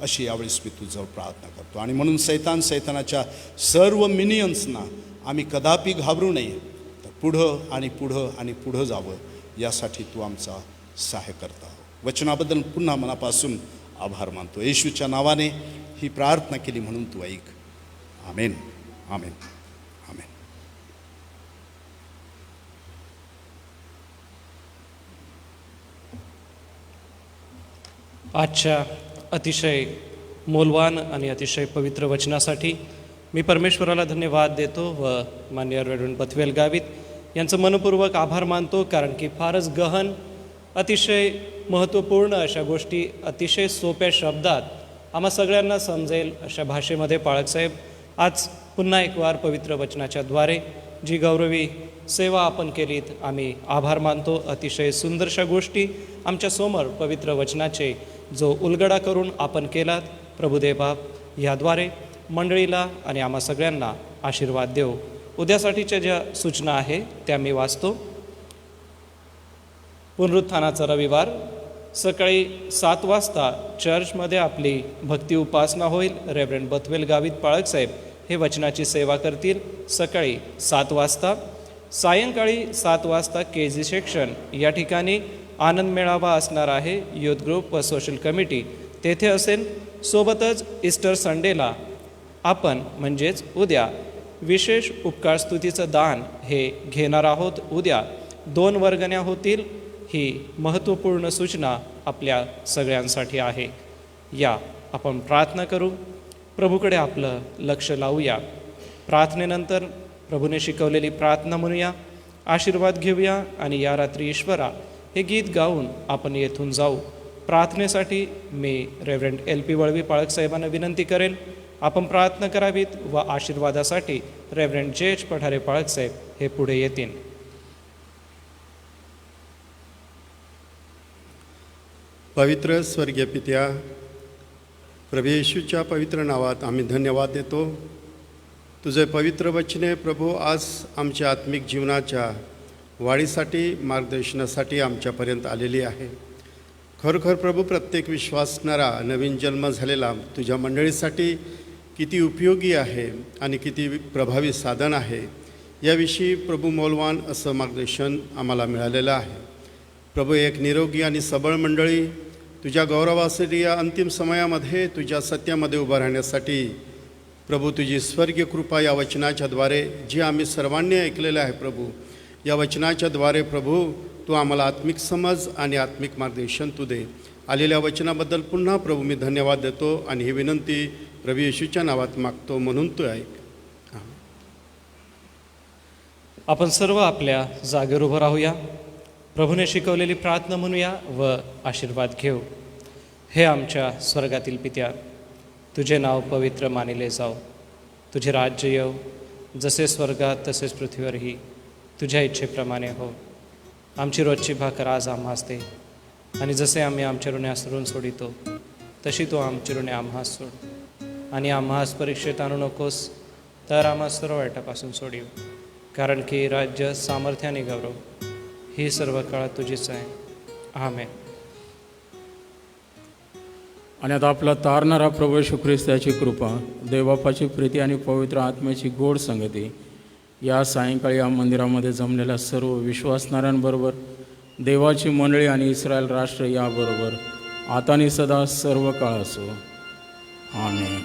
Speaker 4: अशी यावेळेस मी तुझं प्रार्थना करतो. आणि म्हणून सैतानाच्या सर्व मिनियन्सना आम्ही कदापि घाबरू नये, तर पुढं आणि पुढं आणि पुढं जावं यासाठी तू आमचा सहाय्य करता. वचनाबद्दल पुन्हा मनापासून आभार मानतो. येशूच्या नावाने ही प्रार्थना केली म्हणून तू ऐक. आमेन, आमेन, आमेन.
Speaker 1: आजच्या अतिशय मौल्यवान आणि अतिशय पवित्र वचनासाठी मी परमेश्वराला धन्यवाद देतो व मान्य रेव्हरंड पथवेल गावित यांचं मनपूर्वक आभार मानतो, कारण की फारच गहन, अतिशय महत्त्वपूर्ण अशा गोष्टी अतिशय सोप्या शब्दात आम्हा सगळ्यांना समजेल अशा भाषेमध्ये पाळकसाहेब आज पुन्हा एक वार पवित्र वचनाच्याद्वारे जी गौरवी सेवा आपण केलीत, आम्ही आभार मानतो. अतिशय सुंदरशा गोष्टी आमच्यासमोर पवित्र वचनाचे जो उलगडा करून आपण केलात, प्रभुदेव बाप ह्याद्वारे मंडळीला आणि आम्हा सगळ्यांना आशीर्वाद देऊ. उद्यासाठीच्या ज्या सूचना आहे त्या मी वाचतो. पुनरुत्थानाचा रविवार सकाळी 7 वाजता चर्चमध्ये आपली भक्ती उपासना होईल. रेव्हरंड बथवेल गावित पाळकसाहेब हे वचनाची सेवा करतील सकाळी 7 वाजता. सायंकाळी 7 वाजता KG सेक्शन या ठिकाणी आनंद मेळावा असणार आहे. युथ ग्रुप व सोशल कमिटी तेथे असेल. सोबतच ईस्टर संडेला आपण म्हणजेच उद्या विशेष उपकार स्तुतीचं दान हे घेणार आहोत. उद्या 2 वर्गण्या होतील. ही महत्त्वपूर्ण सूचना आपल्या सगळ्यांसाठी आहे. या आपण प्रार्थना करू, प्रभूकडे आपलं लक्ष लावूया. प्रार्थनेनंतर प्रभूने शिकवलेली प्रार्थना म्हणूया, आशीर्वाद घेऊया आणि या रात्री ईश्वरा हे गीत गाऊन आपण येथून जाऊ. प्रार्थनेसाठी मी रेव्हरंड LP वळवी पाळकसाहेबांना विनंती करेन आपण प्रार्थना करावीत व आशीर्वादासाठी रेव्हरंड JH पठारे पाळकसाहेब हे पुढे येतील.
Speaker 5: पवित्र स्वर्गीय पित्या, प्रभू येशूच्या पवित्र नावात आम्ही धन्यवाद देतो. तुझे पवित्र वचने प्रभू आज आमच्या आत्मिक जीवनाच्या वाढीसाठी, मार्गदर्शनासाठी आमच्यापर्यंत आलेली आहे. खरोखर प्रभू प्रत्येक विश्वासणारा नवीन जन्म झालेला तुझ्या मंडळीसाठी किती उपयोगी आहे आणि किती प्रभावी साधन आहे याविषयी प्रभू मौल्यवान असं मार्गदर्शन आम्हाला मिळालेलं आहे. प्रभू एक निरोगी आणि सबळ मंडळी तुझ्या गौरवासाठी या अंतिम समयामध्ये तुझ्या सत्यामध्ये उभं राहण्यासाठी प्रभू तुझी स्वर्गीय कृपा या वचनाच्याद्वारे जी आम्ही सर्वांनी ऐकलेलं आहे प्रभू, या वचनाच्याद्वारे प्रभू तू आम्हाला आत्मिक समज आणि आत्मिक मार्गदर्शन तू दे. आलेल्या वचनाबद्दल पुन्हा प्रभू मी धन्यवाद देतो आणि ही विनंती प्रभू येशूच्या नावात मागतो म्हणून तू ऐक.
Speaker 1: आपण सर्व आपल्या जागेवर उभं राहूया. प्रभूने शिकवलेली प्रार्थना म्हणूया व आशीर्वाद घेऊ. हे आमच्या स्वर्गातील पित्या, तुझे नाव पवित्र मानिले जाओ. तुझे राज्य येऊ, जसे स्वर्गात तसेच पृथ्वीवरही तुझ्या इच्छेप्रमाणे हो. आमची रोजची भाकर आज आम्हास दे, आणि जसे आम्ही आमच्या ऋण्यास ऋण सोडितो तशी तू आमची ऋणे आम्हास सोड. आणि आम्हास परीक्षेत आणू नकोस, तर आम्हा सर्व वाईटापासून सोडीव. कारण की राज्य, सामर्थ्य आणि गौरव ही सर्व काळात तुझीच आहे. आमेन.
Speaker 6: आणि आता आपला तारणारा प्रभू येशू ख्रिस्ताची कृपा, देवबापाची प्रीती आणि पवित्र आत्म्याची गोड संगती या सायंकाळी या मंदिरामध्ये जमलेल्या सर्व विश्वासणाऱ्यांबरोबर, देवाची मंडळी आणि इस्रायल राष्ट्र याबरोबर आता आणि सदा सर्व काळ असो. आमेन.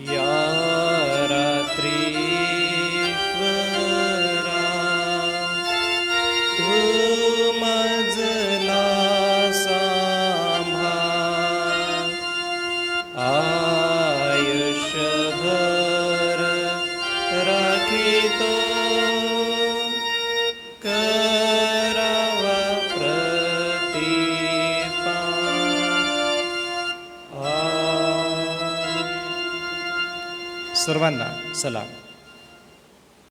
Speaker 1: या रात्री तू मजला सांभाळ, आयुष्यभर राखीतो करावा प्रतिपाल. सर्वांना सलाम.